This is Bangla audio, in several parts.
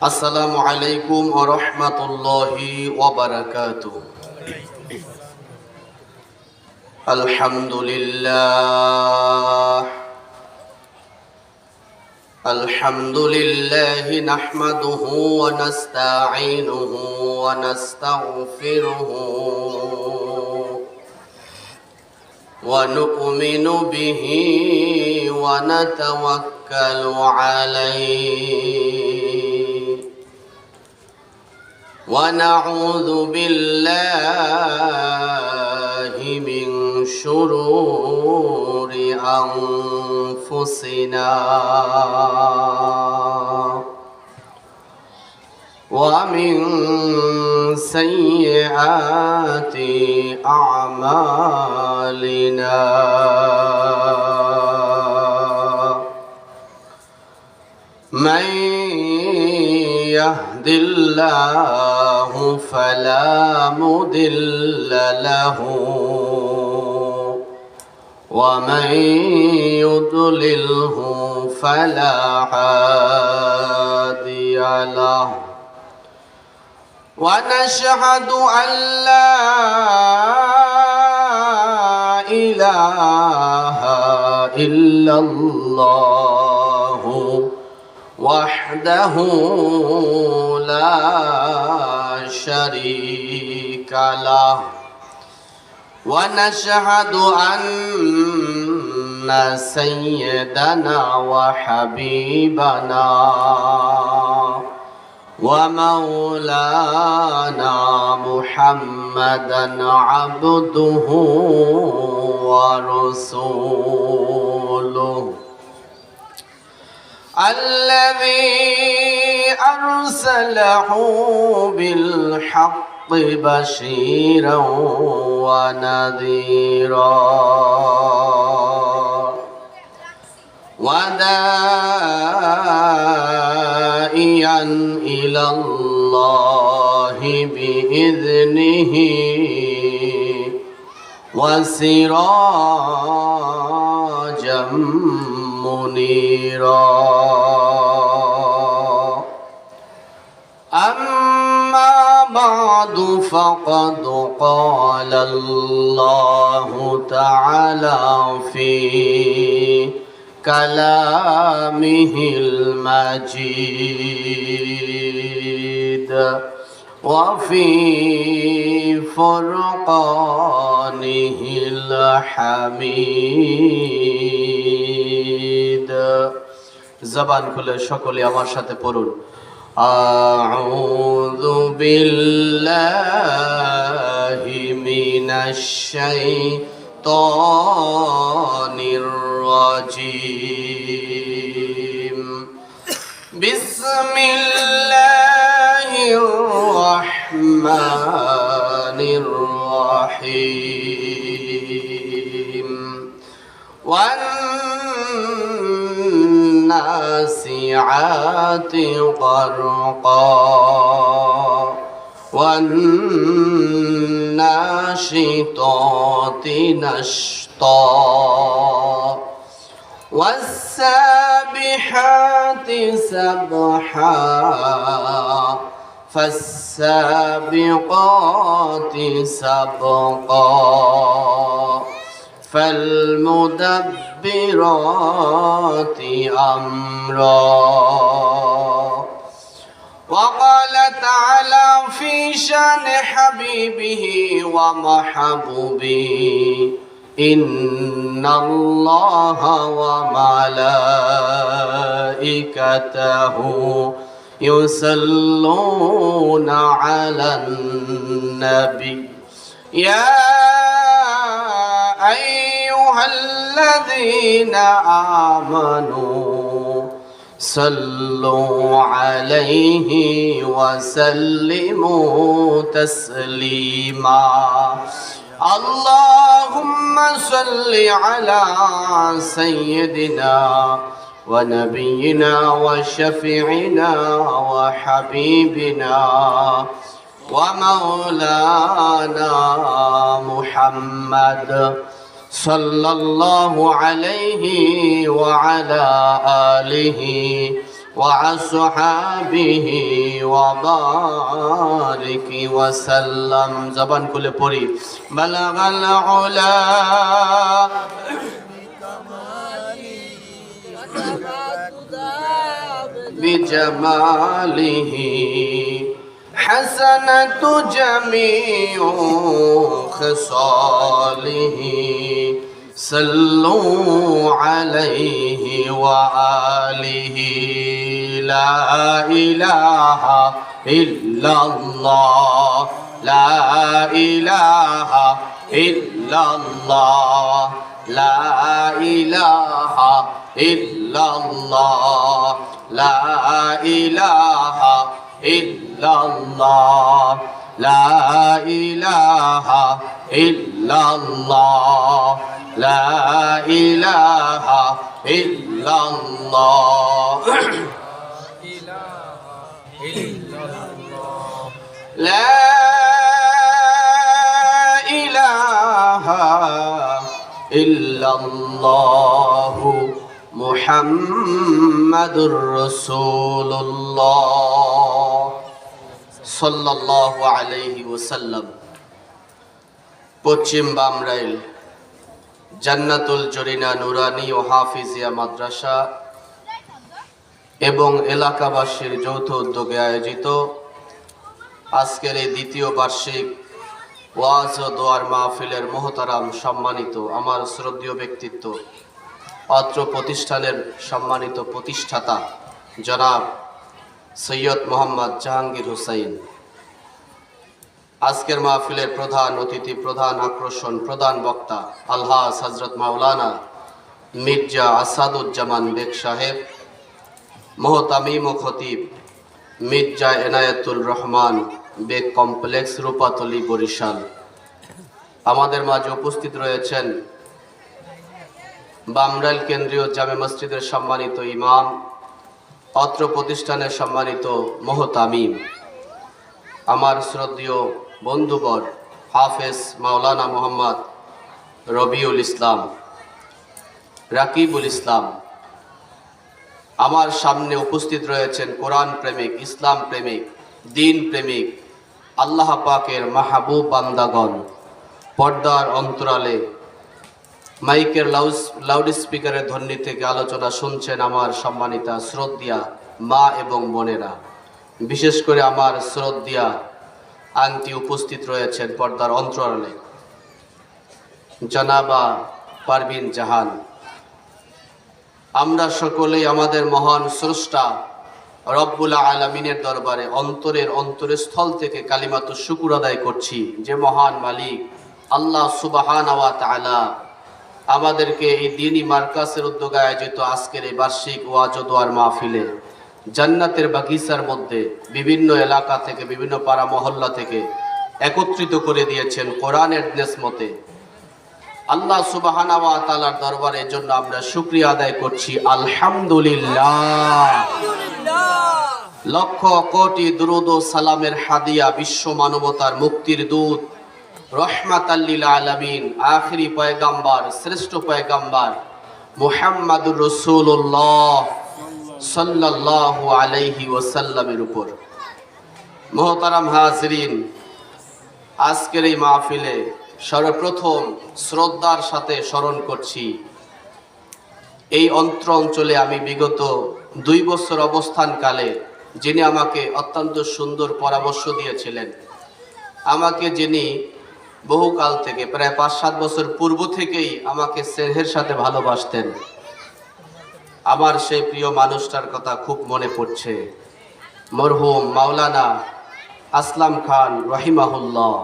আসসালামু আলাইকুম ওয়া রাহমাতুল্লাহি ওয়া বারাকাতুহু। আলহামদুলিল্লাহ নাহমাদুহু ওয়া নাস্তাঈনুহু ওয়া নাস্তাগফিরুহু ওয়া নু'মিনু বিহি ওয়া নাতাওয়াক্কালু আলাইহি ونعوذ بالله من شرور أنفسنا ومن سيئات أعمالنا من يهد الله فلا مضل له ومن يضلله فلا هادي له ونشهد أن لا إله إلا الله وحده لا شريك له ونشهد أن سيدنا وحبيبنا ومولانا محمدا عبده ورسوله الذي أرسله بالحق بشيرا ونذيرا وداعيا إلى الله بإذنه وسراجا منيرا أما بعد فقد قال الله تعالى في كلامه المجيد وفي فرقانه الحميد জবান খুলে সকলে আমার সাথে পড়ুন আউযু বিল্লাহি মিনাশ শাইতানির রাজীম বিসমিল্লাহির রাহমানির রাহিম والناسعات غرقا والناشطات نشطا والسابحات سبحا فالسابقات سبقا فالمدبرات أمرا وقال تعالى في شان حبيبه ومحبوبه إن الله وملائكته يصلون على النبي يا أيها الذين آمنوا صلوا عليه وسلموا تسليما اللهم صل على سيدنا ونبينا وشفيعنا وحبيبنا ومولانا محمد صلى الله عليه وعلى آله وأصحابه وبارك وسلم زبان كل পড়ি بلغ العلا بجماله حسنة جميع خصاله صلوا عليه وآله لا إله إلا الله لا إله إلا الله لا إله إلا الله لا إله إلا الله لا إله إلا الله لا إله إلا الله لا إله إلا الله محمد رسول الله صلى الله عليه وسلم পশ্চিম বামরাইল জান্নাতুল জরিনা নুরানি ও হাফিজিয়া মাদ্রাসা এবং এলাকাবাসীর যৌথ উদ্যোগে আয়োজিত আজকের এই দ্বিতীয় বার্ষিক ওয়াজ ও দোয়ার মাহফিলের মোহতারাম সম্মানিত আমার শ্রদ্ধেয় ব্যক্তিত্ব অত্র প্রতিষ্ঠানের সম্মানিত প্রতিষ্ঠাতা জনাব সৈয়দ মোহাম্মদ জাহাঙ্গীর হুসাইন, আজকের মাহফিলের প্রধান অতিথি, প্রধান আকর্ষণ, প্রধান বক্তা আলহাজ হযরত মাওলানা মির্জা আসাদুজ্জামান বেগ সাহেব, মোহতামিম ও খতিব মির্জা এনায়েতুল রহমান বেগ কমপ্লেক্স, রূপাতলী, বরিশাল। আমাদের মাঝে উপস্থিত রয়েছেন বামরাইল কেন্দ্রীয় জামে মসজিদের সম্মানিত ইমাম, অত্র প্রতিষ্ঠানের সম্মানিত মোহতামিম, আমার শ্রদ্ধেয় বন্ধুবর হাফেজ মাওলানা মোহাম্মদ রবিউল ইসলাম, রাকিবুল ইসলাম। আমার সামনে উপস্থিত রয়েছেন কোরআন প্রেমিক, ইসলাম প্রেমিক, দিন প্রেমিক, আল্লাহ পাকের মাহবুব বান্দাগণ। পর্দার অন্তরালে মাইকের লাউড স্পিকারের ধ্বনি থেকে আলোচনা শুনছেন আমার সম্মানিতা শ্রদ্ধা মা এবং বোনেরা। বিশেষ করে আমার শ্রদ্ধা আন্টি উপস্থিত রয়েছেন পর্দার অন্তরালে, জনাবা পারভিন জাহান। আমরা সকলেই আমাদের মহান স্রষ্টা রব্বুল আলামিনের দরবারে অন্তরের অন্তরস্থল থেকে কালিমাতু শুকর আদায় করছি যে মহান মালিক আল্লাহ সুবহানাহু ওয়া তাআলা আমাদেরকে এই দ্বীনি মার্কাজের উদ্যোগে আয়োজিত আজকের এই বার্ষিক ওয়াজ ও দোয়ার মাহফিলে জান্নাতের বাগিচার মধ্যে বিভিন্ন এলাকা থেকে, বিভিন্ন পাড়া মহল্লা থেকে একত্রিত করে দিয়েছেন কোরআনের নেসমতে। আল্লাহ সুবহানাহু ওয়া তাআলার দরবারে এর জন্য আমরা শুকরিয়া আদায় করছি, আলহামদুলিল্লাহ। লক্ষ কোটি দুরূদ ও সালামের হাদিয়া বিশ্ব মানবতার মুক্তির দূত রহমাতাল লিল আলামিন আখিরি পয়গাম্বার, শ্রেষ্ঠ পয়গাম্বার মুহাম্মাদুর রাসূলুল্লাহ সাল্লাল্লাহু আলাইহি ওয়াসাল্লামের উপর। মুহতারাম হাজিরিন, আজকের এই মাহফিলে সর্বপ্রথম শ্রদ্ধার সাথে স্মরণ করছি এই অঞ্চলে আমি বিগত 2 বছর অবস্থানকালে যিনি আমাকে অত্যন্ত সুন্দর পরামর্শ দিয়েছিলেন, আমাকে যিনি বহুকাল থেকে প্রায় 5-7 বছর পূর্ব থেকেই আমাকে স্নেহের সাথে ভালোবাসতেন, আমার সেই প্রিয় মানুষটার কথা খুব মনে পড়ছে। মরহুম মাওলানা আসলাম খান রহিমাহুল্লাহ,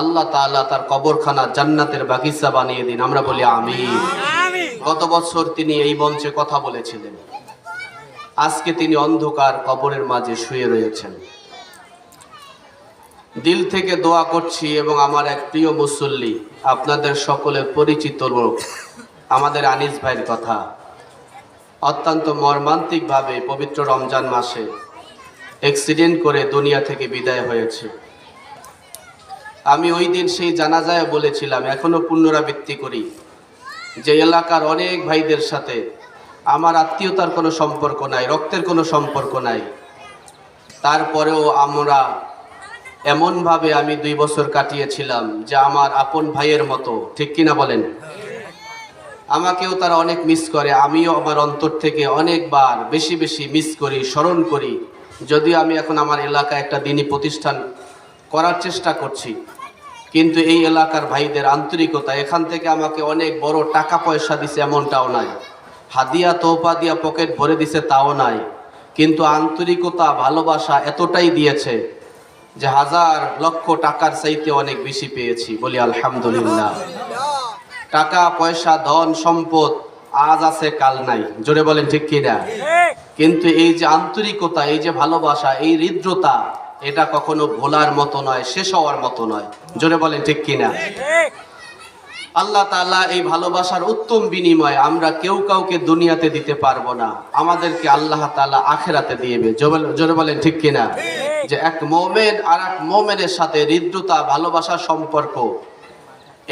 আল্লাহ তাআলা তার কবরখানা জান্নাতের বাগিচা বানিয়ে দিন, আমরা বলি আমিন। গত বছর তিনি এই মঞ্চে কথা বলেছিলেন, আজকে তিনি অন্ধকার কবরের মাঝে শুয়ে রয়েছেন। দিল থেকে দোয়া করছি এবং আমার এক প্রিয় মুসল্লি, আপনাদের সকলের পরিচিত লোক, আমাদের আনিস ভাইয়ের কথা অত্যন্ত মর্মান্তিকভাবে পবিত্র রমজান মাসে অ্যাক্সিডেন্ট করে দুনিয়া থেকে বিদায় হয়েছে। আমি ওই দিন সেই জানাজায় বলেছিলাম, এখনো পুনরাবৃত্তি করি, যে এলাকার অনেক ভাইদের সাথে আমার আত্মীয়তার কোনো সম্পর্ক নাই, রক্তের কোনো সম্পর্ক নাই, তারপরেও আমরা এমনভাবে আমি 2 বছর কাটিয়েছিলাম যে আমার আপন ভাইয়ের মতো, ঠিক কিনা বলেন? আমাকেও তারা অনেক মিস করে, আমিও আমার অন্তর থেকে অনেকবার বেশি বেশি মিস করি, স্মরণ করি। যদিও আমি এখন আমার এলাকায় একটা দ্বীনি প্রতিষ্ঠান করার চেষ্টা করছি, কিন্তু এই এলাকার ভাইদের আন্তরিকতা, এখান থেকে আমাকে অনেক বড় টাকা পয়সা দিছে এমনটাও নাই, হাদিয়া তোহফা দিয়া পকেট ভরে দিছে তাও নাই, কিন্তু আন্তরিকতা ভালোবাসা এতটাই দিয়েছে যে 1000 লক্ষ টাকার চাইতে অনেক বেশি পেয়েছি, বলি আলহামদুলিল্লাহ। টাকা পয়সা ধন সম্পদ আজ আছে কাল নাই, জোরে বলেন ঠিক কিনা? কিন্তু এই যে আন্তরিকতা, এই যে ভালোবাসা, এই হৃদ্রতা, এটা কখনো ভোলার মতো নয়, শেষ হওয়ার মতো নয়, জোরে বলেন ঠিক কিনা? আল্লাহ তাআলা এই ভালোবাসার উত্তম বিনিময় আমরা কেউ কাউকে দুনিয়াতে দিতে পারবো না, আমাদেরকে আল্লাহ তাআলা আখিরাতে দিয়েবে, জোরে বলেন ঠিক কিনা? যে এক মুমিন আর এক মুমিনের সাথে হৃদ্রতা, ভালোবাসার সম্পর্ক,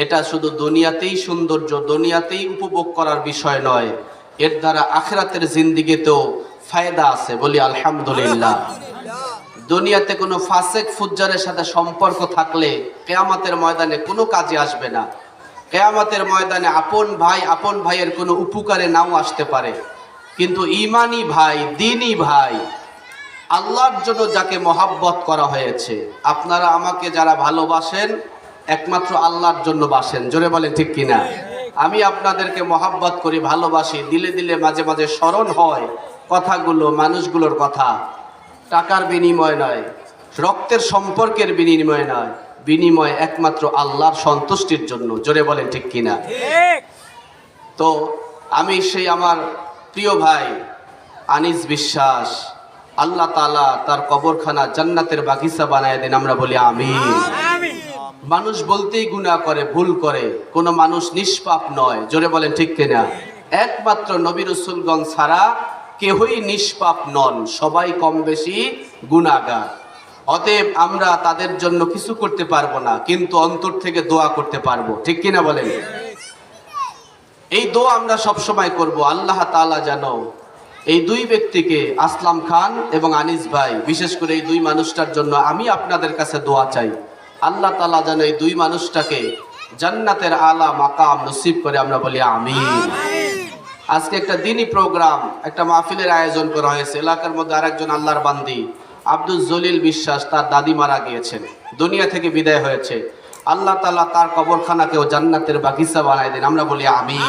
এটা শুধু দুনিয়াতেই সৌন্দর্য, দুনিয়াতেই উপভোগ করার বিষয় নয়, এর দ্বারা আখিরাতের জিন্দেগিতেও ফায়দা আছে, বলি আলহামদুলিল্লাহ। দুনিয়াতে কোনো ফাসেক ফুজ্জারের সাথে সম্পর্ক থাকলে কিয়ামতের ময়দানে কোনো কাজে আসবে না। কিয়ামতের ময়দানে আপন ভাইয়ের কোনো উপকারে নাও আসতে পারে, কিন্তু ঈমানি ভাই, দ্বীনি ভাই, আল্লাহর জন্য যাকে মহাব্বত করা হয়েছে, আপনারা আমাকে যারা ভালোবাসেন একমাত্র আল্লাহর জন্য বাসেন, জোরে বলেন ঠিক কিনা? আমি আপনাদেরকে মহাব্বত করি, ভালোবাসি, দিলে দিলে মাঝে মাঝে স্মরণ হয় কথাগুলো, মানুষগুলোর কথা, টাকার বিনিময় নয়, রক্তের সম্পর্কের বিনিময় নয়, বিনিময় একমাত্র আল্লাহর সন্তুষ্টির জন্য, জোরে বলেন ঠিক কিনা? তো আমি সেই আমার প্রিয় ভাই আনিস বিশ্বাস, আল্লাহ তাআলা তার কবরখানা জান্নাতের বাগিচা বানায় দেন, আমরা বলি আমিন। মানুষ বলতেই গুনাহ করে, ভুল করে, কোনো মানুষ নিষ্পাপ নয়, জোরে বলেন ঠিক কিনা? একমাত্র নবী রাসূলগণ ছাড়া কেউই নিষ্পাপ নন, সবাই কম বেশি গুনাহগার। অতএব আমরা তাদের জন্য কিছু করতে পারবো না, কিন্তু অন্তর থেকে দোয়া করতে পারবো, ঠিক কিনা বলেন? এই দোয়া আমরা সব সময় করব, আল্লাহ তাআলা যেন এই 2 ব্যক্তিকে, আসলাম খান এবং আনিস ভাই, বিশেষ করে এই 2 মানুষটার জন্য আমি আপনাদের কাছে দোয়া চাই, আল্লাহ তাআলা যেন এই 2 মানুষটাকে জান্নাতের আলা মাকাম নসিব করে, আমরা বলি আমিন। আজকে একটা দ্বীনি প্রোগ্রাম, একটা মাহফিলের আয়োজন করা হয়েছে। এলাকার মধ্যে আরেকজন আল্লাহর বান্দি আব্দুল জলিল বিশ্বাস, তার দাদি মারা গিয়েছেন, দুনিয়া থেকে বিদায় হয়েছে, আল্লাহ তাআলা তার কবরখানাকেও জান্নাতের বাগিচা বানায় দেন, আমরা বলি আমিন।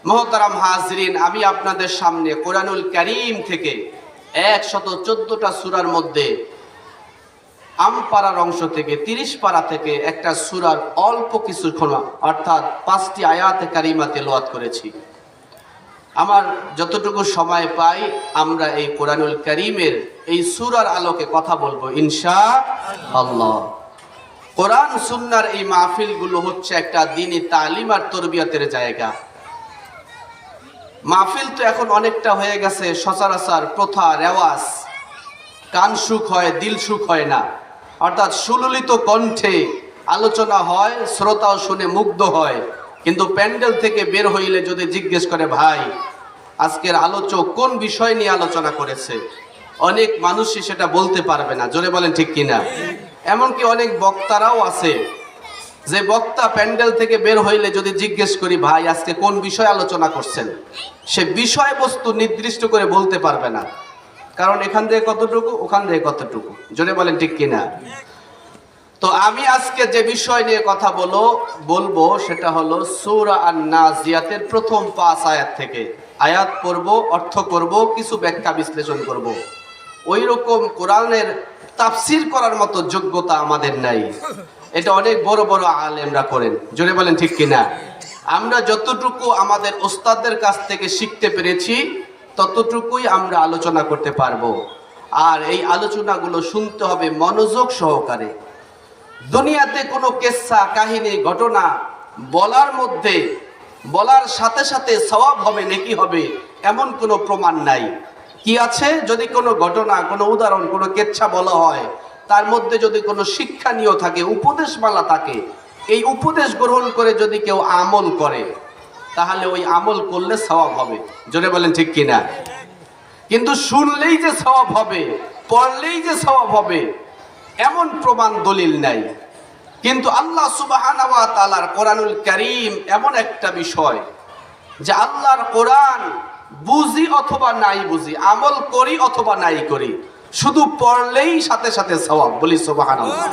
মুহতারাম হাজরিন, আমি আপনাদের সামনে কোরআনুল কারীম থেকে 114টা সূরার মধ্যে আমপাড়ার অংশ থেকে 30 পারা থেকে একটা সূরার অল্প কিছু অর্থাৎ 5টি আয়াতে কারিমা তেলাওয়াত করেছি। আমার যতটুকু সময় পাই আমরা এই কোরআনুল কারীমের এই সূরার আলোকে কথা বলবো ইনশাআল্লাহ। কোরআন সুন্নাহর এই মাহফিলগুলো হচ্ছে একটা দ্বীনি তালিম আর তরবিয়তের জায়গা। মাহফিল তো এখন অনেকটা হয়ে গেছে সচরাচর প্রথা, রেওয়াজ, কান সুখ হয়, দিল সুখ হয় না, অর্থাৎ সুললিত কণ্ঠে আলোচনা হয়, শ্রোতাও শুনে মুগ্ধ হয়, কিন্তু প্যান্ডেল থেকে বের হইলে যদি জিজ্ঞেস করে ভাই আজকের আলোচক কোন বিষয় নিয়ে আলোচনা করেছে, অনেক মানুষই সেটা বলতে পারবে না, জোরে বলেন ঠিক কিনা? এমনকি অনেক বক্তারাও আছে যে বক্তা প্যান্ডেল থেকে বের হইলে যদি জিজ্ঞেস করি ভাই আজকে কোন বিষয় আলোচনা করছেন, সে বিষয়বস্তু নির্দিষ্ট করে বলতে পারবে না, কারণ এখান থেকে কতটুকু, ওখান থেকে কতটুকু, জোরে বলেন ঠিক কিনা? তো আমি আজকে যে বিষয় নিয়ে কথা বলবো সেটা হলো সূরা আন-নাজিয়াতের প্রথম 5 আয়াত থেকে আয়াত পড়ব, অর্থ করব, কিছু ব্যাখ্যা বিশ্লেষণ করব। ওই রকম কোরআনের তাফসীর করার মতো যোগ্যতা আমাদের নাই, এটা অনেক বড় বড় আলেমরা করেন, জোরে বলেন ঠিক কিনা? আমরা যতটুকু আমাদের ওস্তাদদের কাছ থেকে শিখতে পেরেছি ততটুকুই আমরা আলোচনা করতে পারবো, আর এই আলোচনাগুলো শুনতে হবে মনোযোগ সহকারে। দুনিয়াতে কোনো কিসসা, কাহিনী, ঘটনা বলার সাথে সাথে সওয়াব হবে, নেকি হবে, এমন কোনো প্রমাণ নাই। কি আছে? যদি কোনো ঘটনা, কোনো উদাহরণ, কোনো কিচ্ছা বলা হয়, তার মধ্যে যদি কোনো শিক্ষণীয় থাকে, উপদেশমালা থাকে, এই উপদেশ গ্রহণ করে যদি কেউ আমল করে, তাহলে ওই আমল করলে সওয়াব হবে। জোরে বলেন ঠিক কিনা? কিন্তু শুনলেই যে সওয়াব হবে, পড়লেই যে সওয়াব হবে, এমন প্রমাণ দলিল নাই। কিন্তু আল্লাহ সুবহানাহু ওয়া তাআলার কোরআনুল কারীম এমন একটা বিষয় যে আল্লাহর কোরআন বুঝি অথবা নাই বুঝি, আমল করি অথবা নাই করি, শুধু পড়লেই সাথে সাথে সওয়াব। বলি সুবহানাল্লাহ।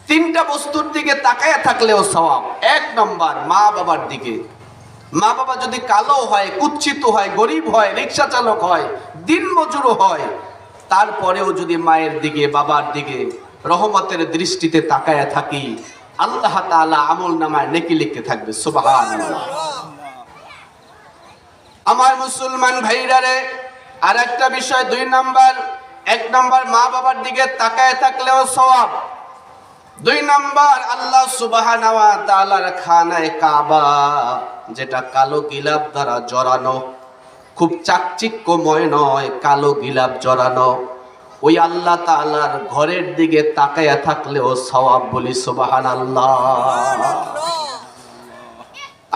তিনটা বস্তুর দিকে তাকায়া থাকলেও সওয়াব। এক নম্বর, মা বাবার দিকে। মা বাবা যদি কালো হয়, কুচ্ছিত হয়, গরিব হয়, রিক্সা চালক হয়, দিনমজুর হয়, তারপরেও যদি মায়ের দিকে বাবার দিকে রহমতের দৃষ্টিতে তাকায়া থাকি, আল্লাহ তাআলা আমল নামায় নেকি লিখতে থাকবে। সুবহানাল্লাহ। আমার মুসলমান ভাইরা রে, আর একটা বিষয়, দুই নাম্বার, এক নাম্বার মা বাবার দিকে তাকায় থাকলেও সওয়াব। দুই নাম্বার, আল্লাহ সুবহানাহু ওয়া তাআলার খানায়ে কাবা, যেটা কালো গিলাফ দ্বারা জড়ানো, খুব চাকচিক্যময় নয়, কালো গিলাফ জড়ানো, ওই আল্লাহ তাআলার ঘরের দিকে তাকায়া থাকলেও সওয়াব। বলি সুবহানাল্লাহ।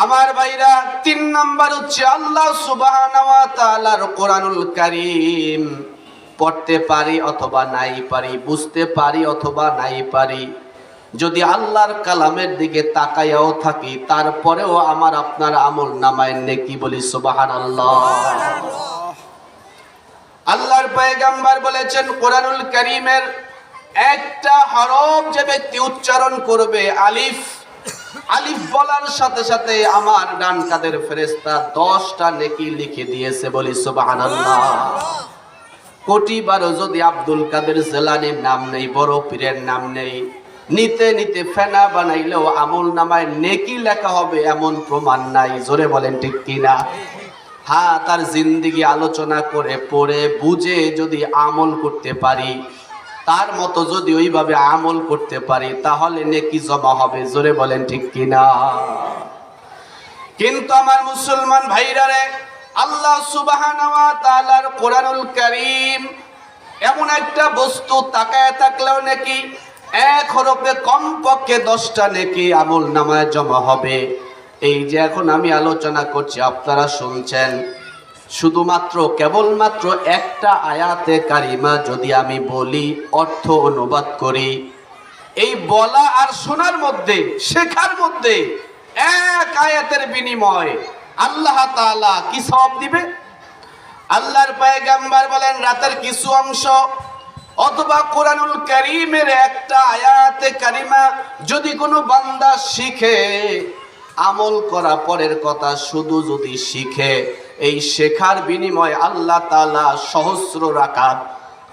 আমার ভাইরা, তিন নাম্বার হচ্ছে আল্লাহ সুবহানাহু ওয়া তাআলার কোরআনুল কারীম পড়তে পারি অথবা নাই পারি, বুঝতে পারি অথবা নাই পারি, যদি আল্লাহর কালামের দিকে তাকায়াও থাকি, তারপরেও আমার আপনার আমল নামায় নেকি। বলি সুবহানাল্লাহ। আল্লাহর পয়গম্বর বলেছেন, কোরআনুল কারীমের একটা হরফ যে ব্যক্তি উচ্চারণ করবে, আলিফ, আলিফ বলার সাথে সাথে আমার ডান কাঁধের ফেরেশতা 10টা নেকি লিখে দিয়েছে। বলি সুবহানাল্লাহ। কোটিবারও যদি আব্দুল কাদের জিলানীর নাম নেই, বড় পীরের নাম নেই, নিতে নিতে ফেনা বানাইলেও আমল নামায় নেকি লেখা হবে এমন প্রমাণ নাই। জোরে বলেন ঠিক কিনা? হ্যাঁ, তার জিন্দেগি আলোচনা করে পড়ে বুঝে যদি আমল করতে পারি, তার মতো যদি ওইভাবে আমল করতে পারি, তাহলে নেকি জমা হবে। জোরে বলেন ঠিক কিনা? কিন্তু আমার মুসলমান ভাইরা রে, আল্লাহ সুবহানাহু ওয়া তাআলার কোরআনুল কারীম এমন একটা বস্তু, তাকায় থাকলেও নাকি এক হরফে কমপক্ষে 10টা নেকি আমল নামায় জমা হবে। এই যে এখন আমি আলোচনা করছি, আপনারা শুনছেন, শুধুমাত্র কেবলমাত্র একটা আয়াতে কারিমা যদি আমি বলি, অর্থ অনুবাদ করি, এই বলা আর শোনার মধ্যে, শেখার মধ্যে এক আয়াতের বিনিময়ে আল্লাহ তাআলা কি সওয়াব দিবে? আল্লাহর পয়গম্বর বলেন, রাতের কিছু অংশ অথবা কোরআনুল কারীমের একটা আয়াতে কারিমা যদি কোনো বান্দা শিখে, আমল করা পরের কথা, শুধু যদি শিখে, এই শেখার বিনিময়ে আল্লাহ তাআলা সহস্র রাকাত,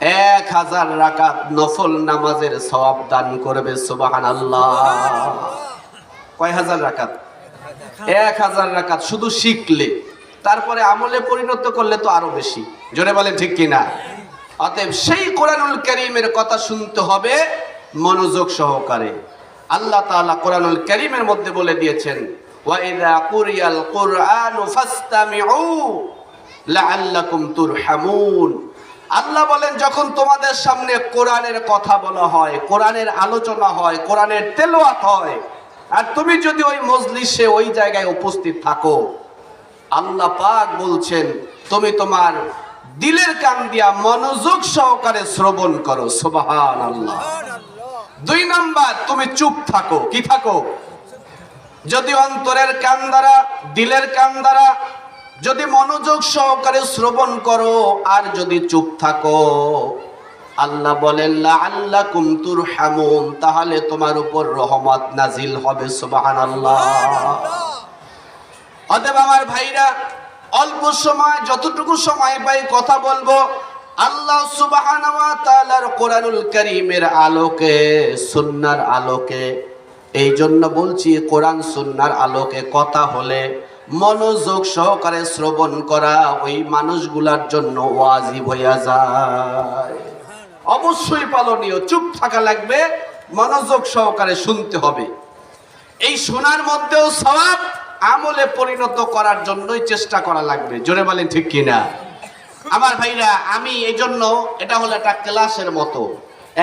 1000 রাকাত নফল নামাজের সওয়াব দান করবে। সুবহানাল্লাহ। কয় হাজার রাকাত? 1000 রাকাত শুধু শিখলে, তারপরে আমলে পরিণত করলে তো আরো বেশি। জোরে বলেন ঠিক কিনা? অতএব সেই কোরআনুল কারীমের কথা শুনতে হবে মনোযোগ সহকারে। আল্লাহ তাআলা কোরআনুল কারীমের মধ্যে বলে দিয়েছেন, ওয়া ইযা কুরিয়াল কুরআনু ফাসতামিউ লাআল্লাকুম তুরহামুন। আল্লাহ বলেন, যখন তোমাদের সামনে কোরআনের কথা বলা হয়, কোরআনের আলোচনা হয়, কোরআনের তেলাওয়াত হয়, আর তুমি যদি ওই মজলিসে, ওই জায়গায় উপস্থিত থাকো, আল্লাহ পাক বলছেন তুমি তোমার দিলের কান দিয়া মনোযোগ সহকারে শ্রবণ করো। সুবহানাল্লাহ। 2 নাম্বার, তুমি চুপ থাকো। কি থাকো? যদি অন্তরের কান দ্বারা, দিলের কান দ্বারা যদি মনোযোগ সহকারে শ্রবণ করো, আর যদি চুপ থাকো, আল্লাহ বলেন লাআল্লাকুম তুরহামুন, তাহলে তোমার উপর রহমত নাজিল হবে। সুবহানাল্লাহ। অতএব আমার ভাইরা, অল্প সময়, যতটুকু সময় পাই কথা বলবো আল্লাহ সুবহানাহু ওয়া তাআলার কোরআনুল কারীমের আলোকে, সুন্নাহর আলোকে। এই জন্য বলছি, কোরআন সুন্নাহর আলোকে কথা হলে মনোযোগ সহকারে শ্রবণ করা ওই মানুষগুলার জন্য ওয়াজিব হইয়া যায়। অবশ্যই পালনীয়। চুপ থাকা লাগবে, মনোযোগ সহকারে শুনতে হবে। এই শোনার মধ্যেও সওয়াব, আমলে পরিণত করার জন্যই চেষ্টা করা লাগবে। জোরে বলেন ঠিক কিনা? আমার ভাইরা, আমি এই জন্য, এটা হলো একটা ক্লাসের মতো।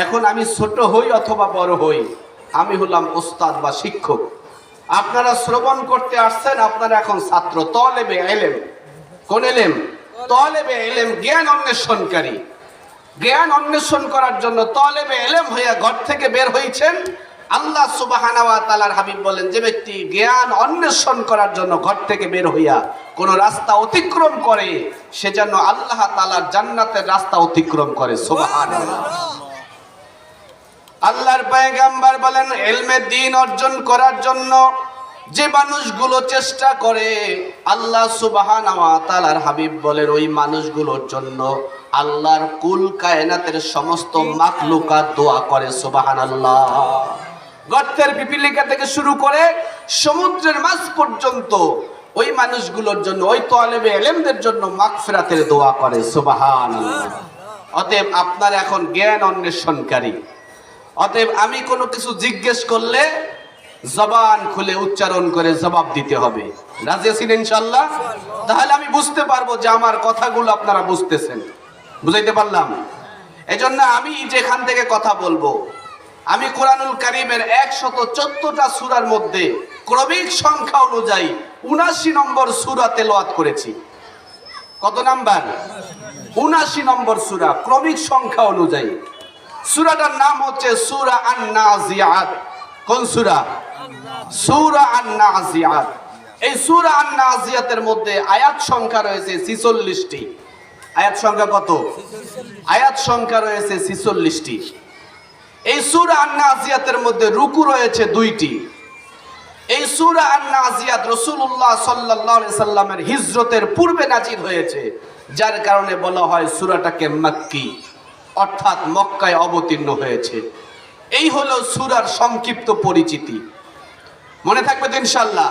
এখন আমি ছোট হই অথবা বড় হই, আমি হলাম ওস্তাদ বা শিক্ষক। আপনারা শ্রবণ করতে আসছেন, আপনারা এখন ছাত্র, তলেবে ইলম। কোন ইলম? তলেবে ইলম, জ্ঞান অন্বেষণকারী। জ্ঞান অন্বেষণ করার জন্য তলেবে ইলম হইয়া ঘর থেকে বের হয়েছেন। আল্লাহ সুবহানাহু ওয়া তাআলার হাবিব বলেন, যে ব্যক্তি জ্ঞান অন্বেষণ করার জন্য ঘর থেকে বের হইয়া কোন রাস্তা অতিক্রম করে, সে যেন আল্লাহ তাআলার জান্নাতের রাস্তা অতিক্রম করে। সুবহানাল্লাহ। আল্লাহর পয়গম্বর বলেন, ইলমে দ্বীন অর্জন করার জন্য যে মানুষগুলো চেষ্টা করে, আল্লাহ সুবহানাহু ওয়া তাআলার হাবিব বলেন, ওই মানুষগুলোর জন্য আল্লাহর কুল কায়নাতের সমস্ত মাখলুকাত দোয়া করে। সুবহানাল্লাহ। গর্তের পিপিলিকা থেকে শুরু করে সমুদ্রের মাছ পর্যন্ত ওই মানুষগুলোর জন্য, ওই তলেবে ইলমদের জন্য মাগফিরাতের দোয়া করে। সুবহানাল্লাহ। অতএব আপনার এখন জ্ঞান অন্বেষণকারী। অতএব আমি কোনো কিছু জিজ্ঞেস করলে জবান খুলে উচ্চারণ করে জবাব দিতে হবে। রাজি আছেন ইনশাআল্লাহ? তাহলে আমি বুঝতে পারবো যে আমার কথাগুলো আপনারা বুঝতেছেন। বুঝাইতে পারলাম? এজন্য আমি যেখান থেকে কথা বলবো, আমি কোরআনুল কারীমের 114টা সূরার মধ্যে ক্রমিক সংখ্যা অনুযায়ী ৭৯ নম্বর সূরা তেলাওয়াত করেছি। কত নাম্বার? ৭৯ নম্বর সূরা, ক্রমিক সংখ্যা অনুযায়ী। সূরাটার নাম হচ্ছে সূরা আন-নাজিআত। কোন সূরা? সূরা আন-নাজিআত। এই সূরা আন-নাজিআতের মধ্যে আয়াত সংখ্যা রয়েছে 46টি। আয়াত সংখ্যা কত? আয়াত সংখ্যা রয়েছে 46টি। এই সূরা আন-নাজিআতের মধ্যে রুকু রয়েছে 2টি। এই সূরা আন-নাজিআত রাসূলুল্লাহ সাল্লাল্লাহু আলাইহি সাল্লামের হিজরতের পূর্বে নাজিল হয়েছে, যার কারণে বলা হয় সূরাটাকে মাক্কি, অর্থাৎ মক্কায় অবতীর্ণ হয়েছে। এই হলো সূরার সংক্ষিপ্ত পরিচিতি। মনে থাকবে তো ইনশাআল্লাহ?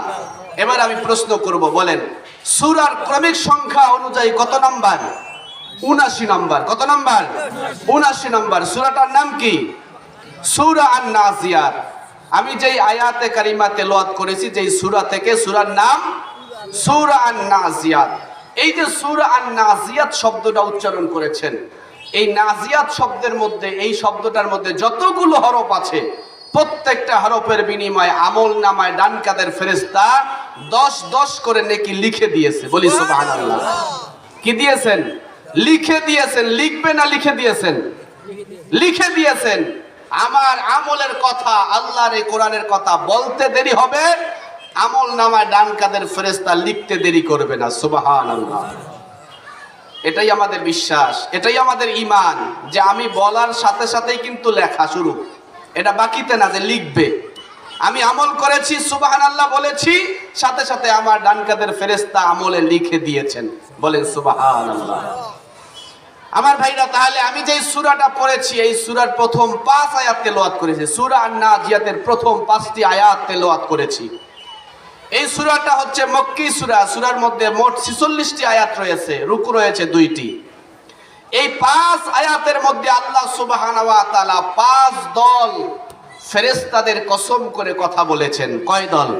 এবার আমি প্রশ্ন করব, বলেন সূরার ক্রমিক সংখ্যা অনুযায়ী কত নাম্বার? ৭৯ নাম্বার। কত নাম্বার? ৭৯ নাম্বার। সূরাটার নাম কি? সূরা আন-নাজিআত। আমি যেই আয়াতে কারিমা তেলাওয়াত করেছি, যেই সূরা থেকে, সূরার নাম সূরা আন-নাজিআত। এই যে সূরা আন-নাজিআত শব্দটা উচ্চারণ করেছেন, এই নাজিয়াত শব্দের মধ্যে, এই শব্দটার মধ্যে যতগুলো হরফ আছে, প্রত্যেকটা হরফের বিনিময়ে আমল নামায় ডান কাঁধের ফেরেশতা 10 করে নেকি লিখে দিয়েছে। বলি সুবহানাল্লাহ। কি দিয়েছেন? লিখে দিয়েছেন। লিখবে না লিখে দিয়েছেন? লিখে দিয়েছেন। আমার আমলের কথা, আল্লাহর এই কোরআনের কথা বলতে দেরি হবে, আমল নামায় ডান কাঁধের ফেরেশতা লিখতে দেরি করবে না। সুবহানাল্লাহ। এটাই আমাদের বিশ্বাস, এটাই আমাদের ঈমান, যে আমি বলার সাথে সাথেই কিন্তু লেখা শুরু। এটা বাকিতে না যে লিখবে। আমি আমল করেছি, সুবহানাল্লাহ বলেছি, সাথে সাথে আমার ডান কাঁধের ফেরেশতা আমলে লিখে দিয়েছেন। বলেন সুবহানাল্লাহ। আমার ভাইরা, তাহলে আমি যে সূরাটা পড়েছি, এই সূরার প্রথম 5 আয়াত তেলাওয়াত করেছি। সূরা আন-নাজিয়াতের প্রথম 5টি আয়াত তেলাওয়াত করেছি। এই সূরাটা হচ্ছে মক্কি সূরা। সূরার মধ্যে মোট 46টি আয়াত রয়েছে, রুকু রয়েছে 2টি। এই 5 আয়াতের মধ্যে আল্লাহ সুবহানাহু ওয়া তাআলা 5 দল ফেরেশতাদের কসম করে কথা বলেছেন। কয় দল?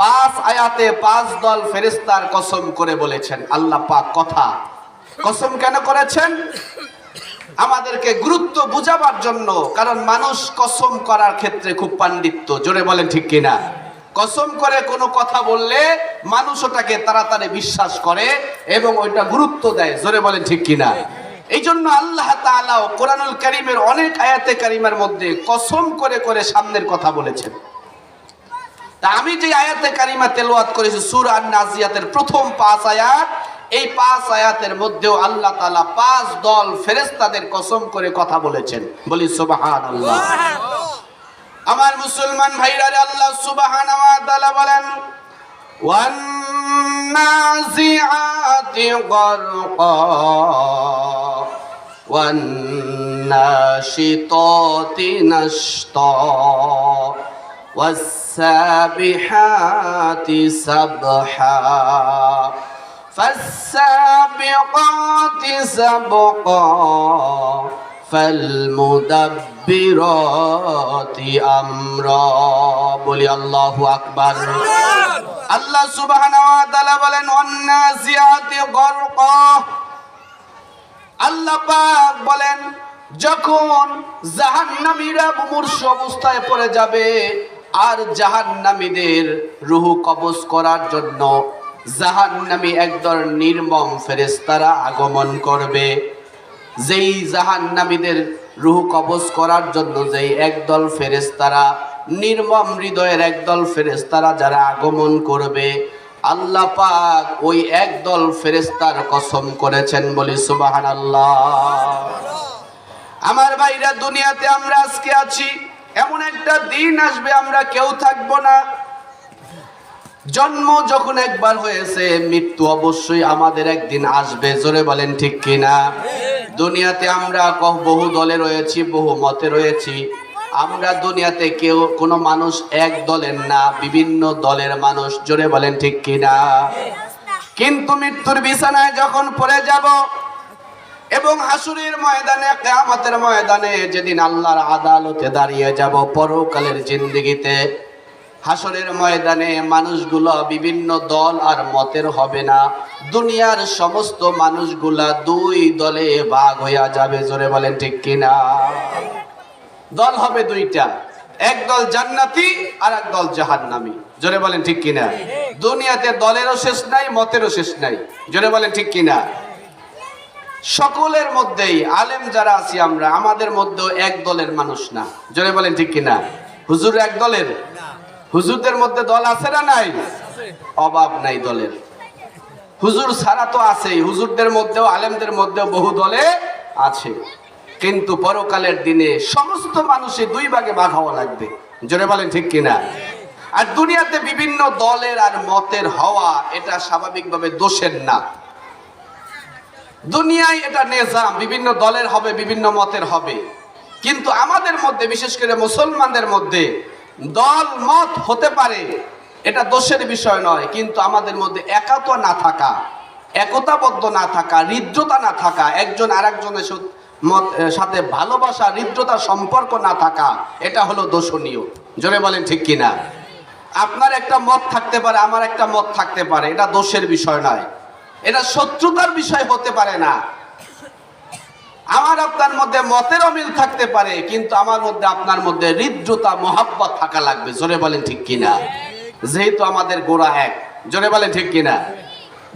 5 আয়াতে 5 দল ফেরেশতার কসম করে বলেছেন আল্লাহ পাক কথা। কসম কেন করেছেন? আমাদেরকে গুরুত্ব বুঝাবার জন্য। কারণ মানুষ কসম করার ক্ষেত্রে খুব পাণ্ডিত্য। জোরে বলেন ঠিক কিনা? কসম করে কোনো কথা বললে মানুষ ওটাকে তাড়াতাড়ি বিশ্বাস করে এবং ওইটা গুরুত্ব দেয়। জোরে বলেন ঠিক কিনা? এই জন্য আল্লাহ তাআলা কোরআনুল কারীমের অনেক আয়াতে কারিমার মধ্যে কসম করে করে সামনের কথা বলেছেন। তা আমি যে আয়াতে কারিমা তেলাওয়াত করেছি সূরা আন-নাজিয়াতের প্রথম 5 আয়াত, এই 5 আয়াতের মধ্যেও আল্লাহ তাআলা 5 দল ফেরেশতাদের কসম করে কথা বলেছেন। বলি সুবহানাল্লাহ। আমার মুসলমান ভাইরা, আল্লাহ সুবহানাহু ওয়া তাআলা বলেন, ওয়ান নাজিআতি গরকা ওয়ান নাশিতাতি নাশতা ওয়াস সাবিহাতি সাবহা ফাসসাবিকাতি সাবকা ফালমুদাব্বিরাতি আমরা। বলি আল্লাহু আকবার। আল্লাহ সুবহানাহু ওয়া তাআলা বলেন, ওয়ান্নাজিআতি গরকা। আল্লাহ পাক বলেন, যখন জাহান্নামীরা মুমূর্ষু অবস্থায় পড়ে যাবে, আর জাহান্নামীদের রূহ কবজ করার জন্য জাহান্নামী একদল নির্মম ফেরেশতারা আগমন করবে। যেই জাহান্নামীদের রূহ কবজ করার জন্য যেই একদল ফেরেশতারা, নির্মম হৃদয়ের একদল ফেরেশতারা যারা আগমন করবে, আল্লাহ পাক ওই একদল ফেরেশতার কসম করেছেন, বলি সুবহানাল্লাহ। আমার ভাইরা, দুনিয়াতে আমরা আজকে আছি, এমন একটা দিন আসবে আমরা কেউ থাকবো না। জন্ম যখন একবার হয়েছে, মৃত্যু অবশ্যই আমাদের একদিন আসবে। জোরে বলেন ঠিক কিনা? দুনিয়াতে আমরা বহু দলে রয়েছি, বহু মতে রয়েছি। আমরা দুনিয়াতে কেউ কোনো মানুষ এক দলের না, বিভিন্ন দলের মানুষ। জোরে বলেন ঠিক কিনা? কিন্তু মৃত্যুর বিছানায় যখন পড়ে যাব এবং হাসুরের ময়দানে, কিয়ামতের ময়দানে যেদিন আল্লাহর আদালতে দাঁড়িয়ে যাব, পরকালের জিন্দেগিতে হাসরের ময়দানে মানুষগুলো বিভিন্ন দল আর মতের হবে না। দুনিয়ার সমস্ত মানুষগুলা দুই দলে ভাগ হইয়া যাবে। জোরে বলেন ঠিক কিনা? দল হবে দুইটা, এক দল জান্নাতি আর এক দল জাহান্নামী। জোরে বলেন ঠিক কিনা? দুনিয়াতে দলেরও শেষ নাই, মতেরও শেষ নাই। জোরে বলেন ঠিক কিনা? সকলের মধ্যেই আলেম যারা আছি আমরা, আমাদের মধ্যেও এক দলের মানুষ না। জোরে বলেন ঠিক কিনা? হুজুর এক দলের? হুজুরদের মধ্যে দল আছে না নাই? অভাব নাই দলের। হুজুর ছাড়া তো আছেই, হুজুরদের মধ্যেও আলেমদের মধ্যেও বহু দলে আছে। কিন্তু পরকালের দিনে সমস্ত মানুষই দুই ভাগে ভাগ হওয়া লাগবে। জোরে বলেন ঠিক কিনা? আর দুনিয়াতে বিভিন্ন দলের আর মতের হওয়া এটা স্বাভাবিকভাবে দোষের না। দুনিয়ায় এটা নিজাম, বিভিন্ন দলের হবে, বিভিন্ন মতের হবে। কিন্তু আমাদের মধ্যে, বিশেষ করে মুসলমানদের মধ্যে দল মত হতে পারে, এটা দোষের বিষয় নয়। কিন্তু আমাদের মধ্যে একতা না থাকা, একতাবদ্ধ না থাকা, হৃদ্রতা না থাকা, একজন আরেকজনের সাথে ভালোবাসা, হৃদ্রতার সম্পর্ক না থাকা, এটা হলো দোষণীয়। জোরে বলেন ঠিক কিনা? আপনার একটা মত থাকতে পারে, আমার একটা মত থাকতে পারে, এটা দোষের বিষয় নয়, এটা শত্রুতার বিষয় হতে পারে না। আমার আপনার মধ্যে মতের অমিল থাকতে পারে, কিন্তু আমার মধ্যে আপনার মধ্যে হৃদ্রতা, মহাব্বত থাকা লাগবে। জোরে বলেন ঠিক কিনা? যেহেতু আমাদের গোড়া এক। জোরে বলেন ঠিক কিনা?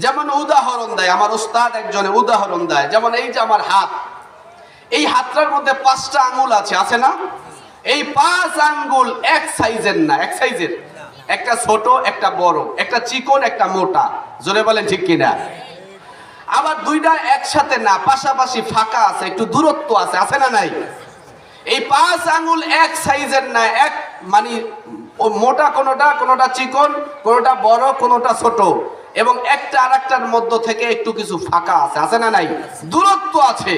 যেমন উদাহরণ দেয় আমার উস্তাদ, একজনে উদাহরণ দেয়, যেমন এই যে আমার হাত, এই হাতটার মধ্যে 5টা আঙ্গুল আছে, আছে না? এই 5 আঙ্গুল এক সাইজের না, এক সাইজের, একটা ছোট একটা বড়, একটা চিকন একটা মোটা। জোরে বলেন ঠিক কিনা? আবার দুইটা একসাথে না, পাশাপাশি ফাঁকা আছে, একটু দূরত্ব আছে, আছে না নাই? এই 5 আঙ্গুল এক সাইজের না, এক মানে মোটা কোনোটা, কোনোটা চিকন, কোনোটা বড়, কোনোটা ছোট, এবং একটা আরেকটার মধ্য থেকে একটু কিছু ফাঁকা আছে, আছে না নাই? দূরত্ব আছে।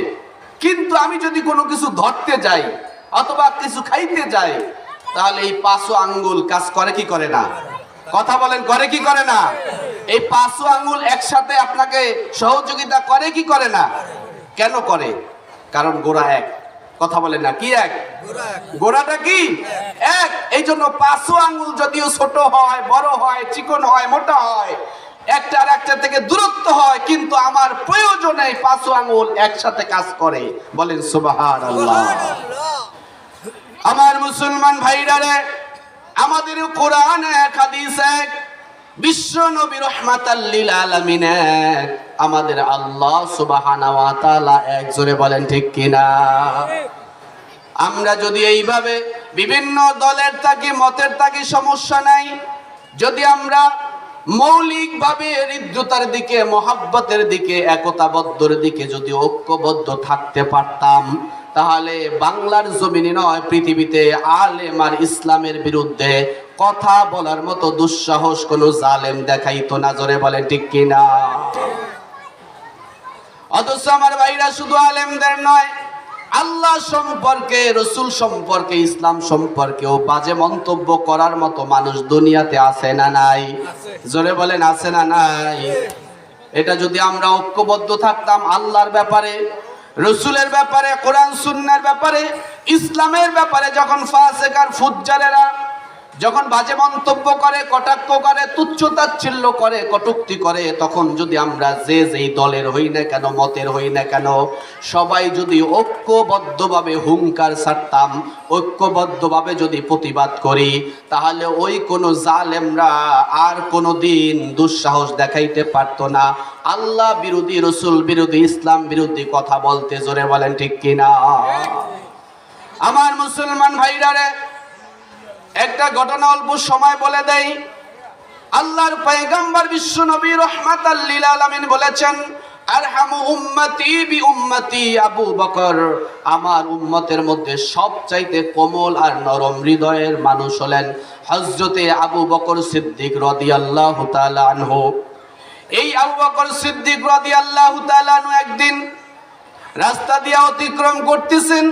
কিন্তু আমি যদি কোনো কিছু ধরতে যাই অথবা কিছু খাইতে যাই, তাহলে এই 5 আঙ্গুল কাজ করে কি করে না? কথা বলেন, করে কি করে না? এই 5 আঙ্গুল একসাথে আপনাকে সহযোগিতা করে কি করে না? কেন করে? কারণ গোড়া এক। কথা বলেন না, কি এক? গোড়াটা কি এক। এই জন্য 5 আঙ্গুল যদিও ছোট হয়, বড় হয়, চিকন হয়, মোটা হয়, একটা আর একটা থেকে দূরত্ব হয়, কিন্তু আমার প্রয়োজনে 5 আঙ্গুল একসাথে কাজ করে। বলেন সুবহানাল্লাহ। আমার মুসলমান ভাইরা রে, আমাদের কোরআন এক, হাদিস এক, বিশ্ব নবী রাহমাতাল লিল আলামিন এক, আমাদের আল্লাহ সুবহানাহু ওয়া তাআলা এক। জোরে বলেন ঠিক কিনা? আমরা যদি এইভাবে বিভিন্ন দলের থাকি, মতের থাকি, সমস্যা নাই। যদি আমরা মৌলিকভাবে হৃদ্রতার দিকে, মহাব্বতের দিকে, একতাবদ্ধর দিকে যদি ঐক্যবদ্ধ থাকতে পারতাম, তাহলে বাংলার জমিনে নয়, পৃথিবীতে আলেম আর ইসলামের বিরুদ্ধে কথা বলার মতো দুঃসাহস কোন জালেম দেখাইতো না। জোরে বলেন ঠিক কিনা? অথচ আমার ভাইরা, শুধু আলেমদের নয়, আল্লাহ সম্পর্কে, রসুল সম্পর্কে, ইসলাম সম্পর্কেও বাজে মন্তব্য করার মতো মানুষ দুনিয়াতে আছে না নাই? জোরে বলেন, আছে না নাই? এটা যদি আমরা ঐক্যবদ্ধ থাকতাম আল্লাহর ব্যাপারে, রসুলের ব্যাপারে, কোরআন সুন্নাহর ব্যাপারে, ইসলামের ব্যাপারে, যখন ফাসিক আর ফুজ্জারেরা যখন বাজে মন্তব্য করে, কটাক্ষ করে, তুচ্ছ-তাচ্ছিল্য করে, কটূক্তি করে, তখন যদি আমরা যেই দলের হই না কেন, মতের হই না কেন, সবাই যদি ঐক্যবদ্ধভাবে হুঙ্কার ছাড়তাম, ঐক্যবদ্ধভাবে যদি প্রতিবাদ করি, তাহলে ওই কোনো জালেমরা আর কোনো দিন দুঃসাহস দেখাইতে পারতো না আল্লাহ বিরোধী, রসুল বিরোধী, ইসলাম বিরোধী কথা বলতে। জোরে বলেন ঠিক কিনা? আমার মুসলমান ভাইরারে, একটা ঘটনা অল্প সময় বলে দেই। আল্লাহর পয়গম্বর বিশ্ব নবী রাহমাতাল লিল আলামিন বলেছেন, আরহামু উম্মতি বি উম্মতি আবু বকর, আমার উম্মতের মধ্যে সবচাইতে কোমল আর নরম হৃদয়ের মানুষ হলেন হযরতে আবু বকর সিদ্দিক রাদিয়াল্লাহু তাআলা আনহু। এই আবু বকর সিদ্দিক রাদিয়াল্লাহু তাআলা আনহু একদিন রাস্তা দিয়ে অতিক্রম করতেছেন,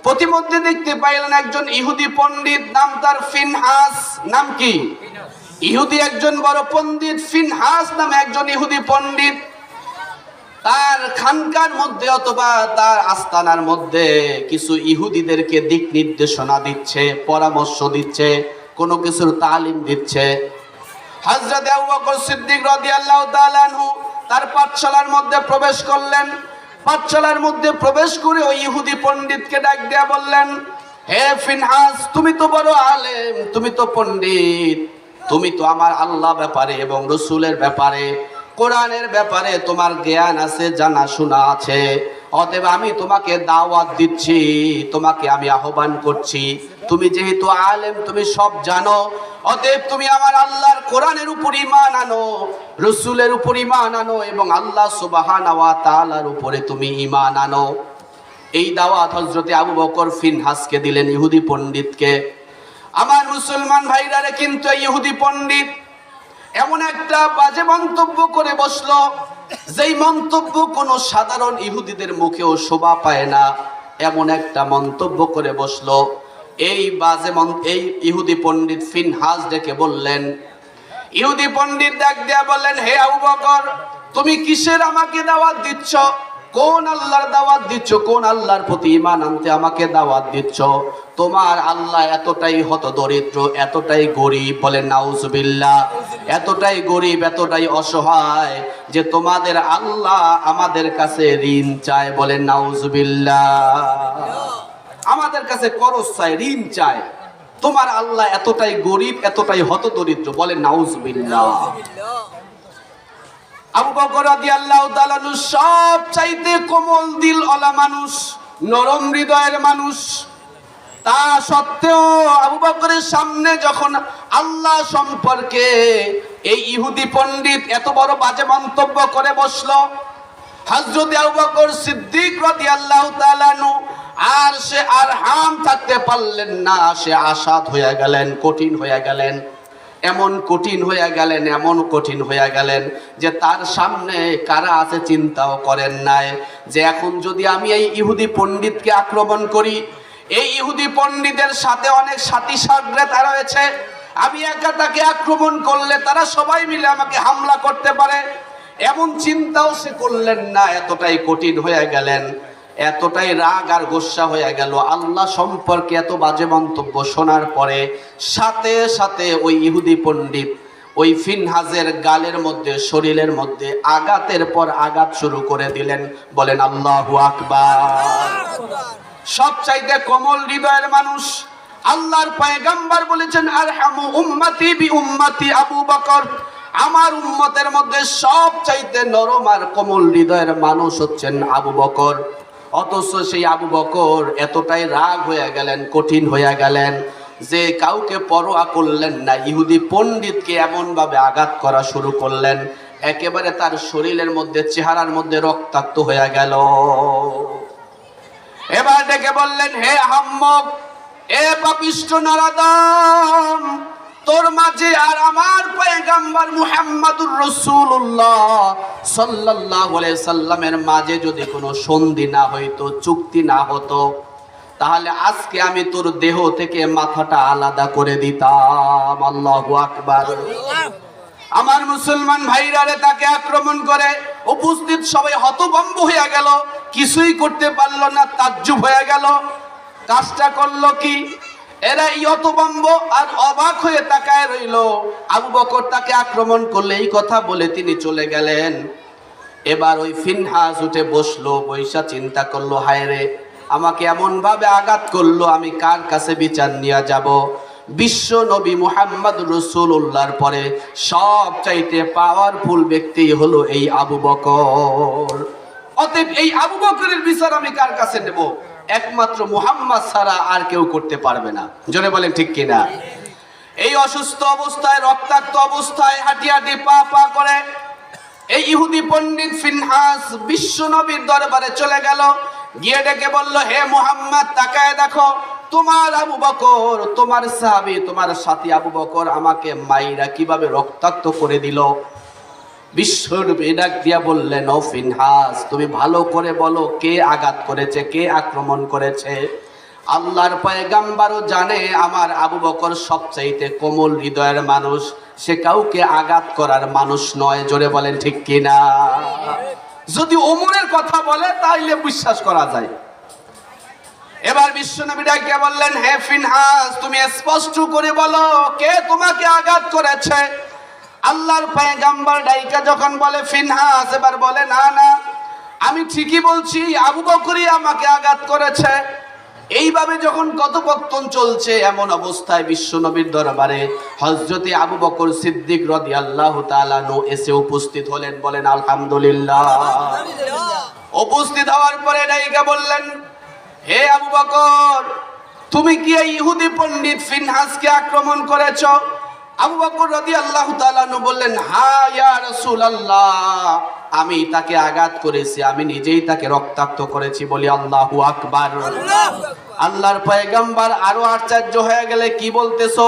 প্রতিমধ্যে দেখতে পাইলেন একজন ইহুদি পণ্ডিত, নাম তার ফিনহাস। নাম কি? ইহুদি একজন বড় পণ্ডিত, ফিনহাস নামে একজন ইহুদি পণ্ডিত। তার খানকার মধ্যে অথবা তার আস্তানার মধ্যে কিছু ইহুদিদেরকে দিক নির্দেশনা দিচ্ছে, পরামর্শ দিচ্ছে, কোনো কিছুর তালিম দিচ্ছে। হযরত আবু বকর সিদ্দিক রাদিয়াল্লাহু তাআলা আনহু তার পাঠশালার মধ্যে প্রবেশ করলেন। পাঠশালার মধ্যে প্রবেশ করে ওই ইহুদি পণ্ডিতকে ডাক দিয়া বললেন, হে ফিনহাস, তুমি তো বড় আলেম, তুমি তো পণ্ডিত, তুমি তো আমার আল্লাহ ব্যাপারে এবং রসুলের ব্যাপারে, কোরআনের ব্যাপারে তোমার জ্ঞান আছে, জানা শোনা আছে। অতএব আমি তোমাকে দাওয়াত দিচ্ছি, তোমাকে আমি আহ্বান করছি। তুমি যেহেতু আলেম, তুমি সব জানো, অতএব তুমি আমার আল্লাহর কোরআনের উপর ঈমান আনো, রসুলের উপর ঈমান আনো এবং আল্লাহ সুবহানাহু ওয়া তাআলার উপরে তুমি ঈমান আনো। এই দাওয়াত হযরতে আবু বকর ফিনহাসকে দিলেন, ইহুদি পণ্ডিতকে। আমার মুসলমান ভাইরারে, কিন্তু এই ইহুদি পণ্ডিত এমন একটা বাজে মন্তব্য করে বসলো, যেই মন্তব্য কোনো সাধারণ ইহুদিদের মুখেও শোভা পায় না, এমন একটা মন্তব্য করে বসলো। এই ইহুদি পণ্ডিত ফিনহাস ডেকে বললেন, ইহুদি পণ্ডিত ডাক দিয়া বললেন, হে আবু বকর, তুমি কিসের আমাকে দাওয়াত দিচ্ছ? কোন আল্লাহর দাওয়াত দিচ্ছ? কোন আল্লাহর প্রতি ঈমান আনতে আমাকে দাওয়াত দিচ্ছ? তোমার আল্লাহ এতটাই হতদরিদ্র, এতটাই গরিব, বলেন নাউজুবিল্লাহ, এতটাই গরিব, এতটাই অসহায় যে তোমাদের আল্লাহ আমাদের কাছে ঋণ চায়, বলেন নাউজুবিল্লাহ। আমাদের কাছে করজ চায়, ঋণ চায়। তোমার আল্লাহ এতটাই গরিব, এতটাই হতদরিদ্র, বলেন নাউজুবিল্লাহ। আবু বকর রাদিয়াল্লাহু তাআলা সব চাইতে কোমল দিল ওয়ালা মানুষ, নরম হৃদয়ের মানুষ। তা সত্ত্বেও আবু বকরের সামনে যখন আল্লাহ সম্পর্কে এই ইহুদি পণ্ডিত এত বড় বাজে মন্তব্য করে বসলো, হযরত আবু বকর সিদ্দিক রাদিয়াল্লাহু তাআলা আর সে আর হাম থাকতে পারলেন না। সে আসাদ হয়ে গেলেন, কঠিন হয়ে গেলেন, এমন কঠিন হয়ে গেলেন, এমন কঠিন হয়ে গেলেন যে তার সামনে কারা আছে চিন্তাও করেন নাই যে এখন যদি আমি এই ইহুদি পণ্ডিতকে আক্রমণ করি, এই ইহুদি পণ্ডিতের সাথে অনেক সাথী সাগরেতা রয়েছে, আমি একা তাকে আক্রমণ করলে তারা সবাই মিলে আমাকে হামলা করতে পারে, এমন চিন্তাও সে করলেন না। এতটাই কঠিন হয়ে গেলেন, এতটাই রাগ আর গোসা হয়ে গেল। আল্লাহ সম্পর্কে এত বাজে মন্তব্য শোনার পরে সাথে সাথে ওই ইহুদি পণ্ডিত ওই ফিনহাসের গালের মধ্যে, শরীরের মধ্যে আঘাতের পর আঘাত শুরু করে দিলেন, বলেন আল্লাহু আকবার। সবচাইতে কোমল হৃদয়ের মানুষ, আল্লাহর পয়গম্বর বলেছেন, আরহামু উম্মতি বি উম্মতি আবু বকর, আমার উম্মতের মধ্যে সবচাইতে নরম আর কোমল হৃদয়ের মানুষ হচ্ছেন আবু বকর। অথচ সেই আবু বকর এতটাই রাগ হয়ে গেলেন, কঠিন হয়ে গেলেন যে কাউকে পরোয়া করলেন না, ইহুদি পণ্ডিতকে এমন ভাবে আঘাত করা শুরু করলেন, একেবারে তার শরীরের মধ্যে, চেহারার মধ্যে রক্তাক্ত হয়ে গেল। এবার ডেকে বললেন, হে আহাম্মক, এ পাপিষ্ঠ নরাধম, তোর মাঝে আর আমার পয়গম্বর মুহাম্মদুর রাসূলুল্লাহ সাল্লাল্লাহু আলাইহি সাল্লামের মাঝে যদি কোনো সন্ধি না হইতো, চুক্তি না হতো, তাহলে আজকে আমি তোর দেহ থেকে মাথাটা আলাদা করে দিতাম। আল্লাহু আকবার। আমার মুসলমান ভাইরারে তাকে আক্রমণ করে উপস্থিত সবাই হতভম্ব হয়ে গেল, কিছুই করতে পারলো না, তাজ্জুব হয়ে গেল। কাজটা করলো কি? এরা ইয়তবম্ব আর অবাক হয়ে তাকায় রইল। আবু বকর তাকে আক্রমণ করলে এই কথা বলে তিনি চলে গেলেন। এবার ওই ফিনহাস উঠে বসলো, বৈশা চিন্তা করলো, হায় রে, আমাকে এমন ভাবে আঘাত করলো, আমি কার কাছে বিচার নিয়ে যাব? বিশ্ব নবী মুহাম্মদ রাসূলুল্লাহর পরে সবচাইতে পাওয়ারফুল ব্যক্তি হলো এই আবু বকর। অতএব এই আবু বকরের বিচার আমি কার কাছে নেব? একমাত্র মুহাম্মদ ছাড়া আর কেউ করতে পারবে না। জোরে বলেন ঠিক কিনা? এই অসুস্থ অবস্থায়, রক্তাক্ত অবস্থায় হাঁটি হাঁটি পা পা করে এই ইহুদি পণ্ডিত ফিনহাস বিশ্ব নবীর দরবারে চলে গেল। গিয়ে ডেকে বলল, হে মুহাম্মদ, তাকায় দেখো, তোমার আবু বকর, তোমার সাহাবী, তোমার সাথী আবু বকর আমাকে মাইরা কিভাবে রক্তাক্ত করে দিল। বিশ্বনবী ডাক দিয়া বললেন, ও ফিনহাস, তুমি ভালো করে বলো, কে আঘাত করেছে, কে আক্রমণ করেছে? আল্লাহর পয়গাম্বারও জানে আমার আবু বকর সবচাইতে কোমল হৃদয়ের মানুষ, সে কাউকে আঘাত করার মানুষ নয়। জোরে বলেন ঠিক কিনা? যদি ওমরের কথা বলে তাহলে বিশ্বাস করা যায়। এবার বিশ্বনবী ডাকিয়া বললেন, হে ফিনহাস, তুমি স্পষ্ট করে বলো, কে তোমাকে আঘাত করেছে? আল্লাহর পয়গাম্বার ডাইকা যখন বলে ফিনহাস, এবার বলে, না না, আমি ঠিকই বলছি, আবু বকরই আমাকে আঘাত করেছে। এইভাবে যখন কথোপকথন চলছে, এমন অবস্থায় বিশ্বনবীর দরবারে হযরতে আবু বকর সিদ্দিক রাদিয়াল্লাহু তাআলা আনহু এসে উপস্থিত হলেন। বলেন আলহামদুলিল্লাহ। উপস্থিত হওয়ার পরে ডাইকা বললেন, হে আবু বকর, তুমি কি এই ইহুদি পণ্ডিত ফিনহাসকে আক্রমণ করেছো? আবু বকর রাদিয়াল্লাহু তাআলা আনহু বললেন, হ্যাঁ ইয়া রাসূলুল্লাহ, আমি তাকে আঘাত করেছি, আমি নিজেই তাকে রক্তাক্ত করেছি। বলি আল্লাহু আকবার। আল্লাহর পয়গম্বর আরো আশ্চর্য হয়ে গেলে, কি বলতেছো?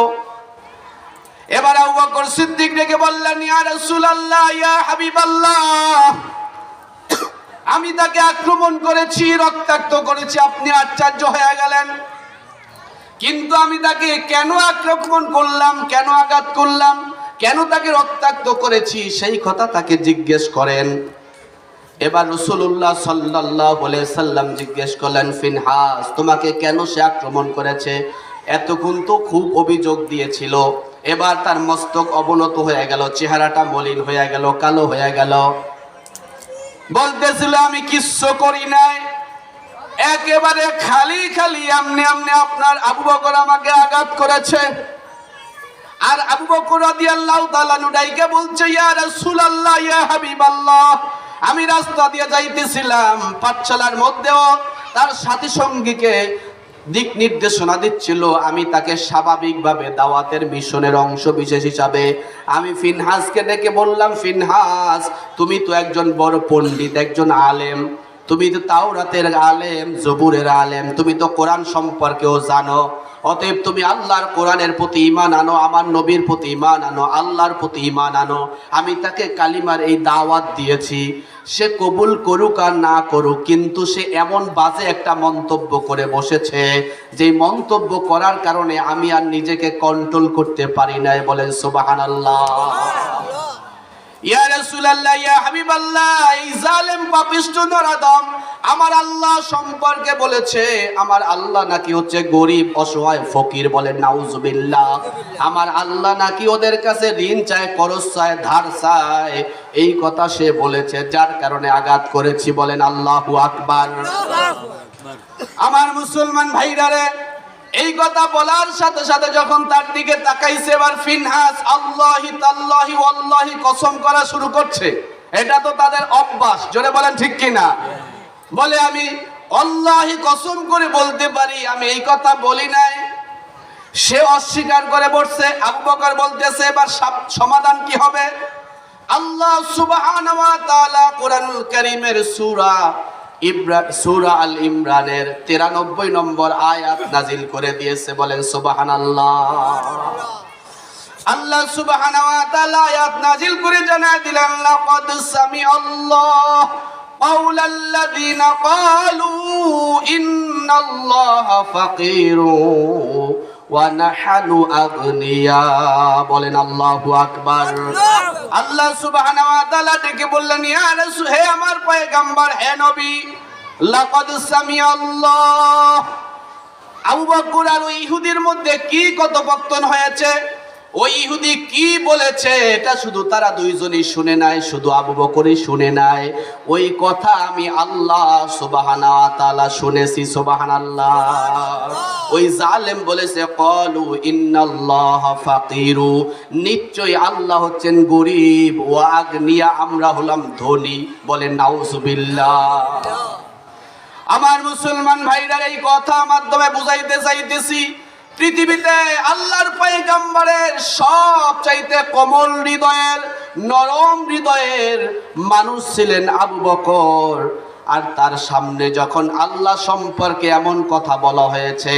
এবার আবু বকর সিদ্দিক ডেকে বললেন, ইয়া রাসূলুল্লাহ, ইয়া হাবিবাল্লাহ, আমি তাকে আক্রমণ করেছি, রক্তাক্ত করেছি। আপনি আশ্চর্য হয়ে গেলেন, কিন্তু আমি তাকে কেন আক্রমণ করলাম, কেন আঘাত করলাম, কেন তাকে রক্তাক্ত করেছি, সেই কথা তাকে জিজ্ঞেস করেন। এবার রাসূলুল্লাহ সাল্লাল্লাহু আলাইহি সাল্লাম জিজ্ঞেস করলেন, ফিনহাস, তোমাকে কেন সে আক্রমণ করেছে? এতক্ষণ তো খুব অভিযোগ দিয়েছিল, এবার তার মস্তক অবনত হয়ে গেল, চেহারাটা মলিন হয়ে গেল, কালো হয়ে গেল। বলতেছিল, আমি কিচ্ছু করি নাই, একেবারে খালি খালি আমনে আমনে আপনার আবু বকর আমাকে আঘাত করেছে। আর আবু বকর রাদিয়াল্লাহু তাআলা আনহু ডাইকে বলছে, ইয়া রাসূলুল্লাহ, ইয়া হাবিবাল্লাহ, আমি রাস্তা দিয়ে যাইতেছিলাম, পাঠশালার মধ্যেও তার সাথী সঙ্গীকে দিক নির্দেশনা দিচ্ছিল। আমি তাকে স্বাভাবিকভাবে দাওয়াতের মিশনের অংশ বিশেষ হিসাবে আমি ফিনহাসকে ডেকে বললাম, ফিনহাস, তুমি তো একজন বড় পণ্ডিত, একজন আলেম, তুমি তো তাওরাতের আলেম, জবুরের আলেম, তুমি তো কোরআন সম্পর্কেও জানো। অতএব তুমি আল্লাহর কোরআনের প্রতি ঈমান আনো, আমার নবীর প্রতি ঈমান আনো, আল্লাহর প্রতি ঈমান আনো। আমি তাকে কালিমার এই দাওয়াত দিয়েছি, সে কবুল করুক আর না করুক, কিন্তু সে এমন বাজে একটা মন্তব্য করে বসেছে, যে মন্তব্য করার কারণে আমি আর নিজেকে কন্ট্রোল করতে পারি নাই। বলেন সুবহানাল্লাহ। ইয়া রাসূলুল্লাহ, ইয়া হাবিবাল্লাহ, এই জালেম পাপিষ্ঠ নরাদম আমার আল্লাহ সম্পর্কে বলেছে, আমার আল্লাহ নাকি হচ্ছে গরিব, অসহায়, ফকির। বলেন নাউজুবিল্লাহ। আমার আল্লাহ নাকি ওদের কাছে ঋণ চায়, খরচ চায়, ধার চায়, এই কথা সে বলেছে, যার কারণে আঘাত করেছি। বলেন আল্লাহু আকবার। আমার মুসলমান ভাইরারে, এই কথা বলার সাথে সাথে যখন তার দিকে তাকাইছে, এবার ফিনহাস আল্লাহি তাল্লাহি ওয়াল্লাহি কসম করা শুরু করছে। এটা তো তাদের অভ্যাস। জোরে বলেন ঠিক কিনা? বলে, আমি আল্লাহি কসম করে বলতে পারি আমি এই কথা বলি নাই। সে অস্বীকার করে বসছে। আবু বকর বলতেছে, এবার সমাধান কি হবে? আল্লাহ সুবহানাহু ওয়া তাআলা কোরআনুল কারীমের সূরা আল ইমরানের 93 নম্বর আয়াত নাজিল করে দিয়েছে। বলেন সুবহানাল্লাহ। আল্লাহ সুবহানাহু ওয়া তাআলা আয়াত নাজিল করে জানায় দিলেন, লাকাদ সামিআল্লাহু কাওলাল্লাযীনা ক্বালু ইন্নাল্লাহা ফাকীরুন ওয়া নাহনু আগনিয়া। বলেন আল্লাহু আকবার। আল্লাহ সুবহানাহু ওয়া তাআলা ডেকে বললেন, ইয়া রাসূল, হে আমার পয়গম্বর, হে নবী, লাকাদ সামিআল্লাহ, আবু বকর আর ওই ইহুদির মধ্যে কি কথোপকথন হয়েছে, ওই ইহুদি কি বলেছে, এটা শুধু তারা দুইজনই শুনে নাই, শুধু আবু বকরই শুনে নাই। ওই কথা আমি আল্লাহ সুবহানাহু ওয়া তাআলা শুনেছি। সুবহানাল্লাহ। ওই জালেম বলেছে ক্বালু ইন্নাল্লাহা ফাকিরু, নিশ্চয়ই আল্লাহ হচ্ছেন গরীব, ওয়া আগনিয়া, আমরা হলাম ধনী। বলেন নাউজুবিল্লাহ। আমার মুসলমান ভাইরা, এই কথা মাধ্যমে বুঝাইতে চাইতেছি, পৃথিবীতে আল্লাহর পয়গম্বরের সবচাইতে কোমল হৃদয়ের, নরম হৃদয়ের মানুষ ছিলেন আবু বকর। আর তার সামনে যখন আল্লাহ সম্পর্কে এমন কথা বলা হয়েছে,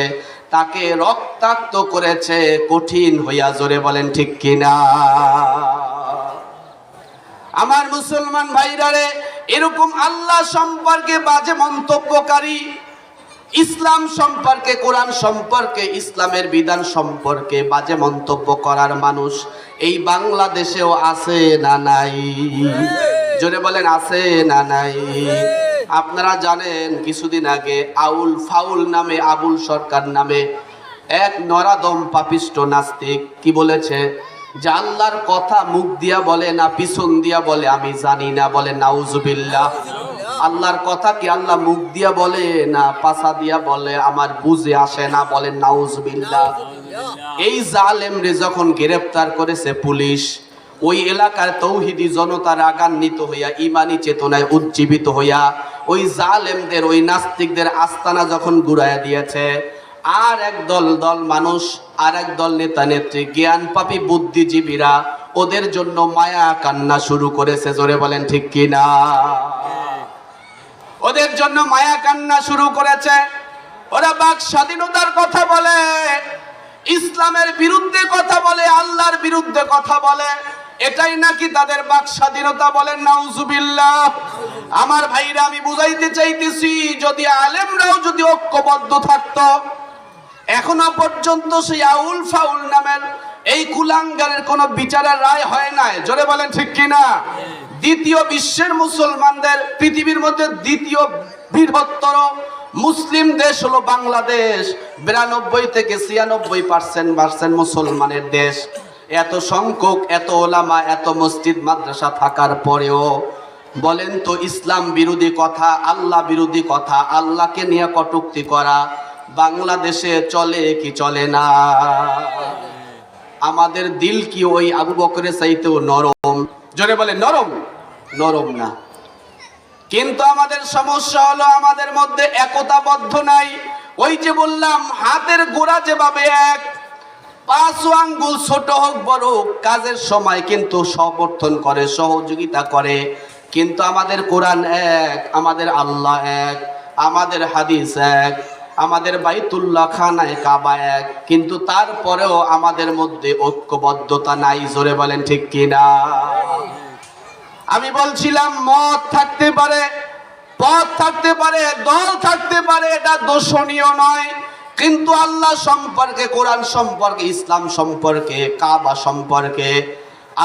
তাকে রক্তাক্ত করেছে কঠিন হইয়া। জোরে বলেন ঠিক কিনা? আমার মুসলমান ভাইরা রে, এরকম আল্লাহ সম্পর্কে বাজে মন্তব্যকারী, ইসলাম সম্পর্কে, কোরআন সম্পর্কে, ইসলামের বিধান সম্পর্কে বাজে মন্তব্য করার মানুষ এই বাংলাদেশেও আছে না নাই? জোরে বলেন আছে না নাই? আপনারা জানেন কিছুদিন আগে আউল ফাউল নামে, আবুল সরকার নামে এক নরাদম পাপিষ্ট নাস্তিক কি বলেছে, যে আল্লাহর কথা মুখ দিয়া বলে না পিছন দিয়া বলে আমি জানি না। বলে নাউজুবিল্লাহ। আল্লাহর কথা কি আল্লাহ মুখ দিয়া বলে না পাছা দিয়া বলে আমার বুঝে আসে না। বলেন নাউজুবিল্লাহ। এই জালেম রে যখন গ্রেফতার করেছে পুলিশ, ওই এলাকার তৌহিদি জনতা রাগান্বিত হইয়া, ইমানি চেতনায় উজ্জীবিত হইয়া ওই জালেমদের, ওই নাস্তিকদের আস্তানা যখন ঘুরাইয়া দিয়েছে, আর এক দল মানুষ, আর এক দল নেতা নেত্রী, জ্ঞান পাপী বুদ্ধিজীবীরা ওদের জন্য মায়া কান্না শুরু করেছে। জোরে বলেন ঠিক কিনা? ওদের জন্য মায়া কান্না শুরু করেছে। ওরা বাক স্বাধীনতার কথা বলে, ইসলামের বিরুদ্ধে কথা বলে, আল্লাহর বিরুদ্ধে কথা বলে, এটাই নাকি তাদের বাক স্বাধীনতা। বলেন নাউজুবিল্লাহ। আমার ভাইরা, আমি বুঝাইতে চাইতেছি, যদি আলেমরাও যদি ঐক্যবদ্ধ থাকতো, এখনো পর্যন্ত সেই আউল ফাউল নামের এই কুলাঙ্গারের কোন বিচারের রায় হয় নাই। জোরে বলেন ঠিক কিনা? দ্বিতীয় বিশ্বের মুসলমানদের, পৃথিবীর মধ্যে দ্বিতীয় বৃহত্তর মুসলিম দেশ হলো বাংলাদেশ। 92 থেকে 96% মুসলমানের দেশ। এত সংখ্যক, এত ওলামা, এত মসজিদ মাদ্রাসা থাকার পরেও বলেন তো, ইসলাম বিরোধী কথা, আল্লাহ বিরোধী কথা, আল্লাহকে নিয়ে কটূক্তি করা বাংলাদেশে চলে কি চলে না? আমাদের দিল কি ওই আবু বকরের চাইতেও নরম? জোরে বলে নরম? নরম না। কিন্তু আমাদের সমস্যা হলো আমাদের মধ্যে একতাবদ্ধ নাই। ওই যে বললাম, হাতের গোড়া যেভাবে এক, 5 আঙ্গুল ছোট হোক বড় হোক, কাজের সময় কিন্তু সমর্থন করে, সহযোগিতা করে। কিন্তু আমাদের কোরআন এক, আমাদের আল্লাহ এক, আমাদের হাদিস এক, আমাদের বাইতুল্লাহ খানায় কাবা এক, কিন্তু তারপরেও আমাদের মধ্যে ঐক্যবদ্ধতা নাই। জোরে বলেন ঠিক কিনা? আমি বলছিলাম, মত থাকতে পারে, পথ থাকতে পারে, দল থাকতে পারে, এটা দোষণীয় নয়, কিন্তু আল্লাহ সম্পর্কে, কোরআন সম্পর্কে, ইসলাম সম্পর্কে, কাবা সম্পর্কে,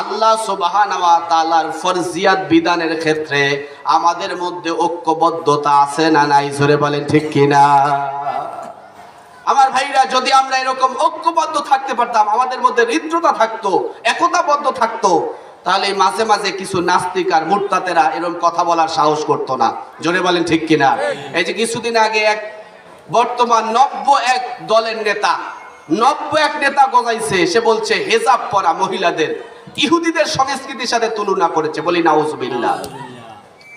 আল্লাহ সুবহানাহু ওয়া তাআলার ফরজিয়াত বিধানের ক্ষেত্রে আমাদের মধ্যে ঐক্যবদ্ধতা আছে না নাই? জোরে বলেন ঠিক কিনা? আমার ভাইরা, যদি আমরা এরকম ঐক্যবদ্ধ থাকতে পারতাম, আমাদের মধ্যে হৃদ্রতা থাকতো, একতাবদ্ধ থাকতো, তাহলে মাঝে মাঝে কিছু নাস্তিক আর মুরতাদেরা এরকম কথা বলার সাহস করতো না। জোরে বলেন ঠিক কিনা? এই যে কিছুদিন আগে এক বর্তমান 91 দলের নেতা, 91 নেতা গজাইছে, সে বলছে হেজাব পরা মহিলাদের ইহুদিদের সংস্কৃতির সাথে তুলনা করেছে। বলি নাউজুবিল্লাহ।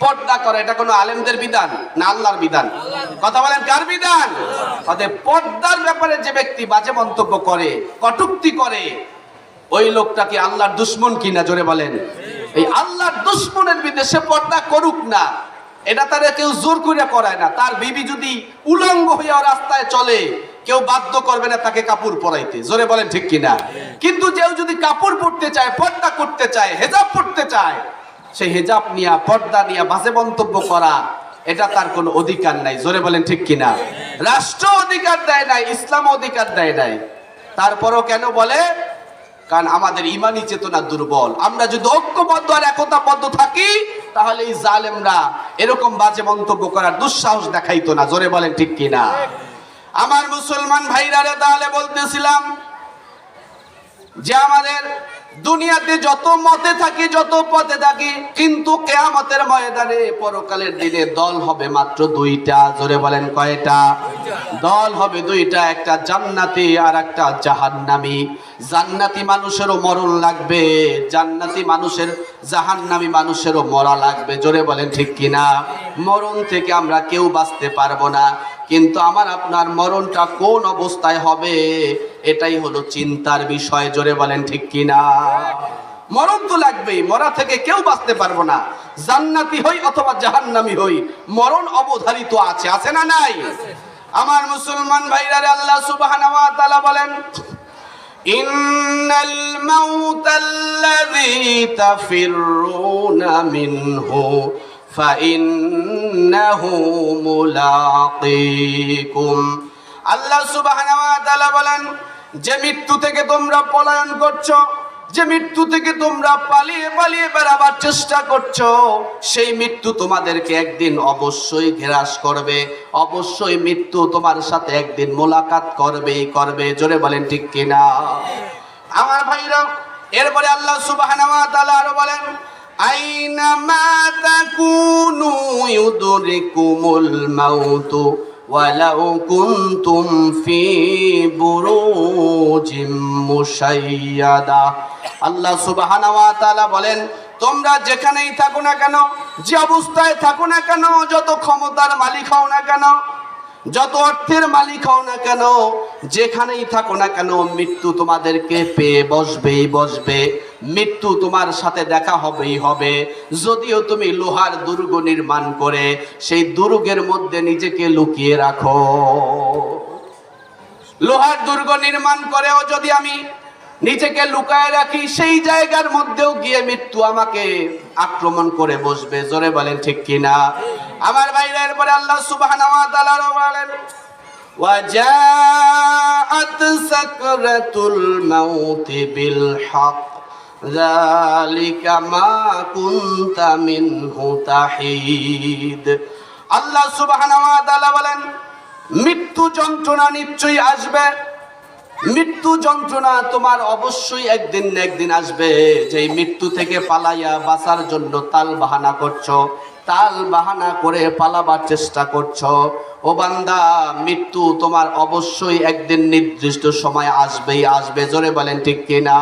পর্দা করে, এটা কোনো আলেমদের বিধান না আল্লাহর বিধান? কথা বলেন, কার বিধান? অতএব পর্দার ব্যাপারে যে ব্যক্তি বাজে মন্তব্য করে, কটূক্তি করে, ওই লোকটা কি আল্লাহর দুশমন কিনা? জোরে বলেন। এই আল্লাহর দুশমনের বিদেশে পর্দা করুক না, এটা তারা কেউ জোর করে করায় না। তার বিবি যদি উলঙ্গ হইয়া রাস্তায় চলে, কেউ বাধ্য করবে না তাকে কাপড় পরাইতে। জোরে বলেন ঠিক কিনা? কিন্তু কেউ যদি কাপড় পরতে চায়, পর্দা করতে চায়, হেজাব পরতে চায়, সেই হেজাব নিয়ে, পর্দা নিয়ে বাজে মন্তব্য করা, এটা তার কোনো অধিকার নাই। জোরে বলেন ঠিক কিনা? রাষ্ট্র অধিকার দেয় নাই, ইসলাম অধিকার দেয় নাই। তারপরও কেন বলে? কারণ আমাদের ইমানি চেতনা দুর্বল। আমরা যদি ঐক্যবদ্ধ আর একতাবদ্ধ থাকি, তাহলে এই জালেমরা এরকম বাজে মন্তব্য করার দুঃসাহস দেখাইতো না। জোরে বলেন ঠিক কিনা? আমার মুসলমান ভাইরারে তাহলে বলতেছিলাম যে আমাদের দুনিয়াতে যত মতে থাকি, যত পথে থাকি, কিন্তু কিয়ামতের ময়দানে পরকালের দিনে দল হবে মাত্র দুইটা। জোরে বলেন কয়টা? দল হবে দুইটা, একটা জান্নাতি আর একটা জাহান্নামী। জান্নাতি মানুষেরও মরণ লাগবে, জান্নাতি মানুষের, জাহান্নামী মানুষেরও মরা লাগবে। জোরে বলেন ঠিক কিনা? মরণ থেকে আমরা কেউ বাঁচতে পারবো না, কিন্তু আমার আপনার মরণটা কোন অবস্থায় হবে এটাই হলো চিন্তার বিষয়। জোরে বলেন ঠিক কিনা? মরণ তো লাগবেই, মরা থেকে কেউ বাঁচতে পারবো না। জান্নাতি হই অথবা জাহান্নামী হই, মরণ অবধারিত আছে, আছে না নাই? আমার মুসলমান ভাইরা, আল্লাহ সুবহানাহু ওয়া তাআলা বলেন, ইন্নাল মাউতাল্লাযী তাফিররুনা মিনহু ফাইন্নাহু মুলাকীকুম। আল্লাহ সুবহানাহু ওয়া তাআলা বলেন, যে মৃত্যু থেকে তোমরা পলায়ন করছো, যে মৃত্যু থেকে তোমরা পালিয়ে পালিয়ে বেড়াবার চেষ্টা করছো, সেই মৃত্যু তোমাদেরকে একদিন অবশ্যই গ্রাস করবে। অবশ্যই মৃত্যু তোমার সাথে একদিন মোলাকাত করবেই করবে। জোরে বলেন ঠিক কিনা? আমার ভাইরা, এরপরে আল্লাহ সুবহানাহু ওয়া তাআলা আরো বলেন, আইনামা তাকুনু ইউদরিকুমুল মাউতু ওয়ালাউ কুনতুম ফি বুরুজিম মুশাইয়াদা। আল্লাহ সুবহানাহু ওয়া তাআলা বলেন, তোমরা যেখানেই থাকো না কেন, যে অবস্থায় থাকো না কেন, যত ক্ষমতার মালিক হও না কেন, যত অর্থের মালিক হও না কেন, যেখানেই থাকো না কেন, মৃত্যু তোমাদেরকে পেয়ে বসবেই বসবে। মৃত্যু তোমার সাথে দেখা হবেই হবে। যদিও তুমি লোহার দুর্গ নির্মাণ করে সেই দুর্গের মধ্যে নিজেকে লুকিয়ে রাখো, লোহার দুর্গ নির্মাণ করেও যদি আমি নিজেকে লুকায় রাখি, সেই জায়গার মধ্যেও গিয়ে মৃত্যু আমাকে আক্রমণ করে বসবে। জোরে বলেন ঠিক কিনা? আমার ভাইরা, এরপরে আল্লাহ সুবহানাহু ওয়া তাআলা বলেন, ওয়াজাআত সাকরাতুল মাউতি বিল হক যালিকা মা কুনতা মিনহু তাহিদ। আল্লাহ সুবহানাহু ওয়া তাআলা বলেন, মৃত্যু যন্ত্রণা নিশ্চয়ই আসবে। মৃত্যু যন্ত্রণা তোমার অবশ্যই একদিন না একদিন আসবে। যে মৃত্যু থেকে পালাইয়া বাঁচার জন্য তাল বাহানা করছো, তাল বাহানা করে পালাবার চেষ্টা করছো, ও বান্দা, মৃত্যু তোমার অবশ্যই একদিন নির্দিষ্ট সময় আসবেই আসবে। জোরে বলেন ঠিক কিনা?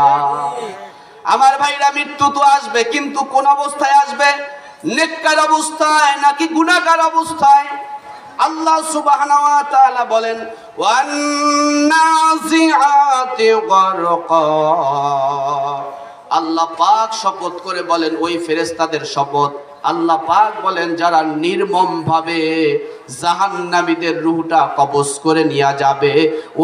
আমার ভাইরা, মৃত্যু তো আসবে, কিন্তু কোন অবস্থায় আসবে? নেককার অবস্থায় নাকি গুনাহগার অবস্থায়? আল্লাহ সুবহানাহু ওয়া তাআলা বলেন, ওয়ান নাযিআতি গরকা। আল্লাহ পাক শপথ করে বলেন, ওই ফেরেশতাদের শপথ। আল্লাহ পাক বলেন, যারা নির্মম ভাবে জাহান্নামীদের রূহটা কবজ করে নিয়ে যাবে,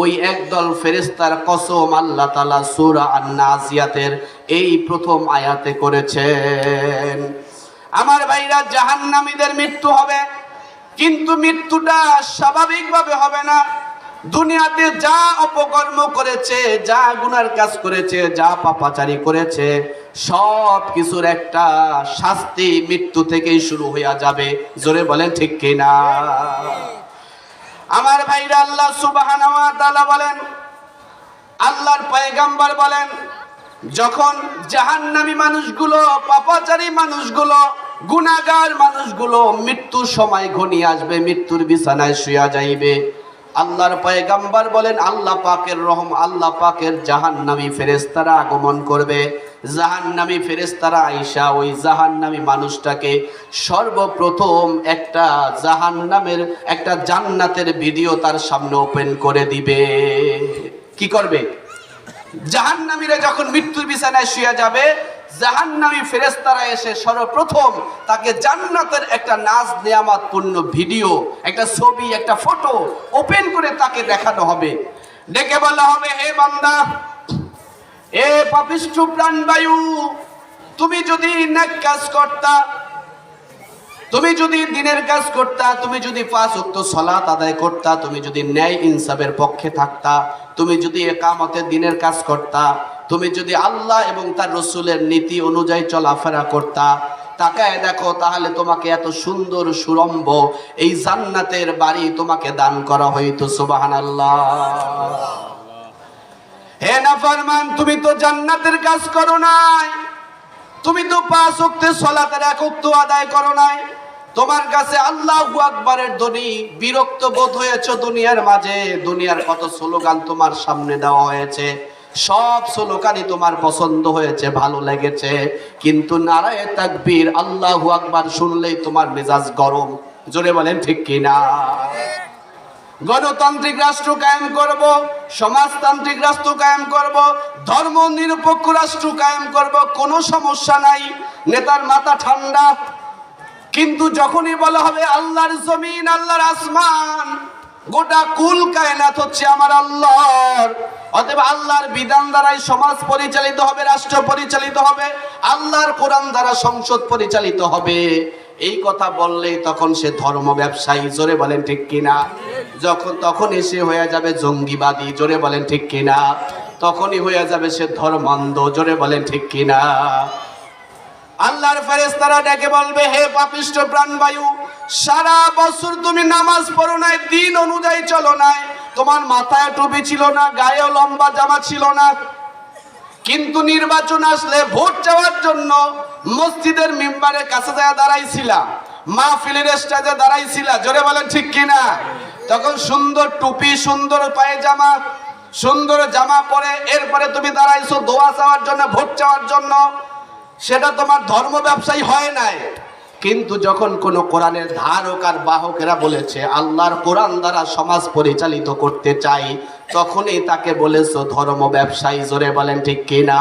ওই একদল ফেরেশতার কসম আল্লাহ তাআলা সূরা আন-নাজিয়াতের এই প্রথম আয়াতে করেছেন। আমার ভাইরা, জাহান্নামীদের মৃত্যু হবে, কিন্তু মৃত্যুটা স্বাভাবিকভাবে হবে না। দুনিয়াতে যা অপকর্ম করেছে, যা গুনার কাজ করেছে, যা পাপাচারী করেছে, সব কিছুর একটা শাস্তি মৃত্যু থেকেই শুরু হয়ে যাবে। জোরে বলেন ঠিক কিনা? আমার ভাইরা, আল্লাহ সুবহানাহু ওয়া তাআলা বলেন, আল্লাহর পয়গম্বর বলেন, যখন জাহান্নামী মানুষগুলো, পাপাচারী মানুষগুলো, গুনাহগার মানুষগুলো মৃত্যুর সময় ঘনিয়ে আসবে, মৃত্যুর বিছানায় শুয়ে যাইবে, আল্লাহর পয়গম্বর বলেন, আল্লাহ পাকের রহম, আল্লাহ পাকের জাহান্নামী ফেরেশতারা আগমন করবে। জাহান্নামী ফেরেশতারা আইসা ওই জাহান্নামী মানুষটাকে সর্বপ্রথম একটা জাহান্নামের, একটা জান্নাতের ভিডিও তার সামনে ওপেন করে দিবে। কি করবে? জাহান্নামীরা যখন মৃত্যুর বিছানায় শুয়ে যাবে, জাহান্নামী ফেরেশতারা এসে সর্বপ্রথম তাকে জান্নাতের একটা নাজ নিয়ামত পূর্ণ ভিডিও, একটা ছবি, একটা ফটো ওপেন করে তাকে দেখানো হবে। ডেকে বলা হবে, হে বান্দা, এ পাপিষ্ঠ প্রাণবায়ু, তুমি যদি নেক কাজ করতা, তুমি যদি দিনের কাজ করতা, তুমি যদি 5 ওয়াক্ত সালাত আদায় করতা, তুমি যদি ন্যায় ইনসাফের পক্ষে থাকতা, তুমি যদি ইকামতের দিনের কাজ করতা, তুমি যদি আল্লাহ এবং তার রাসূলের নীতি অনুযায়ী চলাফেরা করতা, তাকায় দেখো, তাহলে তোমাকে এত সুন্দর সুরম্ভ এই জান্নাতের বাড়ি তোমাকে দান করা হইতো। সুবহানাল্লাহ। হে নাফরমান, তুমি তো জান্নাতের কাজ করো নাই, তুমি তো 5 ওয়াক্তের সালাতের এক ওয়াক্ত আদায় করো নাই। তোমার কাছে আল্লাহু আকবারের ধ্বনি বিরক্ত বোধ হয়েছে দুনিয়ার মাঝে। দুনিয়ার কত স্লোগান তোমার সামনে দেওয়া হয়েছে, সব স্লোগানই তোমার পছন্দ হয়েছে, ভালো লেগেছে, কিন্তু নারায়ে তাকবীর আল্লাহু আকবার শুনলেই তোমার মেজাজ গরম। জোরে বলেন ঠিক কিনা? গণতান্ত্রিক রাষ্ট্র কায়েম করব, সমাজতান্ত্রিক রাষ্ট্র কায়েম করব, ধর্ম নিরপেক্ষ রাষ্ট্র কায়েম করব, কোনো সমস্যা নাই, নেতার মাথা ঠান্ডা। কিন্তু যখনই বলা হবে আল্লাহর জমিন, আল্লাহর আসমান, গোটা কুল কায়নাত হচ্ছে আমার আল্লাহর, অতএব আল্লাহর বিধান দ্বারাই সমাজ পরিচালিত হবে, রাষ্ট্র পরিচালিত হবে, আল্লাহর কোরআন দ্বারা সংসদ পরিচালিত হবে, এই কথা বললেই তখন সে ধর্ম ব্যবসায়ী। জোরে বলেন ঠিক কিনা? তখন এসে হয়ে যাবে জঙ্গিবাদী। জোরে বলেন ঠিক কিনা? তখনই হয়ে যাবে সে ধর্মান্ধ। জোরে বলেন ঠিক কিনা? আল্লাহর ফেরেশতারা ডেকে বলবে, হে পাপিষ্ঠ প্রাণবায়ু, সারা বছর তুমি নামাজ পড়ো নাই, দিন অনুযায়ী চলো নাই, তোমার মাথায় টুপি ছিল না, গায়েও লম্বা জামা ছিল না, কিন্তু নির্বাচন আসলে ভোট চাওয়ার জন্য মসজিদের মিম্বারের কাছে যায় দাঁড়াইছিলা, মাহফিলের স্টেজে দাঁড়াইছিলা। জোরে বলেন ঠিক কিনা? তখন সুন্দর টুপি, সুন্দর পায়জামা, সুন্দর জামা পরে এরপরে তুমি দাঁড়াইছো দোয়া চাওয়ার জন্য, ভোট চাওয়ার জন্য, সেটা তোমার ধর্ম ব্যবসায়ী হয় নাই। কিন্তু যখন কোন কোরআনের ধারক আর বাহকেরা বলেছে আল্লাহর কোরআন দ্বারা সমাজ পরিচালিত করতে চাই, তখনই তাকে বলেছো ধর্ম ব্যবসায়ী। জোরে বলেন ঠিক কিনা?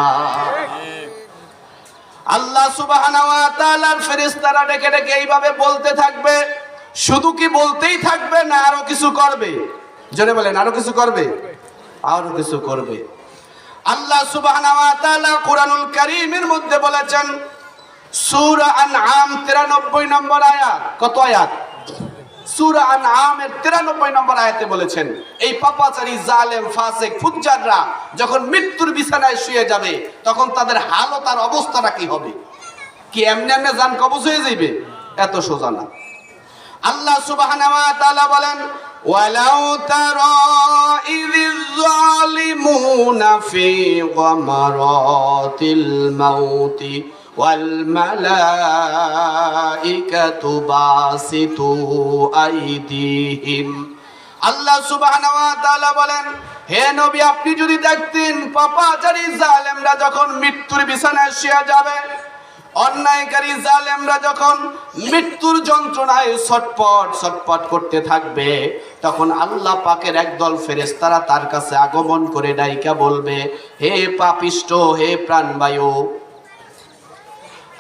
আল্লাহ সুবহানাহু ওয়া তাআলার ফেরেশতারা ডেকে ডেকে এইভাবে বলতে থাকবে। শুধু কি বলতেই থাকবে না আরো কিছু করবে? জোরে বলেন, আরো কিছু করবে? আরো কিছু করবে। আল্লাহ সুবহানাহু ওয়া তাআলা কুরআনুল কারীমের মধ্যে বলেছেন, সূরা আনআম 93 নম্বর আয়াত। কত আয়াত? সূরা আনআমের 93 নম্বর আয়াতে বলেছেন, এই পাপাচারী, জালেম, ফাসিক, ফুজ্জাররা যখন মৃত্যুর বিছানায় শুয়ে যাবে তখন তাদের হালত আর অবস্থাটা কি হবে? কি এমনি এমনি জান কবজ হয়ে যাবে? এত সোজা না। আল্লাহ সুবহানাহু ওয়া তাআলা বলেন, ওয়ালাউ তারা ইযিজ যালিমুনা ফি গামারাতিল মাউতি ওয়াল মালাইকাতু বাসিতু আইদিহিম। আল্লাহ সুবহানাহু ওয়া তাআলা বলেন, হে নবী, আপনি যদি দেখতেন পাপাচারী জালেমরা যখন মৃত্যুর বিছানায় শুয়ে যাবে, অন্যায়কারী জালেমরা যখন মৃত্যুর যন্ত্রণায় ছটপট ছটপট করতে থাকবে, তখন আল্লাহ পাকের একদল ফেরেশতারা তার কাছে আগমন করে ডাইকা বলবে, হে পাপিষ্ঠ, হে প্রাণবায়ু।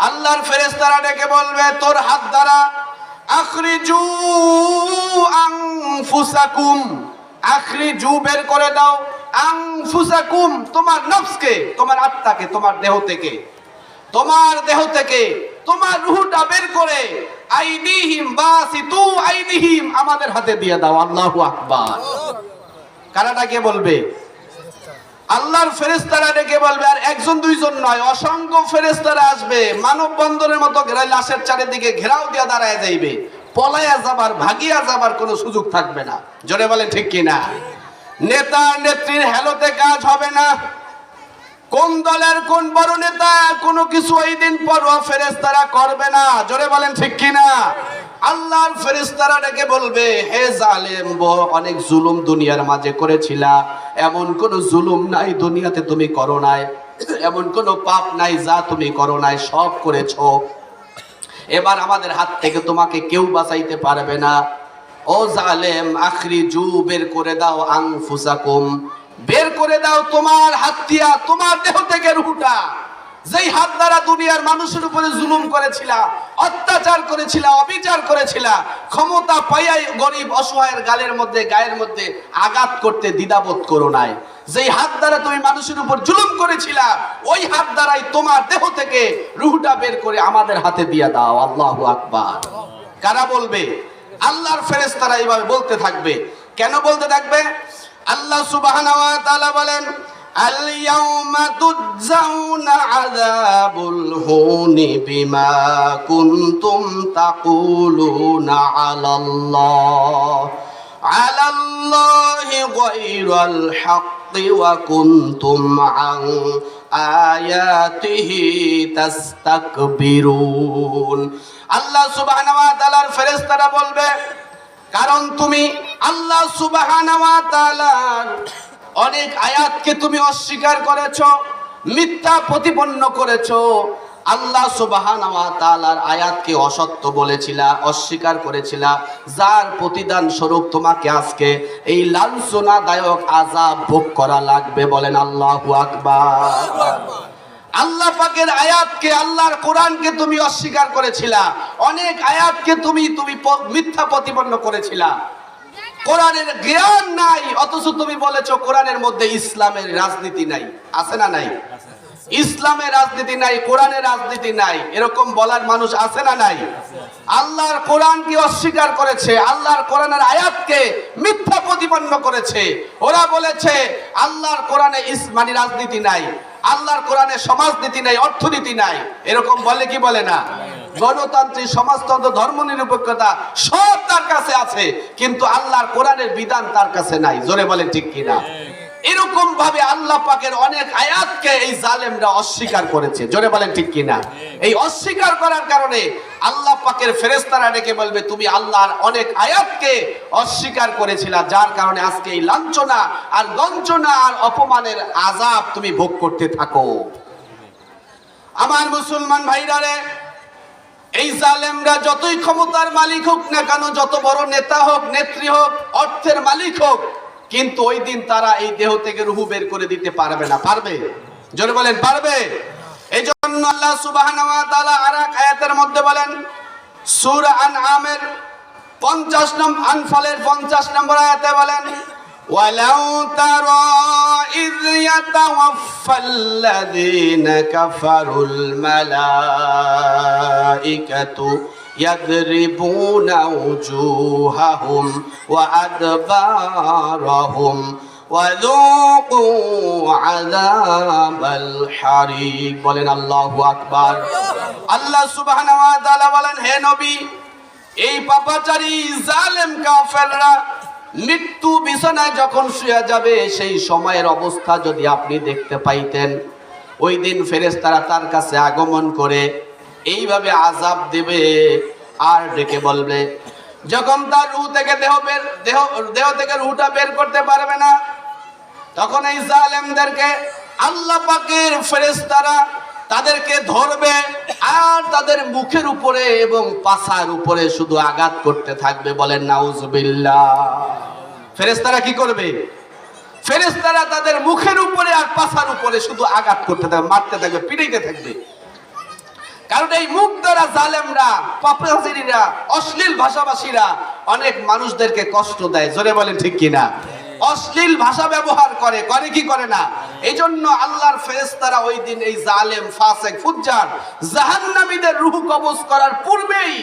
আল্লাহর ফেরেশতারা ডেকে বলবে, তোর হাত দ্বারা আখরিজু আনফুসাকুম, আখরিজু বের করে দাও, আনফুসাকুম তোমার নফসকে, তোমার আত্মাকে, তোমার দেহ থেকে, তোমার দেহ থেকে তোমার রূহটা বের করে আইদিহিম বাসিতু আইদিহিম আমাদের হাতে দিয়ে দাও। আল্লাহু আকবার। কারাটা কে বলবে? আল্লাহর ফেরেশতারা ডেকে বলবে, আর একজন দুইজন নয়, অসংখ্য ফেরেশতারা আসবে, মানব বন্দরের মতো লাশের চারিদিকে ঘেরাও দিয়ে দাঁড়ায় যাইবে, পলায়া যাবার, ভাগিয়া যাবার কোনো সুযোগ থাকবে না। জোরে বলেন ঠিক কিনা? নেতা নেত্রীর হেলোতে কাজ হবে না, কোন দলের কোন বড় নেতা কোনো কিছু ওই দিন পরোয়া ফেরেশতারা করবে না। জোরে বলেন ঠিক কিনা? আল্লাহর ফেরেশতারা ডেকে বলবে, হে জালেম, অনেক জুলুম দুনিয়ার মাঝে করেছিলা, এমন কোন জুলুম নাই দুনিয়াতে তুমি করো নাই, এমন কোন পাপ নাই যা তুমি করো নাই, সব করেছো। এবার আমাদের হাত থেকে তোমাকে কেউ বাঁচাইতে পারবে না। ও জালেম, আখরিজু বের করে দাও আনফুসাকুম, বের করে দাও তোমার হাত দিয়া, তোমার দেহ থেকে রূহটা, যেই হাত দ্বারা দুনিয়ার মানুষের উপরে জুলুম করেছিলা, অত্যাচার করেছিলা, অবিচার করেছিলা, ক্ষমতা পাইয়াই গরিব অসহায়ের গালের মধ্যে, গায়ের মধ্যে আঘাত করতে দ্বিধাবোধ করো নাই। যেই হাত দ্বারা তুমি মানুষের উপর জুলুম করেছিলা, ওই হাত দ্বারাই তোমার দেহ থেকে রূহটা বের করে আমাদের হাতে দিয়ে দাও। আল্লাহু আকবার। কারা বলবে? আল্লাহর ফেরেশতারা এইভাবে বলতে থাকবে। কেন বলতে থাকবে? আল্লাহ সুবহানাহু ওয়া তাআলা বলেন, اليوم تجزون عذاب الهون بما كنتم تقولون على الله غير الحق وكنتم عن آياته تستكبرون। আল্লাহ সুবহানাহু ওয়া তাআলার ফেরেশতারা বলবে, কারণ তুমি আল্লাহ সুবহানাহু ওয়া তাআলার অনেক আয়াতকে তুমি অস্বীকার করেছো, মিথ্যা প্রতিপন্ন করেছো। আল্লাহ সুবহানাহু ওয়া তাআলার আয়াতকে অসত্য বলেছিলা, অস্বীকার করেছিলা, যার প্রতিদান স্বরূপ তোমাকে আজকে এই লাঞ্ছনাদায়ক আযাব ভোগ করা লাগবে। বলেন আল্লাহু আকবার। আল্লাহ পাকের আয়াতকে, আল্লাহর কোরআনকে তুমি অস্বীকার করেছিলা, অনেক আয়াতকে তুমি মিথ্যা প্রতিপন্ন করেছিলা। কোরআনের জ্ঞান নাই, অথচ তুমি বলেছো কোরআনের মধ্যে ইসলামের রাজনীতি নাই। আছে না নাই? ইসলামের রাজনীতি নাই, কোরআনের রাজনীতি নাই, এরকম বলার মানুষ আছে না নাই? আল্লাহর কোরআনকে অস্বীকার করেছে, আল্লাহর কোরআনের আয়াতকে মিথ্যা প্রতিপন্ন করেছে। ওরা বলেছে আল্লাহর কোরআনে ইসলামী রাজনীতি নাই, আল্লাহর কোরআনে সমাজনীতি নাই, অর্থনীতি নাই। এরকম বলে কি বলে না? গণতান্ত্রিক, সমাজতন্ত্র, ধর্মনিরপেক্ষতা সব তার কাছে আছে, কিন্তু আল্লাহর কোরআনের বিধান তার কাছে নাই। জোরে বলেন ঠিক কিনা? এরকম ভাবে আল্লাহ পাকের অনেক আয়াতকে এই জালেমরা অস্বীকার করেছে। জোরে বলেন ঠিক কিনা? এই অস্বীকার করার কারণে আল্লাহ পাকের ফেরেশতারা ডেকে বলবে, তুমি আল্লাহর অনেক আয়াতকে অস্বীকার করেছিলা, যার কারণে আজকে এই লাঞ্ছনা আর গঞ্জনা আর অপমানের আযাব তুমি ভোগ করতে থাকো। আমার মুসলমান ভাইরা রে, এই জালেমরা যতই ক্ষমতার মালিক হোক না কেন, যত বড় নেতা হোক, নেত্রী হোক, অর্থের মালিক হোক, কিন্তু ওই দিন তারা এই দেহ থেকে রূহ বের করে দিতে পারবে না। পারবে? জোরে বলেন, পারবে? এই জন্য আল্লাহ সুবহানাহু ওয়া তাআলা আরেক আয়াতের মধ্যে বলেন, সূরা আনআমের 50 নম্বর, আনফালের 50 নম্বর আয়াতে বলেন, ওয়ালাউ তারা ইয ইয়াতাওয়াফাল্লাযীনা কাফারুল মালাইকাতু يضربون وجوههم وأدبارهم وذوقوا عذاب الحريق। বলেন আল্লাহু আকবার। আল্লাহ সুবহানাহু ওয়া তাআলা বলেন, হে নবী, এই পাপাচারী জালেম কাফেররা মৃত্যু বিছানায় যখন শুয়ে যাবে, সেই সময়ের অবস্থা যদি আপনি দেখতে পাইতেন, ওই দিন ফেরেশতারা তার কাছে আগমন করে এইভাবে আযাব দেবে আর ডেকে বলবে, যখন তার রূহ থেকে দেহ থেকে রূহটা বের করতে পারবে না, তখন এই জালেমদেরকে আল্লাহ পাকের ফেরেশতারা তাদেরকে ধরবে আর তাদের মুখের উপরে এবং পাছার উপরে শুধু আঘাত করতে থাকবে। বলেন নাউজুবিল্লাহ। ফেরেশতারা কি করবে? ফেরেশতারা তাদের মুখের উপরে আর পাছার উপরে শুধু আঘাত করতে থাকবে, মারতে থাকবে, পিটাইতে থাকবে। কারণ এই মুখ দ্বারা জালেমরা, পাপাচারীরা, অশ্লীল ভাষাভাষীরা অনেক মানুষদেরকে কষ্ট দেয়। জোরে বলেন ঠিক কিনা? অশ্লীল ভাষা ব্যবহার করে কি করে না? এই জন্য আল্লাহর ফেরেশতারা ওই দিন এই জালেম, ফাসিক, ফুজ্জার, জাহান্নামীদের রূহ কবজ করার পূর্বেই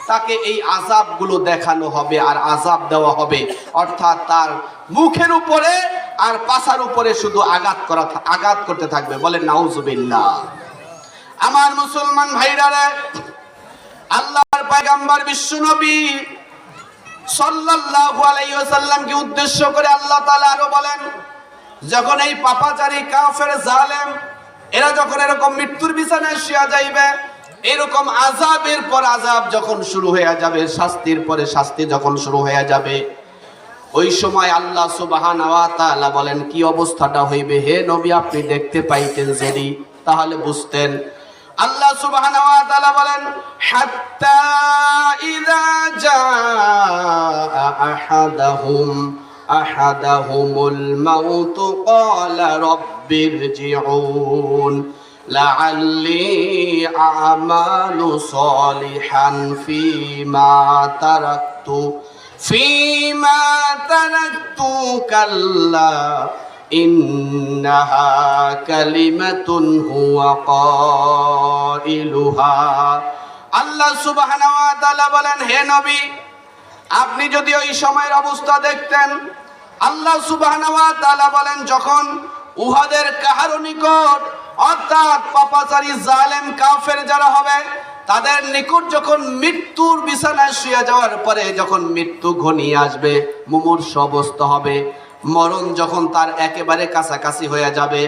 তাকে এই আযাবগুলো দেখানো হবে আর আযাব দেওয়া হবে। অর্থাৎ তার মুখের উপরে আর পাছার উপরে শুধু আঘাত করতে থাকবে। বলেন নাউজুবিল্লাহ। আমার মুসলমান ভাইরা রে, আল্লাহর পয়গম্বর বিশ্বনবী সাল্লাল্লাহু আলাইহি ওয়াসাল্লামকে উদ্দেশ্য করে আল্লাহ তাআলা আরো বলেন, যখন এই পাপাচারী কাফের জালেম এরা যখন এরকম মৃত্যুর বিছানায় শুয়ে যাইবে, এরকম আযাবের পর আযাব যখন শুরু হয়ে যাবে, শাস্তির পরে শাস্তি যখন শুরু হয়ে যাবে, ওই সময় আল্লাহ সুবহানাহু ওয়া তাআলা বলেন কি অবস্থাটা হইবে। হে নবী, আপনি দেখতে পাইতেন যদি, তাহলে বুঝতেন। আল্লাহ সুবহানাহু ওয়া তাআলা বলেন, হাত্তা ইযা জাআ আহাদাহুমুল মাউত ক্বালা রাব্বিরজিউন লাআল্লি আ'মালু সালিহান ফীমা তারাকতু কাল্লা ইন্নাহা কালিমাতুন হুয়া কাইলুহা। আল্লাহ সুবহানাহু ওয়া তাআলা বলেন, হে নবী, আপনি যদি ওই সময়ের অবস্থা দেখতেন, আল্লাহ সুবহানাহু ওয়া তাআলা বলেন, যখন উহাদের কাহারও নিকট, অর্থাৎ পাপাচারী জালেম কাফের যারা হবে তাদের নিকট যখন মৃত্যুর বিছানায় শুয়ে যাওয়ার পরে যখন মৃত্যু ঘনিয়ে আসবে, মুমূর্ষু অবস্থা হবে, মরণ যখন তার একেবারে কাছাকাছি হয়ে যাবে,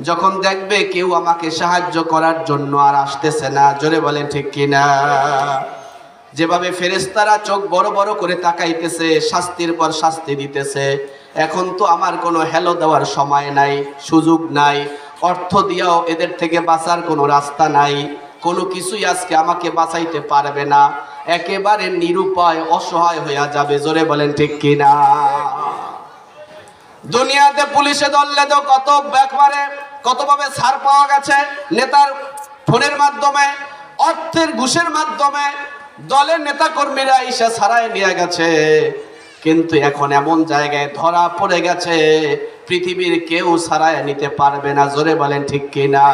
যখন দেখবে কেউ আমাকে সাহায্য করার জন্য আর আসতেছে না, জোরে বলেন ঠিক কিনা? যেভাবে ফেরেশতারা চোখ বড় বড় করে তাকাইতেছে, শাস্তির পর শাস্তি দিতেছে, এখন তো আমার কোনো হেলো দেওয়ার সময় নাই, সুযোগ নাই, অর্থ দিয়েও এদের থেকে বাঁচার কোনো রাস্তা নাই, কোনো কিছুই আজকে আমাকে বাঁচাইতে পারবে না, একেবারে নিরুপায় অসহায় হয়ে যাবে, জোরে বলেন ঠিক কিনা? দুনিয়াতে পুলিশে ধরলে তো কতভাবে ছাড় পাওয়া গেছে, নেতার ফোনের মাধ্যমে, অর্থের ঘুষের মাধ্যমে দলের নেতা কর্মীরা এসে ছাড়াই নিয়ে গেছে, কিন্তু এখন এমন জায়গায় ধরা পড়ে গেছে পৃথিবীর কেউ ছাড়াই নিতে পারবে না, জোরে বলেন ঠিক কিনা?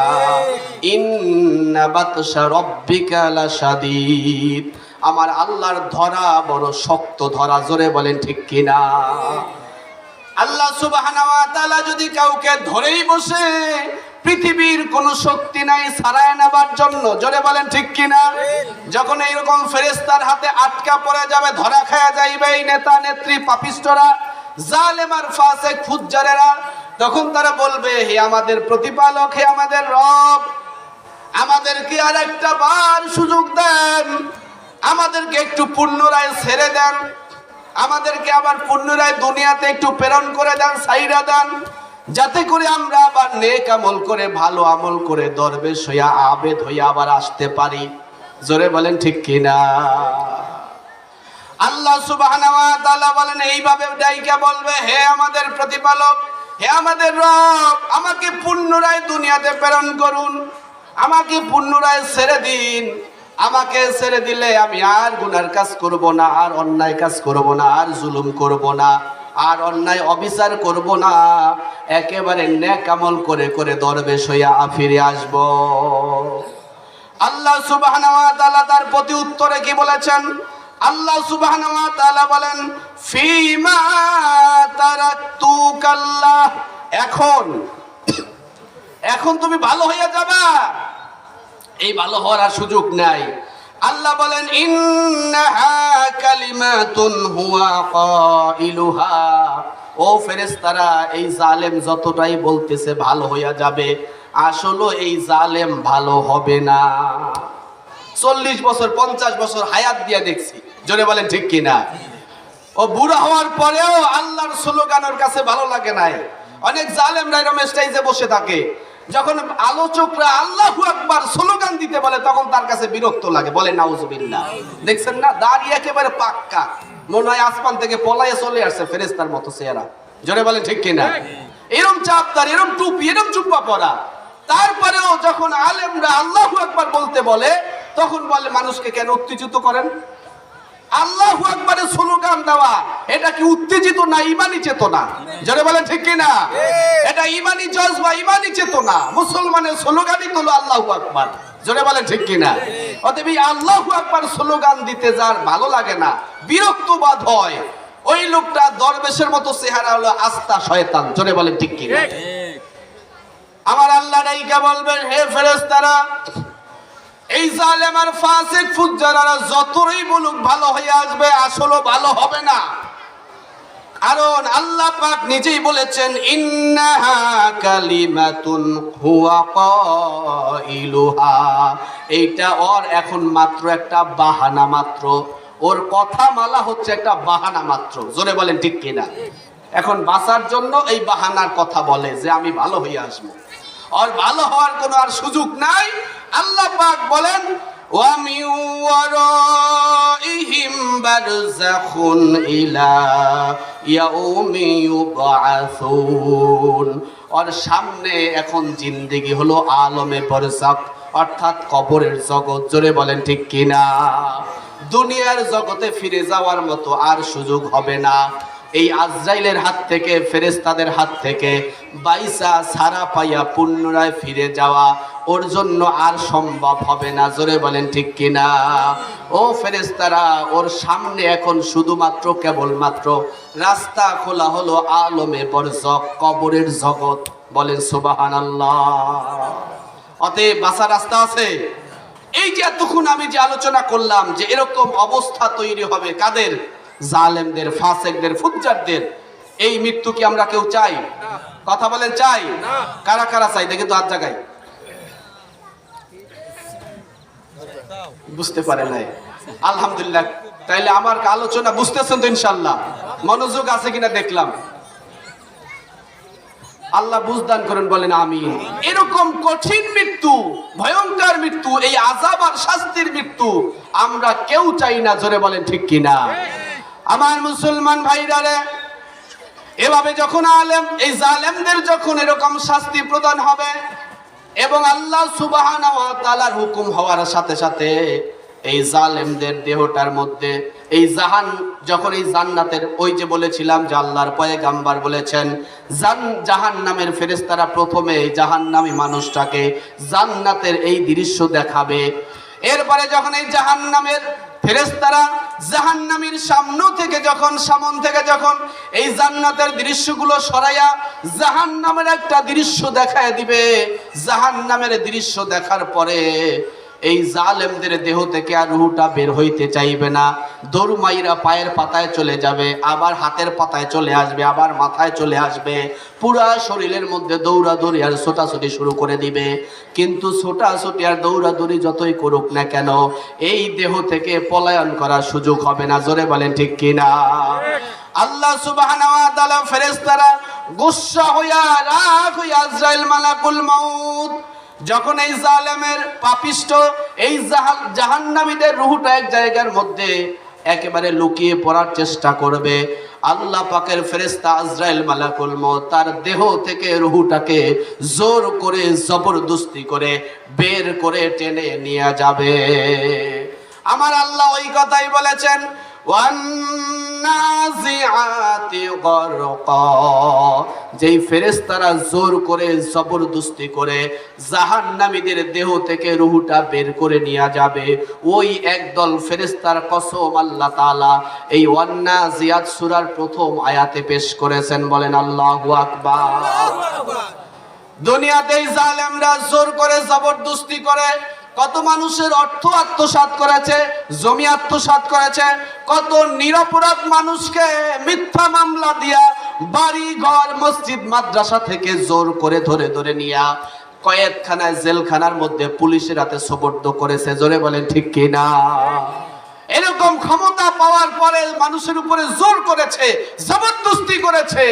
ইন্না বাতশা রাব্বিকা লাশাদীদ, আমার আল্লাহর ধরা বড় শক্ত ধরা, জোরে বলেন ঠিক কিনা? আল্লাহ সুবহানাহু ওয়া তাআলা যদি কাউকে ধরেই বসে, পৃথিবীর কোন শক্তি নাই ছাড়ায় নেবার জন্য, জোরে বলেন ঠিক কিনা? যখন এইরকম ফেরেশতার হাতে আটকা পড়ে যাবে, ধরা খায়া যাইবে এই নেতা নেত্রী পাপিষ্টরা, জালেম আর ফাসিক ফুজ্জারেরা, তখন তারা বলবে, হে আমাদের প্রতিপালক, হে আমাদের রব, আমাদেরকে আর একটা বার সুযোগ দেন, আমাদেরকে একটু পুনরায় ছেড়ে দেন, আমাদেরকে আবার পুনরায় দুনিয়াতে একটু প্রেরণ করে দেন, সাইরা দেন, যাতে করে আমরা আবার নেক আমল করে, ভালো আমল করে দরবেশ হইয়া, আবেদ হইয়া আবার আসতে পারি, জোরে বলেন ঠিক কিনা? আল্লাহ সুবহানাহু ওয়া তাআলা বলেন, এইভাবে ডাইকা বলবে, হে আমাদের প্রতিপালক, হে আমাদের রব, আমাকে পুনরায় দুনিয়াতে প্রেরণ করুন, আমাকে পুনরায় ছেড়ে দিন, আমাকে ছেড়ে দিলে আমি আর গুনার কাজ করব না, আর অন্যায় কাজ করব না, আর জুলুম করব না, আর অন্যায় অবিচার করব না, একেবারে নেক আমল করে করে দরবেশ হইয়া ফিরে আসব। আল্লাহ সুবহানাহু ওয়া তাআলা তার প্রতি উত্তরে কি বলেছেন? আল্লাহ সুবহানাহু ওয়া তাআলা বলেন, ফিমা তারাকতুকাল্লাহ, এখন তুমি ভালো হইয়া যাবা, এই ভালো হওয়ার আর সুযোগ নাই। আল্লাহ বলেন, ইন্নাহা কালিমাতুন হুয়া কাইলুহা, ও ফেরেশতারা, এই জালেম যতটাই বলতেছে ভালো হইয়া যাবে, আসলে এই জালেম ভালো হবে না। 40 বছর 50 বছর হায়াত দিয়া দেখছি, জোরে বলেন ঠিক কিনা? ও বুড়া হওয়ার পরেও আল্লাহর স্লোগানের কাছে ভালো লাগে নাই। অনেক জালেমরা এরকম স্টেজে বসে থাকে, যখন আলোচকরা আল্লাহু আকবার স্লোগান দিতে বলে তখন তার কাছে বিরক্ত লাগে, বলে নাউজুবিল্লাহ। দেখছেন না, দাড়ি একেবারে পাক্কা, মনে হয় আসমান থেকে পলায়ে চলে আসছে ফেরেশতার মতো চেহারা, জোরে বলেন ঠিক কিনা? এরকম চাপদার, এরকম টুপি, এরকম জুব্বা পরা, তারপরেও যখন আলেমরা আল্লাহু আকবার বলতে বলে তখন বলে, মানুষকে কেন উত্তেজিত করেন? আল্লাহু আকবারের স্লোগান দেওয়া, এটা কি উত্তেজিত না ঈমানি চেতনা? জোরে বলেন ঠিক কিনা? এটা ঈমানি জজবা, ঈমানি চেতনা। মুসলমানের স্লোগানই হলো আল্লাহু আকবার, জোরে বলেন ঠিক কিনা? অতএব এই আল্লাহু আকবার স্লোগান দিতে যার ভালো লাগে না, বিরক্তবাদ হয়, ওই লোকটা দরবেশের মতো চেহারা হলো আস্তা শয়তান, জোরে বলেন ঠিক কিনা? আমার আল্লাহ ডাইকা বলবেন, হে ফেরেশতারা, এই জালেম আর ফাসিক ফুজ্জাররা যতই বলুক ভালো হয়ে আসবে, আসলে ভালো হবে না। কারণ আল্লাহ পাক নিজেই বলেছেন, ইন্নাহা কালিমাতুন হুয়া কাইলুহা, এইটা ওর এখন মাত্র একটা বাহানা মাত্র, ওর কথা মালা হচ্ছে একটা বাহানা মাত্র, জোরে বলেন ঠিক কিনা? এখন বাঁচার জন্য এই বাহানার কথা বলে যে আমি ভালো হয়ে আসবো, আর ভালো হওয়ার কোনো আর সুযোগ নাই। আল্লাহ পাক বলেন, ওয়া মিন ওয়ারাইহিম বারযাখুন ইলা ইয়াউমি ইউবআসুন, ওর সামনে এখন জিন্দেগি হলো আলমে বারযাখ, অর্থাৎ কবরের জগৎ, জোরে বলেন ঠিক কিনা? দুনিয়ার জগতে ফিরে যাওয়ার মতো আর সুযোগ হবে না। এই আজরাইলের হাত থেকে, ফেরেশতাদের হাত থেকে বাইসা ছাড়া পাইয়া পুনরায় ফিরে যাওয়া ওর জন্য আর সম্ভব হবে না। জোরে বলেন ঠিক কিনা? ও ফেরেশতারা, ওর সামনে এখন শুধুমাত্র কেবলমাত্র রাস্তা খোলা হলো আলমে বরজখ, কবরের জগৎ। বলেন সুবহানাল্লাহ। অতএব বাঁচার রাস্তা আছে। এই যে এতক্ষণ আমি যে আলোচনা করলাম যে এরকম অবস্থা তৈরি হবে কাদের? জালেমদের, ফাসেকদের, ফুজ্জারদের। এই মৃত্যু কি আমরা কেউ চাই? কথা বলেন চাই? কারা কারা চাই? দেখে তো হাত জায়গায়। বুঝতে পারে নাই, আলহামদুলিল্লাহ। তাইলে আমার আলোচনা বুঝতেছেন তো ইনশাআল্লাহ? মনোযোগ আছে কিনা দেখলাম। আল্লাহ বুঝদান করেন, বলেন আমিন। এরকম কঠিন মৃত্যু, ভয়ঙ্কর মৃত্যু, এই আযাব আর শাস্তির মৃত্যু আমরা কেউ চাই না। জোরে বলেন ঠিক কিনা? আমার মুসলমান ভাইরা রে, এভাবে যখন আলেম এই জালেমদের যখন এরকম শাস্তি প্রদান হবে এবং আল্লাহ সুবহানাহু ওয়া তাআলার হুকুম হওয়ার সাথে সাথে এই জালেমদের দেহটার মধ্যে এই যখন এই জান্নাতের, ওই যে বলেছিলাম যে আল্লাহর পয়গাম্বার বলেছেন জাহান্নামের ফেরেশতারা প্রথমে এই জাহান্নামী মানুষটাকে জান্নাতের এই দৃশ্য দেখাবে। এরপরে যখন এই জাহান্নামের ফেরেশতারা জাহান্নামীর সামনে থেকে যখন এই জান্নাতের দৃশ্যগুলো সরাইয়া জাহান্নামের একটা দৃশ্য দেখায় দিবে, জাহান্নামের দৃশ্য দেখার পরে এই জালেমদের দেহ থেকে আর রূহটা বের হইতে চাইবে না। দৌড়মাইরা পায়ের পাতায় চলে যাবে, আবার হাতের পাতায় চলে আসবে, আবার মাথায় চলে আসবে, পুরা শরীরের মধ্যে দৌড়াদৌড়ি আর ছোটাছুটি শুরু করে দিবে। কিন্তু ছোটাছুটি আর দৌড়াদৌড়ি যতই করুক না কেন, এই দেহ থেকে পলায়ন করার সুযোগ হবে না। জোরে বলেন ঠিক কিনা? আল্লাহ সুবহানাহু ওয়া তাআলা ফেরেশতারা গুসসা হইয়া রাগ হইয়া আজরাইল মালাকুল মাউত যখন এই জালেমের পাপিষ্ট এই জাহান্নামীদের রূহটা এক জায়গার মধ্যে একেবারে লুকিয়ে পড়ার চেষ্টা করবে, আল্লাহ পাকের ফেরেশতা আজরাইল মালাকুল মউত তার দেহ থেকে রূহটাকে জোর করে জবরদস্তি করে বের করে টেনে নিয়ে যাবে। আমার আল্লাহ ওই কথাই বলেছেন, ওয়ান্নাজিআতি গরকা, যেই ফেরেশতারা জোর করে জবরদস্তি করে জাহান্নামীদের দেহ থেকে রূহটা বের করে নিয়ে যাবে, ওই একদল ফেরেশতার কসম আল্লাহ তাআলা এই ওয়ান্নাজিআত সূরার প্রথম আয়াতে পেশ করেছেন। বলেন আল্লাহু আকবার। দুনিয়াতে জালেমরা জোর করে জবরদস্তি করে কত মানুষের অর্থ আত্মসাৎ করেছে, জমি আত্মসাৎ করেছে, কত নিরপরাধ মানুষকে মিথ্যা মামলা দিয়া বাড়ি ঘর মসজিদ মাদ্রাসা থেকে জোর করে ধরে ধরে নিয়া কয়েদখানায় জেলখানার মধ্যে পুলিশের হাতে সোপর্দ করেছে। জোরে বলেন ঠিক কিনা? এরকম ক্ষমতা পাওয়ার পরে মানুষের উপরে জোর করেছে, জবরদস্তি করেছে।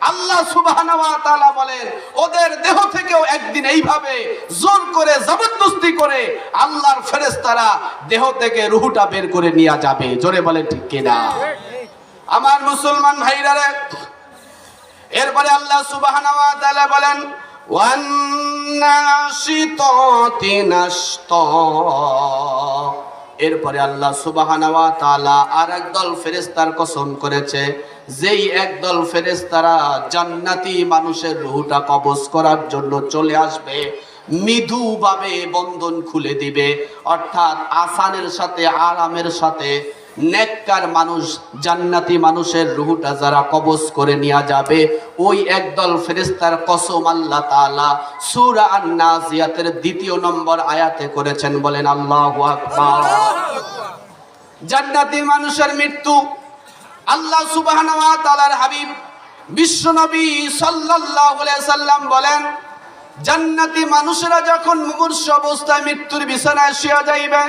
আল্লাহ সুবহানাহু ওয়া তাআলা বলেন, ওদের দেহ থেকেও একদিন এইভাবে জোর করে জবরদস্তি করে আল্লাহর ফেরেশতারা দেহ থেকে রূহটা বের করে নিয়ে যাবে। জোরে বলেন ঠিক কিনা? আমার মুসলমান ভাইরা রে, এরপরে আল্লাহ সুবহানাহু ওয়া তাআলা বলেন, ওয়ান্নাশিতাতি নাশতা, এরপরে আল্লাহ সুবহানাহু ওয়া তাআলা আর একদল ফেরেশতার কসম করেছে, যেই একদল ফেরেশতারা জান্নাতি মানুষের রূহটা কবজ করার জন্য চলে আসবে, মৃদুভাবে বন্ধন খুলে দিবে, অর্থাৎ আসানের সাথে আরামের সাথে নেককার মানুষ জান্নাতি মানুষের রূহটা যারা কবজ করে নিয়ে যাবে, ওই একদল ফেরেশতার কসম আল্লাহ তাআলা সূরা আন-নাজিয়াতের 2 নম্বর আয়াতে করেছেন। বলেন আল্লাহু আকবার। জান্নাতি মানুষের মৃত্যু আল্লাহ সুবহানাহু ওয়া তাআলার হাবিব বিশ্বনবী সাল্লাল্লাহু আলাইহি সাল্লাম বলেন, জান্নাতি মানুষেরা যখন মুমূর্ষ অবস্থায় মৃত্যুর বিছানায় শুয়ে যাইবে,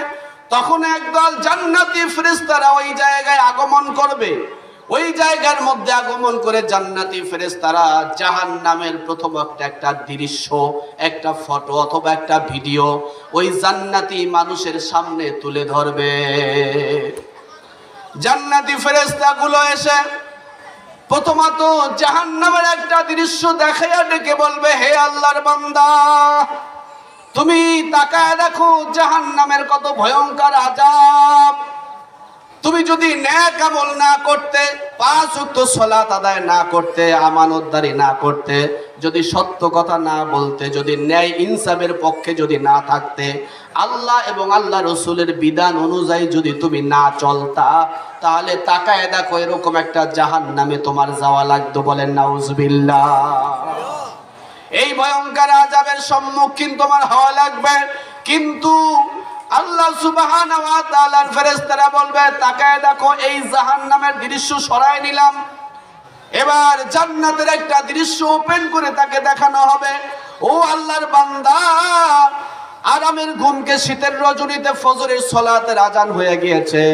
তখন একদল জান্নাতি ফেরেশতারা ওই জায়গায় আগমন করবে। ওই জায়গার মধ্যে আগমন করে জান্নাতি ফেরেশতারা জাহান্নামের প্রথম একটা দৃশ্য, একটা ফটো অথবা একটা ভিডিও ওই জান্নাতি মানুষের সামনে তুলে ধরবে। জান্নাতি ফেরেশতাগুলো এসে প্রথমত জাহান্নামের একটা দৃশ্য দেখাইয়া ডেকে বলবে, হে আল্লাহর বান্দা, তুমি তাকায় দেখো জাহান্নামের কত ভয়ঙ্কর আযাব। তুমি যদি নেক আমল না করতে, 5 ওয়াক্ত সালাত আদায় না করতে, আমানতদারি না করতে, যদি সত্য কথা না বলতে, যদি ন্যায় ইনসাফের পক্ষে যদি না থাকতে, আল্লাহ এবং আল্লাহ রসুলের বিধান অনুযায়ী যদি তুমি না চলতা, তাহলে তাকায় দেখো এরকম একটা জাহান্নামে তোমার যাওয়া লাগতো। বলেন নাউজুবিল্লাহ। এই ভয়ঙ্কর আযাবের সম্মুখীন তোমার হওয়া লাগবে। কিন্তু আল্লাহ সুবহানাহু ওয়া তাআলার ফেরেশতারা বলবে, তাকায় দেখো এই জাহান্নামের দৃশ্য সরাই নিলাম, এবার জান্নাতের একটা দৃশ্য ওপেন করে তাকে দেখানো হবে। ও আল্লাহর বান্দা, আরামের ঘুমকে শীতের রজনীতে ফজরের সালাতের আজান হয়ে গিয়েছে,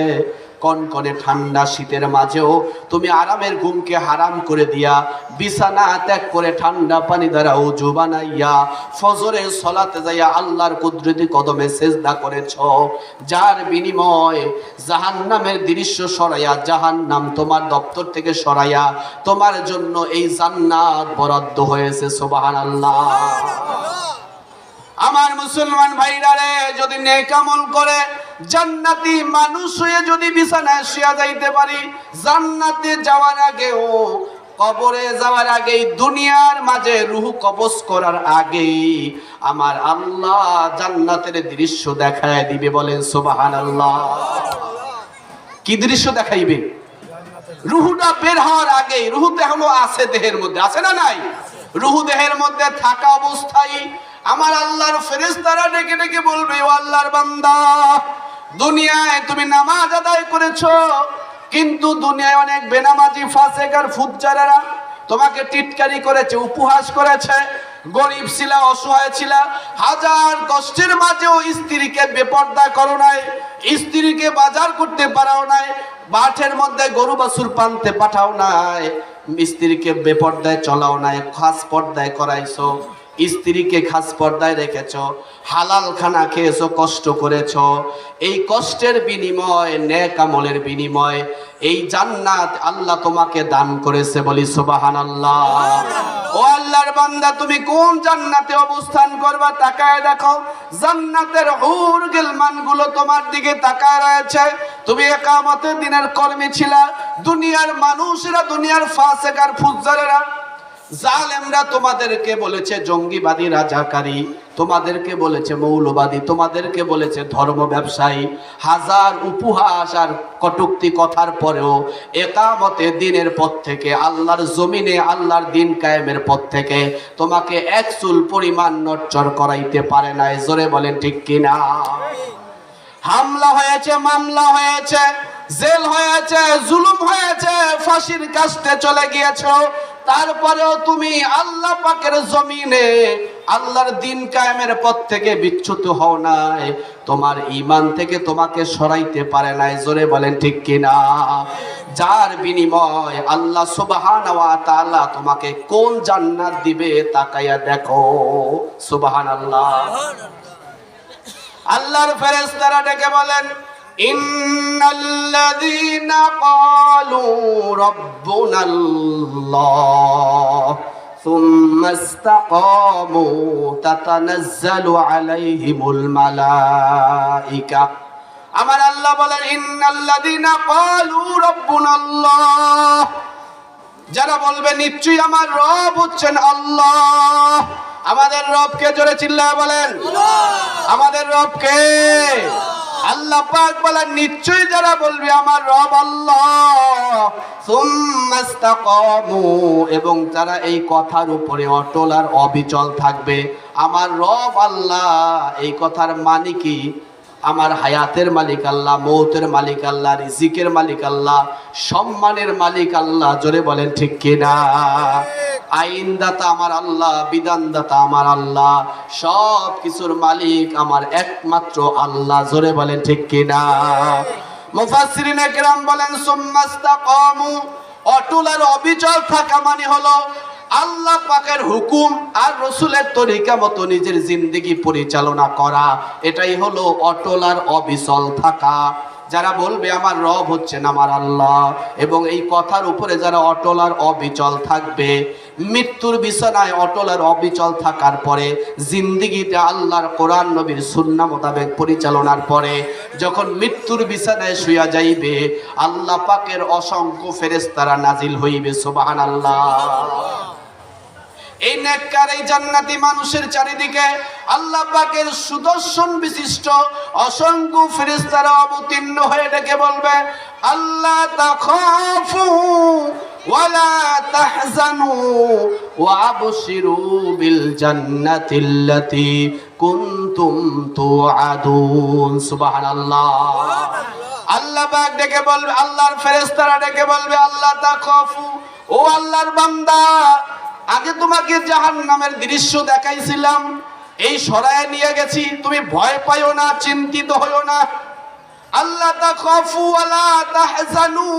কনকনে ঠান্ডা শীতের মাঝেও তুমি আরামের ঘুমকে হারাম করে দিয়া বিছানা ত্যাগ করে ঠান্ডা পানি দ্বারা ওযু বানাইয়া ফজরের সালাতে যাইয়া আল্লাহর কুদরতি কদমে সিজদা করেছ, যার বিনিময়ে জাহান্নামের দৃশ্য সরাইয়া, জাহান্নাম তোমার দপ্তর থেকে সরাইয়া তোমার জন্য এই জান্নাত বরাদ্দ হয়েছে। সুবহানাল্লাহ। আমার মুসলমান ভাইরা রে, যদি নেক আমল করে জান্নাতি মানুষ হয়ে যদি বিছানায় শুয়ে যাইতে পারি, জান্নাতে যাওয়ার আগেও, কবরে যাওয়ার আগেই, দুনিয়ার মাঝে রূহ কবজ করার আগেই আমার আল্লাহ জান্নাতের দৃশ্য দেখায় দিবে। বলেন সুবহানাল্লাহ। কি দৃশ্য দেখাইবে? রূহটা বের হওয়ার আগেই। রূহ তো এখনো আছে দেহের মধ্যে, আছে না নাই? রূহ দেহের মধ্যে থাকা অবস্থায় আমার আল্লাহর ফেরেশতারা ডেকে ডেকে বলবে, ও আল্লাহর বান্দা, দুনিয়ায় তুমি নামাজ আদায় করেছো, কিন্তু দুনিয়ায় অনেক বেনামাজি ফাসেক আর ফুজ্জারেরা তোমাকে টিটকারি করেছে, উপহাস করেছে। গরিব ছিলা, অসহায় ছিলা, হাজার কষ্টের মাঝেও স্ত্রীকে বেপর্দা করো নাই, স্ত্রীকে বাজার করতে পারাও নাই, মাঠের মধ্যে গরু বাছুর পানতে পাঠাও নাই, স্ত্রীকে বেপর্দায় চলাও নাই, খাস পর্দায় করাইছো, স্ত্রীকে খাস পর্দায় রেখেছো, হালাল খানা খেয়েছো, কষ্ট করেছো। এই কষ্টের বিনিময়, নেক আমলের বিনিময় এই জান্নাত আল্লাহ তোমাকে দান করেছে। বলি সুবহানাল্লাহ। ও আল্লাহর বান্দা, তুমি কোন জান্নাতে অবস্থান করবা? তাকায় দেখো, জান্নাতের হুর গিলমান গুলো তোমার দিকে তাকায় রয়েছে। তুমি কিয়ামতের দিনের কর্মী ছিলা। দুনিয়ার মানুষেরা, দুনিয়ার ফাসেক আর ফুজ্জারেরা, জালেমরা তোমাদেরকে বলেছে জঙ্গিবাদী, রাজাকারী, তোমাদেরকে বলেছে মৌলবাদী, তোমাদেরকে বলেছে ধর্ম ব্যবসায়ী। হাজার উপহাস আর কটূক্তি কথার পরেও কিয়ামতের দিনের পথ থেকে, আল্লাহর জমিনে আল্লাহর দিন কায়েমের পথ থেকে তোমাকে এক চুল পরিমাণ নড়চড় করাইতে পারে নাই। জোরে বলেন ঠিক কিনা? হামলা হয়েছে, মামলা হয়েছে, জেল হয়েছে, জুলুম হয়েছে, ফাঁসির কাস্টে চলে গিয়েছো, তারপরেও তুমি আল্লাহ পাকের জমিনে আল্লাহর দিন কায়েমের পথ থেকে বিচ্যুত হও নাই, তোমার ঈমান থেকে তোমাকে সরাইতে পারে নাই। জোরে বলেন ঠিক কিনা? যার বিনিময় আল্লাহ সুবহানাহু ওয়া তাআলা তোমাকে কোন জান্নাত দিবে তাকায়া দেখো। সুবহানাল্লাহ। আল্লাহর ফেরেশতারা ডেকে বলেন, ইন্নাল্লাযীনা ক্বালু রাব্বুনাল্লাহ সুম্মা ইসতাকামু তাতানাজ্জালু আলাইহিমুল মালাইকা। আমার আল্লাহ বলেন, ইন্নাল্লাযীনা ক্বালু রাব্বুনাল্লাহ, যারা বলবে নিশ্চয়ই আমার রব হচ্ছেন আল্লাহ। আমাদের রবকে জোরে চিল্লায় বলেন, আমাদের রবকে। আল্লাহ পাক বলেন, নিশ্চয়ই যারা বলবে আমার রব আল্লাহ, সুম্মা ইসতাকামু, এবং যারা এই কথার উপরে অটল আর অবিচল থাকবে, আমার রব আল্লাহ, এই কথার মানে কি? আমার হায়াতের মালিক আল্লাহ, মৌতের মালিক আল্লাহ, রিজিকের মালিক আল্লাহ, সম্মানের মালিক আল্লাহ। জোরে বলেন ঠিক কিনা? আইনদাতা আমার আল্লাহ, বিধানদাতা আমার আল্লাহ, সব কিছুর মালিক আমার একমাত্র আল্লাহ। জোরে বলেন ঠিক কিনা? মুফাসসিরিনে কেরাম বলেন, সুম্মা ইসতাকামু, অটল আর অবিচল থাকা মানে হলো আল্লাহ পাকের হুকুম আর রসুলের তরিকা মতো নিজের জিন্দেগি পরিচালনা করা। এটাই হলো অটল আর অবিচল থাকা। যারা বলবে আমার রব হচ্ছেন আমার আল্লাহ, এবং এই কথার উপরে যারা অটল আর অবিচল থাকবে, মৃত্যুর বিছানায় অটল আর অবিচল থাকার পরে, জিন্দেগিতে আল্লাহর কোরআন নবীর সুন্নাহ মোতাবেক পরিচালনার পরে যখন মৃত্যুর বিছানায় শুয়া যাইবে, আল্লাহ পাকের অসংখ্য ফেরেশতারা নাজিল হইবে। সুবহানাল্লাহ। এই নেককার এই জান্নাতি মানুষের চারিদিকে আল্লাহ পাকের সুদর্শন বিশিষ্ট অসংখ্য ফেরেশতারা অবতীর্ণ হয়ে ডেকে বলবে, আল্লাহ তাখাফু ওয়ালা তাহজানু ওয়া আবশিরু বিল জান্নাতিল্লাতী কুনতুম তুআদুন। সুবহানাল্লাহ। আল্লাহ পাক ডেকে বলবে, আল্লাহর ফেরেশতারা ডেকে বলবে, আল্লাহ তাখাফু, ও আল্লাহর বান্দা, আগে তোমাকে জাহান্নামের দৃশ্য দেখাইছিলাম, এই সরায় নিয়ে গেছি, তুমি ভয় পাইও না, চিন্তিত হইও না। আল্লাহ তাখাফু ওয়ালা তাহজানু,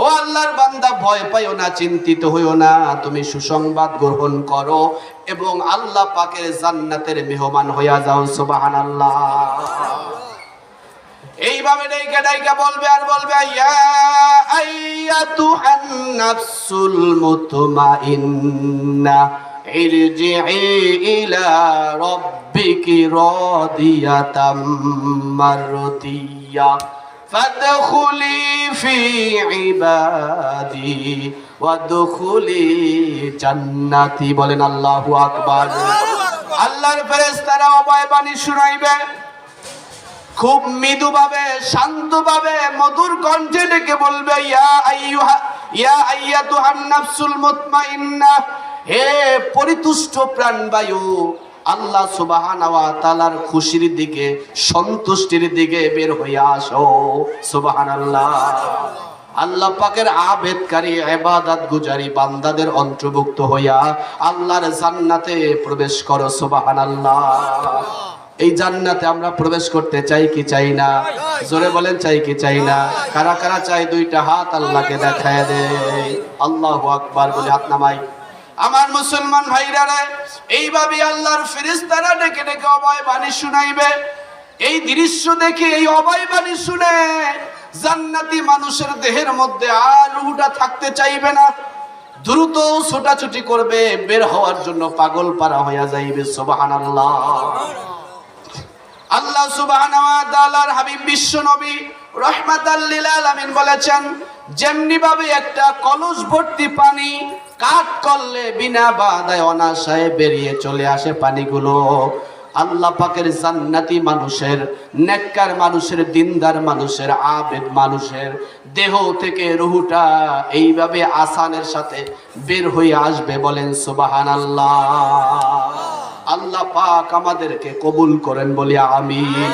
ও আল্লাহর বান্দা, ভয় পাইও না, চিন্তিত হইও না, তুমি সুসংবাদ গ্রহণ করো এবং আল্লাহ পাকের জান্নাতের মেহমান হইয়া যাও। সুবহানাল্লাহ। এইভাবে ডাইকা ডাইকা বলবে আর বলবে, ইয়া আইয়াতুহান নাফসুল মুতমাইন্না ইরজিই ইলা রাব্বিকি রাদিয়াতাম মারদিয়া ফাদখুলি ফি ইবাদি ওয়াদখুলি জান্নাতি। বলেন আল্লাহু আকবার। আল্লাহর ফেরেশতারা অভয় বাণী শুনাইবে, খুব মৃদুভাবে, শান্তভাবে, মধুর কণ্ঠে ডেকে বলবে, ইয়া আইয়াতুহান নাফসুল মুতমাইন্না, হে পরিতুষ্ট প্রাণবায়ু, আল্লাহ সুবহানাহু ওয়া তাআলার খুশির দিকে, সন্তুষ্টির দিকে বের হইয়া আসো। সুবহানাল্লাহ। আল্লাহ পাকের আবেদকারী, ইবাদত গুজারি বান্দাদের অন্তর্ভুক্ত হইয়া আল্লাহর জান্নাতে প্রবেশ করো। সুবহানাল্লাহ। এই জান্নাতে আমরা প্রবেশ করতে চাই কি চাই না? জোরে বলেন, চাই কি চাই না? কারা কারা চাই দুইটা হাত আল্লাহকে দেখায় দেয়। আল্লাহু আকবার বলে হাত নামাই। আমার মুসলমান ভাইরা রে, এইভাবে আল্লাহর ফেরেশতারা ডেকে ডেকে অভয় বাণী শুনাইবে। এই দৃশ্য দেখে, এই অভয় বাণী শুনে জান্নাতি মানুষের দেহের মধ্যে আর রূহটা থাকতে চাইবে না, দ্রুত ছোটাছুটি করবে, বের হওয়ার জন্য পাগল পারা হইয়া যাইবে। সুবহানাল্লাহ। আল্লাহ সুবহানাহু ওয়া তাআলার হাবিব বিশ্ব নবী রাহমাতাল লিল আলামিন বলেছেন, যেমনি ভাবে একটা কলস ভর্তি পানি কাট করলে বিনা বাধায় অনায়াসে বেরিয়ে চলে আসে পানিগুলো, আল্লাহ পাকের জান্নাতি মানুষের, নেককার মানুষের, দিনদার মানুষের, আবেদ মানুষের দেহ থেকে রূহটা এইভাবে আসানের সাথে বের হয়ে আসবে। বলেন সুবহানাল্লাহ। আল্লাহ পাক আমাদেরকে কবুল করেন বলি আমিন।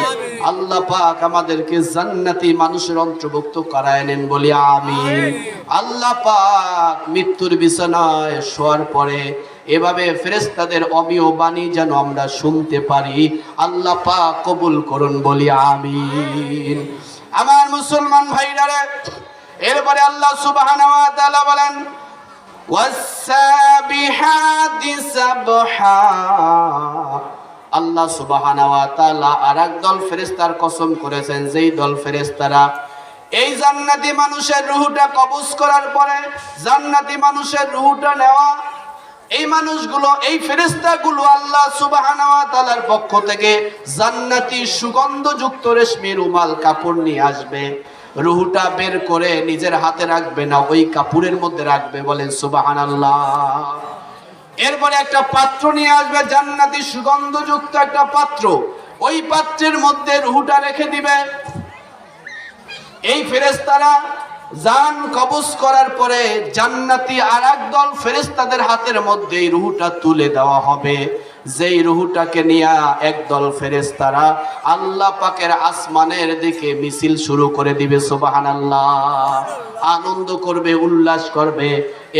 আল্লাহ পাক আমাদেরকে জান্নাতি মানুষের অন্তর্ভুক্ত করায় নেন বলি আমিন। আল্লাহ পাক মৃত্যুর বিছানায় শোয়ার পরে এভাবে ফেরেশতাদের অমিয় বাণী যেন আমরা শুনতে পারি, আল্লাহ পাক কবুল করুন বলি আমিন। আমার মুসলমান ভাইরা রে, এরপরে আল্লাহ সুবহানাহু ওয়া তাআলা বলেন, ওয়াসসাবিহাতি সাবহা। আল্লাহ সুবহানাহু ওয়া তাআলা আরেক দল ফেরেশতার কসম করেছেন, যেই দল ফেরেশতারা এই জান্নাতি মানুষের রূহটা কবজ করার পরে, জান্নাতি মানুষের রূহটা নেওয়া, এই মানুষগুলো, এই ফেরেশতাগুলো আল্লাহ সুবহানাহু ওয়া তাআলার পক্ষ থেকে জান্নাতি সুগন্ধযুক্ত রেশমি রুমাল কাপড় নিয়ে আসবে। রূহটা বের করে নিজের হাতে রাখবে না, ওই কাপড়ের মধ্যে রাখবে। বলেন সুবহানাল্লাহ। এরপরে একটা পাত্র নিয়ে আসবে, জান্নাতি সুগন্ধযুক্ত একটা পাত্র, ওই পাত্রের মধ্যে রূহটা রেখে দিবে। এই ফেরেশতারা জান কবজ করার পরে জান্নাতি আরেক দল ফেরেশতাদের হাতের মধ্যে এই রূহটা তুলে দেওয়া হবে। যেই রূহটাকে নিয়ে একদল ফেরেশতারা আল্লাহ পাকের আসমানের দিকে মিছিল শুরু করে দিবে। সুবহানাল্লাহ। আনন্দ করবে, উল্লাস করবে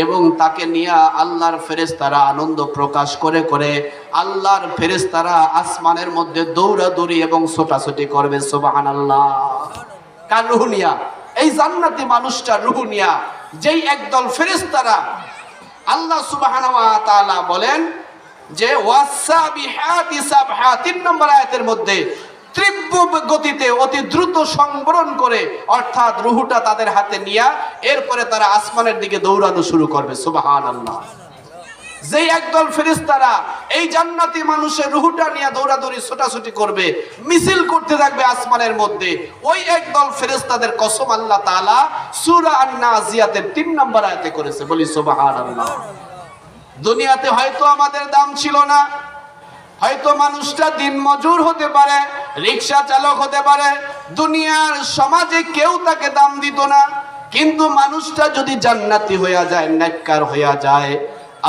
এবং তাকে নিয়ে আল্লাহর ফেরেশতারা আনন্দ প্রকাশ করে করে আল্লাহর ফেরেশতারা আসমানের মধ্যে দৌড়াদৌড়ি এবং ছোটাছুটি করবে। সুবহানাল্লাহ। কার রূহ নিয়া? এই জান্নাতি মানুষটার রূহ নিয়া যেই একদল ফেরেশতারা, আল্লাহ সুবহানাহু ওয়া তাআলা বলেন যে ওয়াসসাবিহাতি সাবহা, 3 নম্বর আয়াতের মধ্যে তীব্র গতিতে অতি দ্রুত সংবরণ করে, অর্থাৎ রূহটা তাদের হাতে নিয়া এরপরে তারা আসমানের দিকে দৌড়ানো শুরু করবে। সুবহানাল্লাহ। যেই একদল ফেরেশতারা এই জান্নাতি মানুষের রূহটা নিয়ে দৌড়াদৌড়ি ছোটাছুটি করবে, মিছিল করতে থাকবে আসমানের মধ্যে, ওই একদল ফেরেশতাদের কসম আল্লাহ তাআলা সূরা আন-নাজিয়াতের 3 নম্বর আয়াতে করেছে। বলি সুবহানাল্লাহ। দুনিয়াতে হয়তো আমাদের দাম ছিল না, হয়তো মানুষটা দিনমজুর হতে পারে, রিক্সা চালক হতে পারে, দুনিয়ার সমাজে কেউ তাকে দাম দিত না, কিন্তু মানুষটা যদি জান্নাতি হইয়া যায়, নেককার হইয়া যায়,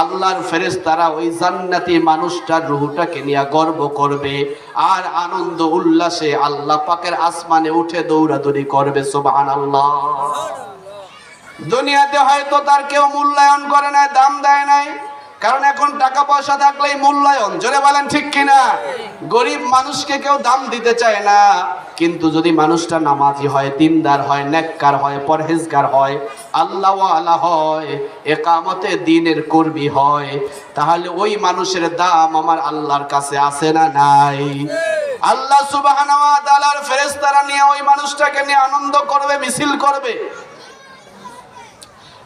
আল্লাহর ফেরেশতারা ওই জান্নাতি মানুষটার রূহটাকে নিয়ে গর্ব করবে আর আনন্দ উল্লাসে আল্লাহ পাকের আসমানে উঠে দৌড়াদৌড়ি করবে। সুবহানাল্লাহ। দুনিয়াতে হয়তো তার কেউ মূল্যায়ন করে নাই, দাম দেয় নাই, কারণ এখন টাকা পয়সা থাকলেই মূল্যায়ন, জোরে বলেন ঠিক কিনা? গরিব মানুষকে কেউ দাম দিতে চায় না, কিন্তু যদি মানুষটা নামাজি হয়, দিনদার হয়, নেককার হয়, পরহেজগার হয়, আল্লাহওয়ালা হয়, একামতে দ্বীনের কর্মী হয়, তাহলে ওই মানুষের দাম আমার আল্লাহর কাছে আছে না নাই? আল্লাহ সুবহানাহু ওয়া তাআলার ফেরেশতারা নিয়ে ওই মানুষটাকে নিয়ে আনন্দ করবে, মিছিল করবে।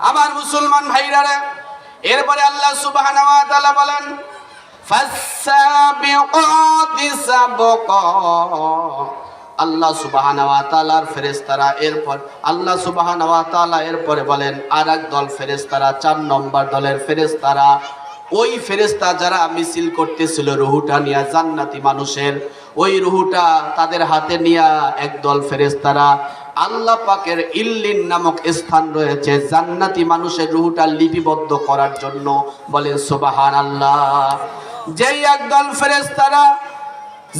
আমার মুসলমান ভাইরা রে, এরপরে আল্লাহ সুবহানাহু ওয়া তাআলা বলেন ফাসসাবিকাতি সাবকা। আল্লাহ সুবহানাহু ওয়া তাআলার ফেরেশতারা এরপর আল্লাহ সুবহানাহু ওয়া তাআলা এরপরে বলেন আরেক দল ফেরেশতারা, 4 নম্বর দলের ফেরেশতারা, ওই ফেরেশতা যারা মিছিল করতেছিল রুহুটা নিয়ে জান্নাতি মানুষের, ওই রুহুটা তাদের হাতে নিয়ে একদল ফেরেশতারা আল্লাহ পাকের ইল্লিন নামক স্থান রয়েছে জান্নাতি মানুষের রুহুটা লিপিবদ্ধ করার জন্য। বলেন সুবহানাল্লাহ। যেই একদল ফেরেশতারা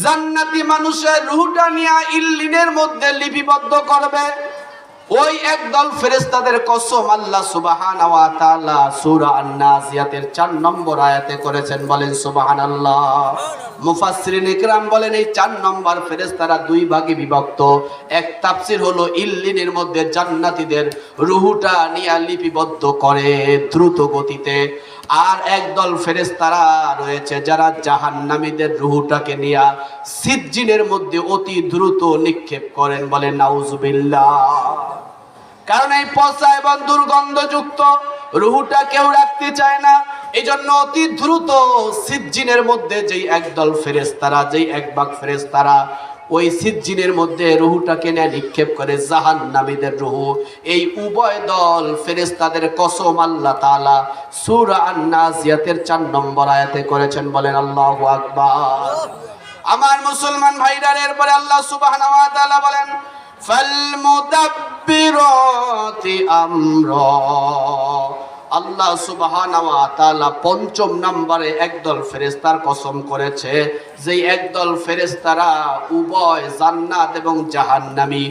জান্নাতি মানুষের রুহুটা নিয়ে ইল্লিনের মধ্যে লিপিবদ্ধ করবে, ওই একদল ফেরেশতাদের কসম আল্লাহ সুবহানাহু ওয়া তাআলা সূরা আন-নাজিয়াতের 4 নম্বর আয়াতে করেছেন। বলেন সুবহানাল্লাহ। মুফাসসিরিন ইকরাম বলেন এই 4 নম্বর ফেরেশতারা 2 ভাগে বিভক্ত। এক তাফসীর হলো ইল্লিনের মধ্যে জান্নাতীদের রূহটা নিয়ে লিপিবদ্ধ করে দ্রুত গতিতে, আর একদল ফেরেশতারা রয়েছে যারা জাহান্নামীদের রূহটাকে নিয়ে সিজ্জিনের মধ্যে অতি দ্রুত নিক্ষেপ করেন। বলেন নাউজুবিল্লাহ। কারণ এই পচা এবং দুর্গন্ধযুক্ত রূহটা কেউ রাখতে চায় না, এই জন্য অতি দ্রুত সিজ্জিনের মধ্যে যেই একদল ফেরেশতারা, যেই এক ভাগ ফেরেশতারা ওই সিজ্জিনের মধ্যে রূহটাকে নিয়ে নিক্ষেপ করে জাহান্নামীদের রূহ, এই উভয় দল ফেরেশতাদের কসম আল্লাহ তাআলা সূরা আন-নাজিয়াতের 4 নম্বর আয়াতে করেছেন। বলেন আল্লাহু আকবার। আমার মুসলমান ভাইরা, এরপরে আল্লাহ সুবহানাহু ওয়া তাআলা বলেন ফালমুদাব্বিরাতি আমরা। আল্লাহ সুবহানাহু ওয়া তাআলা 5ম নম্বরে একদল ফেরেশতার কসম করেছে, যেই একদল ফেরেশতারা উভয় জান্নাত এবং জাহান্নামী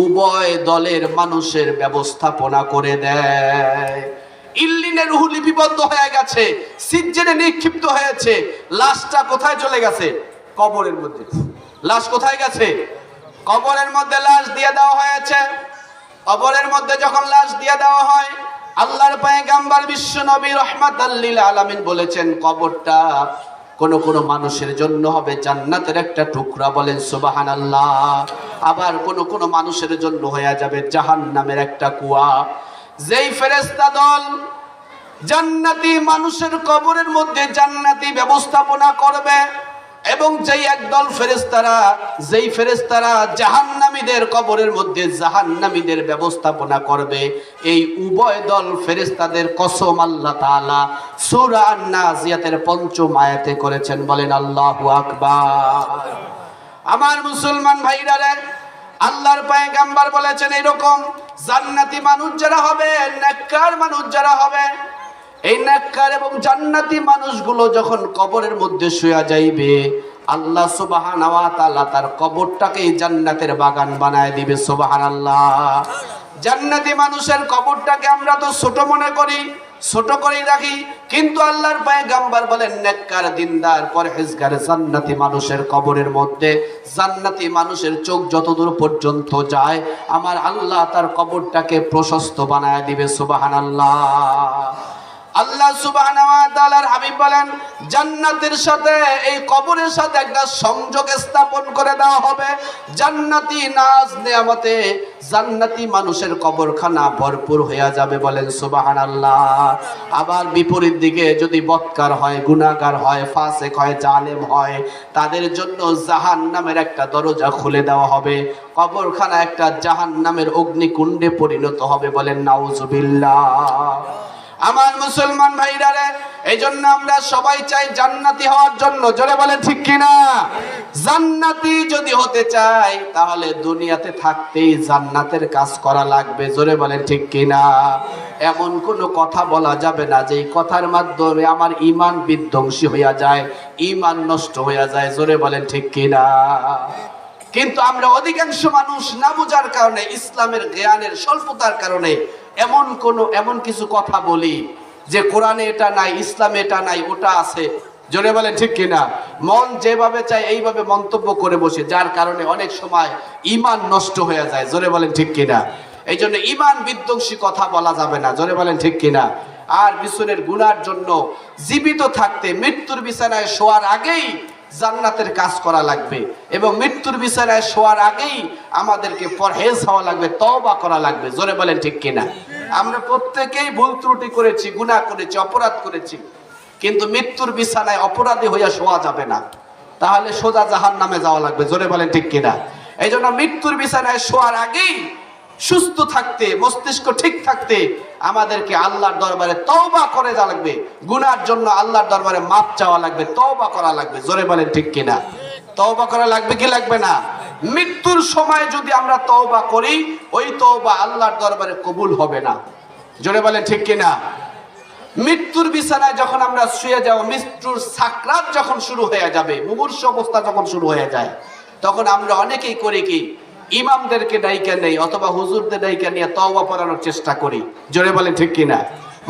উভয় দলের মানুষের ব্যবস্থাপনা করে দেয়। ইল্লিনের রূহ লিপিবদ্ধ হয়ে গেছে, সিজ্জিনে নিক্ষিপ্ত হয়েছে, লাশটা কোথায় চলে গেছে? কবরের মধ্যে। লাশ কোথায় গেছে? কবরের মধ্যে লাশ দিয়ে দেওয়া হয়েছে। কবরের মধ্যে যখন লাশ দিয়ে দেওয়া হয়, আল্লাহর পয়গম্বর বিশ্ব নবী রাহমাতাল লিল আলামিন বলেছেন কবরটা কোন কোন মানুষের জন্য হবে জান্নাতের একটা টুকরা। বলেন সুবহানাল্লাহ। আবার কোন কোন মানুষের জন্য হয়ে যাবে জাহান্নামের একটা কুয়া। যেই ফেরেশতা দল জান্নাতি মানুষের কবরের মধ্যে জান্নাতি ব্যবস্থাপনা করবে, এবং যেই একদল ফেরেশতারা, যেই ফেরেশতারা জাহান্নামীদের কবরের মধ্যে জাহান্নামীদের ব্যবস্থাপনা করবে, এই উভয় দল ফেরেশতাদের কসম আল্লাহ তাআলা সূরা আন-নাজিয়াতের 5ম আয়াতে করেছেন। বলেন আল্লাহু আকবার। আমার মুসলমান ভাইরা রে, আল্লাহর পয়গম্বর বলেছেন এরকম জান্নাতি মানুষ যারা হবে, নেককার মানুষ যারা হবে, এই নেককার এবং জান্নাতি মানুষগুলো যখন কবরের মধ্যে শুয়ে যাইবে, আল্লাহ সুবহানাহু ওয়া তাআলা তার কবরটাকে জান্নাতের বাগান বানায় দিবে। সুবহানাল্লাহ। জান্নাতি মানুষের কবরটাকে আমরা তো ছোট মনে করি, ছোট করেই রাখি, কিন্তু আল্লাহর পয়গম্বর বলেন নেককার, দিনদার, পরহেজগার জান্নাতি মানুষের কবরের মধ্যে জান্নাতি মানুষের চোখ যতদূর পর্যন্ত যায়, আমার আল্লাহ তার কবরটাকে প্রশস্ত বানায় দিবে। সুবহানাল্লাহ। আল্লাহ সুবহানাহু ওয়া তাআলার হাবিব বলেন জান্নাতের সাথে এই কবরের সাথে একটা সংযোগ স্থাপন করে দেওয়া হবে। জান্নাতি নাজ নেয়ামতে জান্নাতি মানুষের কবরখানা ভরপুর হয়ে যাবে। বলেন সুবহানাল্লাহ। আবার বিপরীত দিকে যদি বদকার হয়, গুনাহগার হয়, ফাসিক হয়, জালেম হয়, তাদের জন্য জাহান্নামের একটা দরজা খুলে দেওয়া হবে। কবরখানা একটা জাহান্নামের অগ্নিকুণ্ডে পরিণত হবে। বলেন নাউজুবিল্লাহ। আমার মুসলমান ভাইরা রে, এই জন্য আমরা সবাই চাই জান্নাতি হওয়ার জন্য। জোরে বলেন ঠিক কিনা? জান্নাতি যদি হতে চাই তাহলে দুনিয়াতে থাকতেই জান্নাতের কাজ করা লাগবে। জোরে বলেন ঠিক কিনা? এমন কোনো কথা বলা যাবে না যে কথার মাধ্যমে আমার ঈমান বিধ্বংসী হইয়া যায়, ঈমান নষ্ট হইয়া যায়। জোরে বলেন ঠিক কিনা? কিন্তু আমরা অধিকাংশ মানুষ না বোঝার কারণে, ইসলামের জ্ঞানের স্বল্পতার কারণে এমন কিছু কথা বলি যে কোরআনে এটা নাই, ইসলামে এটা নাই, ওটা আছে। জোরে বলেন ঠিক কিনা? মন যেভাবে চায় এইভাবে মন্তব্য করে বসে, যার কারণে অনেক সময় ঈমান নষ্ট হয়ে যায়। জোরে বলেন ঠিক কিনা? এই জন্য ঈমান বিধ্বংসী কথা বলা যাবে না। জোরে বলেন ঠিক কিনা? আর পিছনের গুনার জন্য জীবিত থাকতে মৃত্যুর বিছানায় শোয়ার আগেই জান্নাতের কাজ করা লাগবে, এবং মৃত্যুর বিছানায় শোয়ার আগেই আমাদেরকে পরহেজ হওয়া লাগবে, তওবা করা লাগবে। জোরে বলেন ঠিক কিনা? আমরা প্রত্যেকেই ভুল ত্রুটি করেছি, গুনাহ করেছি, অপরাধ করেছি, কিন্তু মৃত্যুর বিছানায় অপরাধী হইয়া শোয়া যাবে না, তাহলে সোজা জাহান্নামে যাওয়া লাগবে। জোরে বলেন ঠিক কিনা? এই জন্য মৃত্যুর বিছানায় শোয়ার আগেই সুস্থ থাকতে, মস্তিষ্ক ঠিক থাকতে আমাদেরকে আল্লাহর দরবারে তওবা করে যাওয়া লাগবে, গুনার জন্য আল্লাহর দরবারে মাপ চাওয়া লাগবে, তওবা করা লাগবে। জোরে বলেন ঠিক কিনা? তওবা করা লাগবে কি লাগবে না? মৃত্যুর সময় যদি আমরা তওবা করি, ওই তওবা আল্লাহর দরবারে কবুল হবে না। জোরে বলেন ঠিক কিনা? মৃত্যুর বিছানায় যখন আমরা শুয়ে যাব, মৃত্যুর সাকরাত যখন শুরু হয়ে যাবে, মুমূর্ষু অবস্থা যখন শুরু হয়ে যায়, তখন আমরা অনেকেই করি কি, ইমামদেরকে ডাইকা নেই অথবা হুজুরদের ডাইকা নিয়ে তওবা পড়ানোর চেষ্টা করি। জোরে বলেন ঠিক কিনা?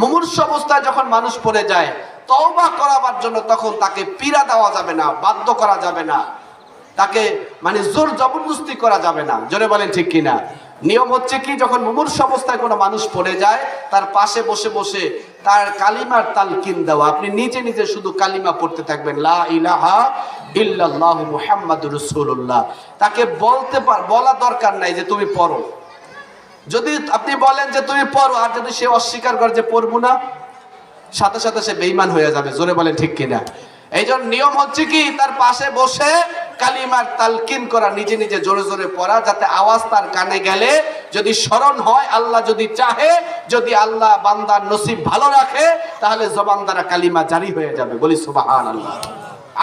মুমূর্ষু অবস্থায় যখন মানুষ পড়ে যায়, তওবা করাবার জন্য তখন তাকে পীড়া দেওয়া যাবে না, বাধ্য করা যাবে না, তাকে জোর জবরদস্তি করা যাবে না। জোরে বলেন ঠিক কিনা? নিয়ম হচ্ছে কি, যখন মুমূর্ষু অবস্থায় কোনো মানুষ পড়ে যায়, তার পাশে বসে বসে তার কালিমার তালকিন দেওয়া। আপনি নিজে নিজে শুধু কালিমা পড়তে থাকবেন, লা ইলাহা ইল্লাল্লাহু মুহাম্মাদুর রাসূলুল্লাহ। তাকে বলা দরকার নাই যে তুমি পড়ো। যদি আপনি বলেন যে তুমি পড়ো, আর যদি সে অস্বীকার করে যে পড়বো না, সাথে সাথে সে বেঈমান হয়ে যাবে। জোরে বলেন ঠিক কিনা? এই জন্য নিয়ম হচ্ছে কি, তার পাশে বসে কালিমার তালকিন করা, নিজে নিজে জোরে জোরে পড়া, যাতে আওয়াজ তার কানে গেলে যদি স্মরণ হয়, আল্লাহ যদি চাহে, যদি আল্লাহ বান্দার নসিব ভালো রাখে, তাহলে জবান দ্বারা কালিমা জারি হয়ে যাবে। বলি সুবহানাল্লাহ।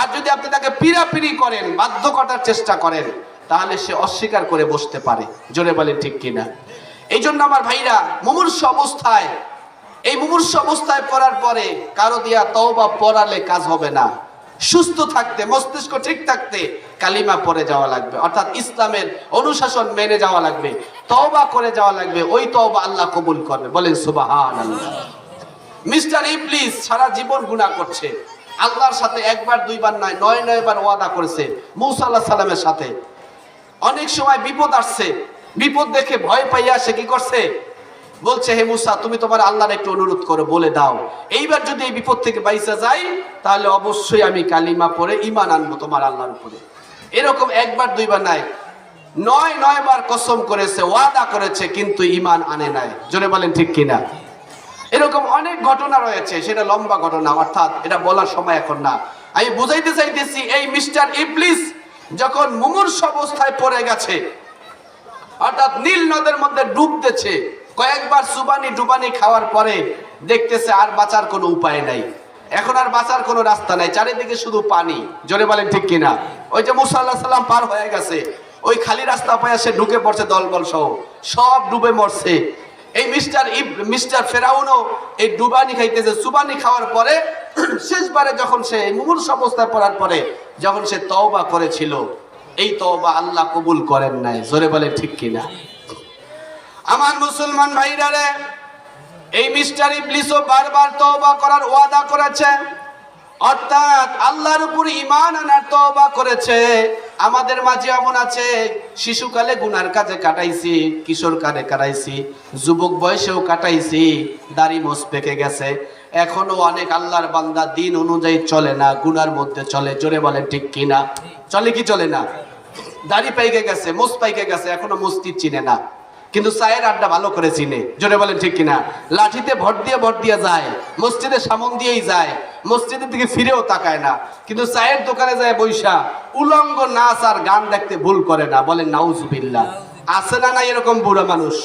আর যদি আপনি তাকে পিড়াপিড়ি করেন, বাধ্য করার চেষ্টা করেন, তাহলে সে অস্বীকার করে বসতে পারে। জোরে বলেন ঠিক কিনা? এই জন্য আমার ভাইরা, মুমূর্ষু অবস্থায়, এই মুমূর্ষু অবস্থায় পড়ার পরে কারো দিয়া তওবা পড়ালে কাজ হবে না। সুস্থ থাকতে, মস্তিষ্ক ঠিক থাকতে কালিমা পড়ে যাওয়া লাগবে, অর্থাৎ ইসলামের অনুশাসন মেনে যাওয়া লাগবে, তওবা করে যাওয়া লাগবে। ওই তওবা আল্লাহ কবুল করবে। বলেন সুবহানাল্লাহ। মিস্টার ইবলিস সারা জীবন গুনাহ করছে, আল্লাহর সাথে একবার দুইবার নয়, ৯ বার ওয়াদা করেছে মূসা আলাইহিস সালামের সাথে। অনেক সময় বিপদ আসছে, বিপদ দেখে ভয় পাইয়া সে কি করছে, বলছে, হে মূসা, তুমি তোমার আল্লাহর একটু অনুরোধ করো, বলে দাও, এইবার যদি এই বিপদ থেকে বাইসা যাই, তাহলে অবশ্যই আমি কালিমা পড়ে ঈমান আনবো তোমার আল্লাহর উপরে। এরকম একবার দুইবার নাই, ৯ বার কসম করেছে, ওয়াদা করেছে, কিন্তু ঈমান আনে নাই। জোরে বলেন ঠিক কিনা? এরকম অনেক ঘটনা রয়েছে, সেটা লম্বা ঘটনা, অর্থাৎ এটা বলার সময় এখন না। আমি বুঝাইতে চাইতেছি, এই মিস্টার ইবলিস যখন মুমূর্ষু অবস্থায় পড়ে গেছে, অর্থাৎ নীল নদের মধ্যে ডুবতেছে, কয়েকবার ডুবানি খাওয়ার পরে দেখতেছে আর বাঁচার কোনো উপায় নাই, এখন আর বাঁচার কোনো রাস্তা নাই, চারিদিকে শুধু পানি। জোরে বলেন ঠিক কিনা? ওই যে মূসা আলাইহিস সালাম পার হয়ে গেছে, ওই খালি রাস্তা পায় সে ঢুকে পড়ছে, দলবল সহ সব ডুবে মরছে। এই মিস্টার ফেরাউনও এই ডুবানি খাইতেছে। চুবানি খাওয়ার পরে শেষবারে যখন সে মুমূর্ষু অবস্থায় পড়ার পরে যখন সে তওবা করেছিল, এই তওবা আল্লাহ কবুল করেন নাই। জোরে বলে ঠিক কিনা? আমার মুসলমান ভাইরা রে, এই মিস্টার ইবলিসও বারবার তওবা করার ওয়াদা করেছে, অর্থাৎ আল্লাহর উপর ঈমান আনার তওবা করেছে। আমাদের মাঝে এমন আছে, শিশুকালে গুনার কাজে কাটাইছি, কিশোর কালে কাটাইছি, যুবক বয়সেও কাটাইছি, দাড়ি মোছ পেকে গেছে, এখনো অনেক আল্লাহর বান্দা দিন অনুযায়ী চলে না, গুনার মধ্যে চলে। জোরে বলেন ঠিক কিনা? চলে কি চলে না? দাড়ি পাইকে গেছে, মোছ পাইকে গেছে, এখনো মসজিদ চিনে না, কিন্তু চায়ের আড্ডা ভালো করে চিনে। জোরে বলেন ঠিক কিনা? লাঠিতে ভর দিয়ে যায়, মসজিদে সামন দিয়েই যায়, মসজিদের দিকে ফিরেও তাকায় না, কিন্তু চায়ের দোকানে যায় বৈশা উলঙ্গ নাচ আর গান দেখতে ভুল করে না। বলেন নাউজুবিল্লাহ। আছে না নাই এরকম বুড়া মানুষ?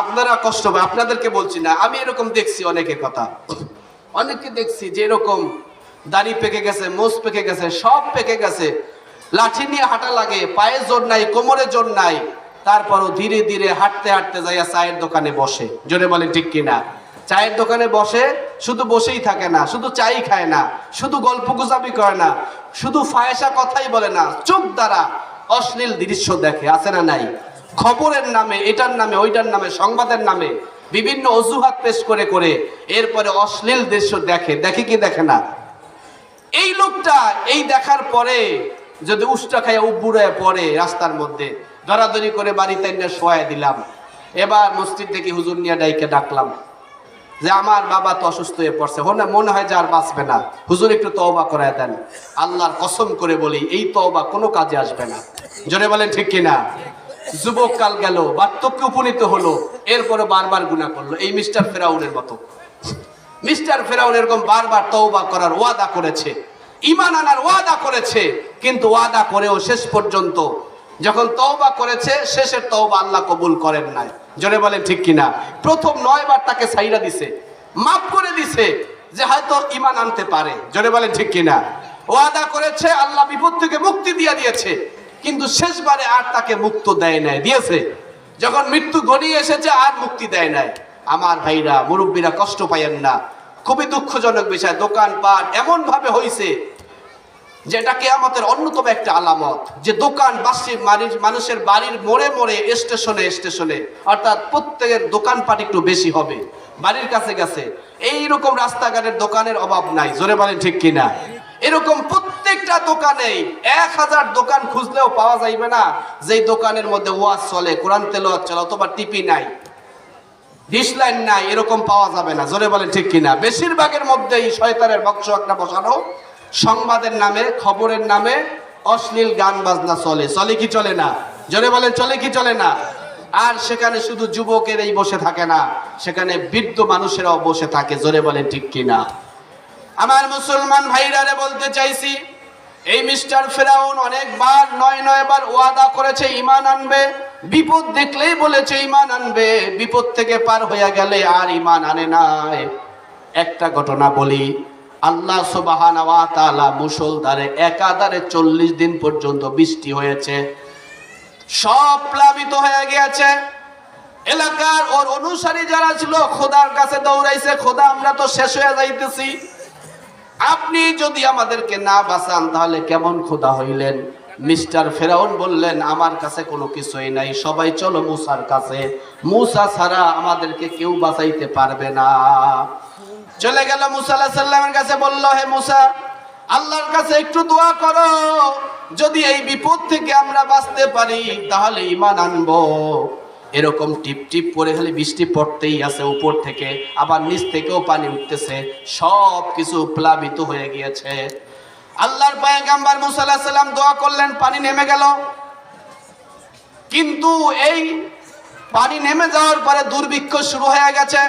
আপনারা কষ্ট পাবেন, আপনাদেরকে বলছি না, আমি এরকম দেখছি অনেকের কথা, অনেকে দেখছি যে এরকম দাড়ি পেকে গেছে, মোজ পেকে গেছে, সব পেকে গেছে, লাঠি নিয়ে হাঁটা লাগে, পায়ে জোর নাই, কোমরে জোর নাই, তারপরও ধীরে ধীরে হাঁটতে হাঁটতে যাইয়া চায়ের দোকানে বসে। জোরে বলেন ঠিক কিনা? চায়ের দোকানে বসে, শুধু বসেই থাকে না, শুধু চাই খায় না, শুধু গল্প গুজাবি করে না, শুধু ফায়সা কথাই বলে না, চোখ দ্বারা অশ্লীল দৃশ্য দেখে, আছে না নাই? খবরের নামে, এটার নামে, ওইটার নামে, সংবাদের নামে বিভিন্ন অজুহাত পেশ করে করে এরপরে অশ্লীল দৃশ্য দেখে। দেখে কি দেখে না? এই লোকটা এই দেখার পরে যদি উষ্টা খাইয়া উবুড়ে পড়ে রাস্তার মধ্যে, ধরাধরি করে বাড়িতে এনে শোয়াই দিলাম, এবার মসজিদ থেকে হুজুর নিয়ে ডাইকে ডাকলাম যে আমার বাবা তো অসুস্থ হয়ে পড়ছে, মনে হয় যে আর বাঁচবে না, হুজুর একটু তওবা করায় দেন। আল্লাহর কসম করে বলি এই তওবা কোনো কাজে আসবে না। জোরে বলেন ঠিক কিনা? যুবক কাল গেল, বার্ধক্যে উপনীত হলো, এরপরে বারবার গুনাহ করলো, এই মিস্টার ফেরাউনের মতো। মিস্টার ফেরাউন এরকম বারবার তওবা করার ওয়াদা করেছে, ঈমান আনার ওয়াদা করেছে, কিন্তু ওয়াদা করেও শেষ পর্যন্ত যখন তওবা করেছে, শেষের তওবা আল্লাহ কবুল করেন নাই। জোরে বলেন ঠিক কিনা? প্রথম 9 বার তাকে ছাইরা দিছে, মাফ করে দিছে যে হয়তো ঈমান আনতে পারে। জোরে বলেন ঠিক কিনা? ওয়াদা করেছে, আল্লাহ বিপদ থেকে মুক্তি দিয়ে দিয়েছে, কিন্তু শেষবারে আর তাকে মুক্ত দেয় নাই। দিয়েছে যখন মৃত্যু ঘনিয়ে এসেছে, আর মুক্তি দেয় নাই। আমার ভাইরা, মুরব্বীরা, কষ্ট পাইয়েন না, খুবই দুঃখজনক বিষয়। দোকানপাট এমন ভাবে হইছে যেটা কিয়ামতের অন্যতম একটা আলামত, যে দোকান বাসি মানুষের বাড়ির মোড়ে মোড়ে, স্টেশনে স্টেশনে, অর্থাৎ প্রত্যেকের দোকানপাট একটু বেশি হবে, বাড়ির কাছে কাছে। এইরকম রাস্তাঘাটের দোকানের অভাব নাই। জোরে বলেন ঠিক কিনা? এরকম প্রত্যেকটা দোকানেই 1000 দোকান খুঁজলেও পাওয়া যাইবে না যেই দোকানের মধ্যে ওয়াজ চলে, কোরআন তেলাওয়াত চলে, অথবা টিপি নাই, ডিশ লাইন নাই, এরকম পাওয়া যাবে না। জোরে বলেন ঠিক কিনা? বেশিরভাগের মধ্যেই শয়তানের বক্স একটা বসানো, সংবাদের নামে, খবরের নামে অশ্লীল গান বাজনা চলে। চলে কি চলে না? জোরে বলেন চলে কি চলে না? আর সেখানে শুধু যুবকেরাই বসে থাকে না, সেখানে বৃদ্ধ মানুষেরাও বসে থাকে। জোরে বলেন ঠিক কিনা? আমার মুসলমান ভাইরারে বলতে চাইছি, এই মিস্টার ফেরাউন অনেকবার 9 বার ওয়াদা করেছে ঈমান আনবে, বিপদ দেখলেই বলেছে ঈমান আনবে, বিপদ থেকে পার হয়ে গেলে আর ঈমান আনে নাই। একটা ঘটনা বলি, আল্লাহ সুবহানাহু ওয়া তাআলা মুষলধারে একাধারে 40 দিন পর্যন্ত বৃষ্টি হয়েছে, সব প্লাবিত হয়ে গিয়েছে। এলাকার ওর অনুসারী যারা ছিল খোদার কাছে দৌড়াইছে, খোদা আমরা তো শেষ হয়ে যাইতেছি, আপনি যদি আমাদেরকে না বাঁচান তাহলে কেমন খোদা হইলেন? মিস্টার ফেরাউন বললেন আমার কাছে কোনো কিছুই নাই, সবাই চলো মুসার কাছে, মুসা ছাড়া আমাদেরকে কেউ বাঁচাইতে পারবে না। চলে গেল মুসা আলাইহিস সালামের কাছে, বলল হে মুসা, আল্লাহর কাছে একটু দোয়া করো, যদি এই বিপদ থেকে আমরা বাঁচতে পারি তাহলে ঈমান আনবো। এরকম টিপ টিপ করে খালি বৃষ্টি পড়তেই আছে, উপর থেকে আবার নিচ থেকেও পানি উঠতেছে, সব কিছু প্লাবিত হয়ে গিয়েছে। আল্লাহর পয়গম্বর মুসা আলাইহিস সালাম দোয়া করলেন, পানি নেমে গেল। কিন্তু এই পানি নেমে যাওয়ার পরে দুর্ভিক্ষ শুরু হয়ে গেছে,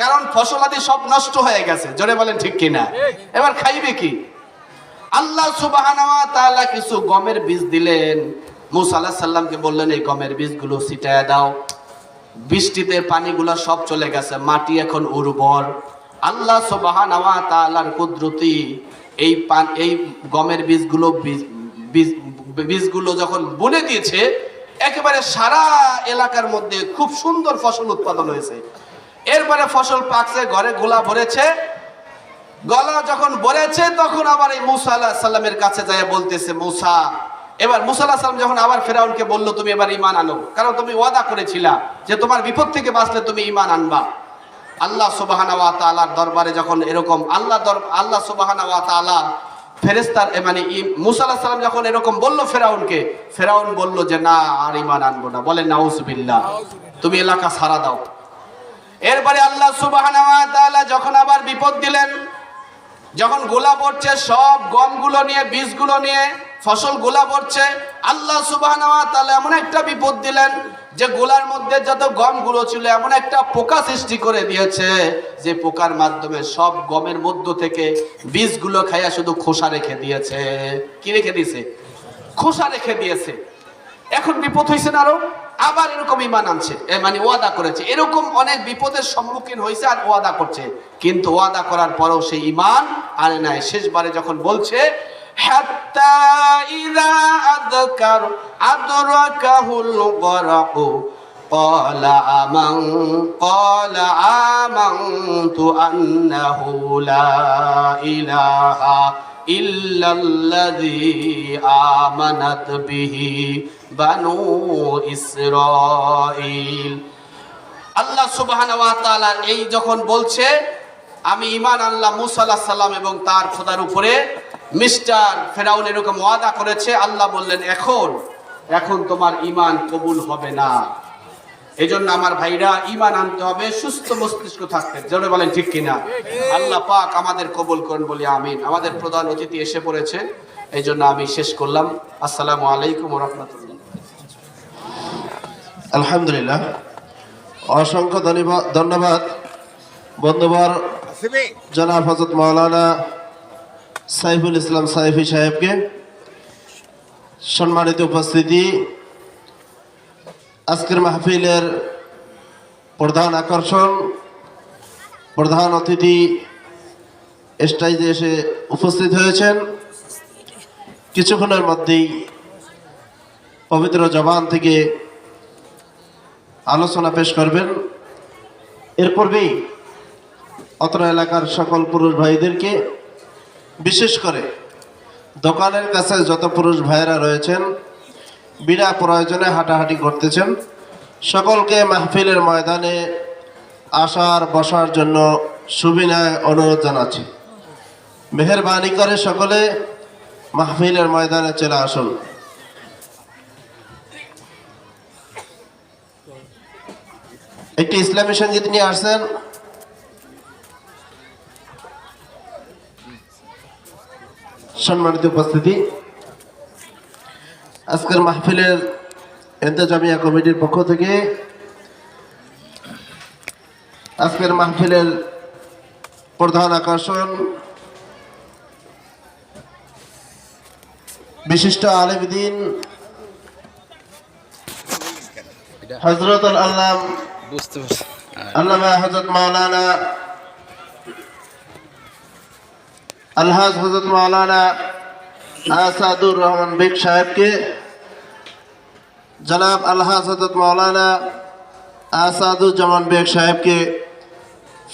কারণ ফসলাদি সব নষ্ট হয়ে গেছে। জোরে বলেন ঠিক কিনা? এবার খাইবে কি? আল্লাহ সুবহানাহু ওয়া তাআলা কিছু গমের বীজ দিলেন, মুসা আলাইহিস সালামকে বললেন এই গমের বীজগুলো ছিটায় দাও। বৃষ্টিতে পানিগুলো সব চলে গেছে, মাটি এখন উর্বর। আল্লাহ সুবহানাহু ওয়া তাআলার কুদরতি এই গমের বীজগুলো যখন বুনে দিয়েছে, একেবারে সারা এলাকার মধ্যে খুব সুন্দর ফসল উৎপাদন হয়েছে। এরপরে ফসল পাকছে, ঘরে গোলা ভরেছে, গলা যখন ভরেছে তখন আবার এই মুসা আলাইহিস সালামের কাছে যায় বলতেছে, মুসা, এবার মুসা আলাইহিস সালাম যখন আবার ফেরাউনকে বলল তুমি এবার ঈমান আনো, কারণ তুমি ওয়াদা করেছিলা যে তোমার বিপদ থেকে বাঁচলে তুমি ঈমান আনবা। আল্লাহ সুবহানাহু ওয়া তাআলার দরবারে যখন এরকম আল্লাহ সুবহানাহু ওয়া তাআলা ফেরেশতার মুসা আলাইহিস সালাম যখন এরকম বলল ফেরাউনকে, ফেরাউন বলল যে না, আর ঈমান আনবো না। বলে নাউজুবিল্লাহ, তুমি এলাকা ছাড়া দাও। এরপরে আল্লাহ সুবহানাহু ওয়া তাআলা যখন আবার বিপদ দিলেন, যখন গোলা পড়ছে, সব গমগুলো নিয়ে, বীজগুলো নিয়ে ফসল গোলা পড়ছে, আল্লাহ সুবহানাহু ওয়া তাআলা এমন একটা বিপদ দিলেন যে গোলার মধ্যে যত গমগুলো ছিল এমন একটা পোকা সৃষ্টি করে দিয়েছে, যে পোকার মাধ্যমে সব গমের মধ্য থেকে বীজগুলো খাইয়া শুধু খোসা রেখে দিয়েছে। কি রেখে দিয়েছে? খোসা রেখে দিয়েছে। এখন বিপদ হয়েছে না, আবার এরকম ঈমান আনছে, মানে ওয়াদা করেছে, এরকম অনেক বিপদের সম্মুখীন হয়েছে আর ওয়াদা করছে, কিন্তু ওয়াদা করার পরেও সেই ঈমান আনে নাই। শেষবারে যখন বলছে হাত্তা ইযা আদরাকাহুল গরক قال آمنت أنه لا إله إلا الذي آمنت به بنو إسرائيل। আল্লাহ সুবহানাহু ওয়া তাআলা এই যখন বলছে আমি ঈমান আনলাম মুসা আলাইহিস সালাম এবং তার খোদার উপরে, মিস্টার ফেরাউন এরকম ওয়াদা করেছে, আল্লাহ বললেন এখন তোমার ঈমান কবুল হবে না। এজন্য আমার ভাইরা ঈমান আনতে হবে সুস্থ মস্তিষ্ক থাকতে। জোরে বলেন ঠিক কিনা? আল্লাহ পাক আমাদের কবুল করুন বলি আমিন। আমাদের প্রধান অতিথি এসে পড়েছে, এই জন্য আমি শেষ করলাম। আসসালামু আলাইকুম ওয়া রাহমাতুল্লাহ। আলহামদুলিল্লাহ, অসংখ্য ধন্যবাদ বন্ধুবর জনাব হযরত মাওলানা সাইফুল ইসলাম সাইফি সাহেবকে। সম্মানিত উপস্থিতি, আজকের মাহফিলের প্রধান আকর্ষণ, প্রধান অতিথি স্টেজে এসে উপস্থিত হয়েছেন। কিছুক্ষণের মধ্যেই পবিত্র জবান থেকে আলোচনা পেশ করবেন। এর পূর্বেই অত্র এলাকার সকল পুরুষ ভাইদেরকে, বিশেষ করে দোকানের কাছে যত পুরুষ ভাইয়েরা রয়েছেন বিনা প্রয়োজনে হাঁটাহাঁটি করতেছেন, সকলকে মাহফিলের ময়দানে আসার বসার জন্য সুবিনয় অনুরোধ জানাচ্ছি। মেহেরবানি করে সকলে মাহফিলের ময়দানে চলে আসুন। একটি ইসলামী সঙ্গীত নিয়ে আসছেন সম্মানিত উপস্থিতি। আজকের মাহফিলের ইন্তেজামিয়া কমিটির পক্ষ থেকে আজকের মাহফিলের প্রধান আকর্ষণ বিশিষ্ট আলেম দ্বীন হযরত আল্লামা হযরত মাওলানা আলহাজ হযরত মাওলানা আসাদুর রহমান বেগ সাহেবকে, জনাব আলহাজ হযরত মাওলানা আসাদুজ্জামান বেগ সাহেবকে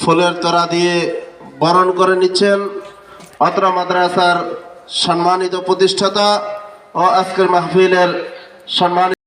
ফুলের তোড়া দিয়ে বরণ করে নিচ্ছেন অত্র মাদ্রাসার সম্মানিত প্রতিষ্ঠাতা ও আজকের মাহফিলের সম্মানিত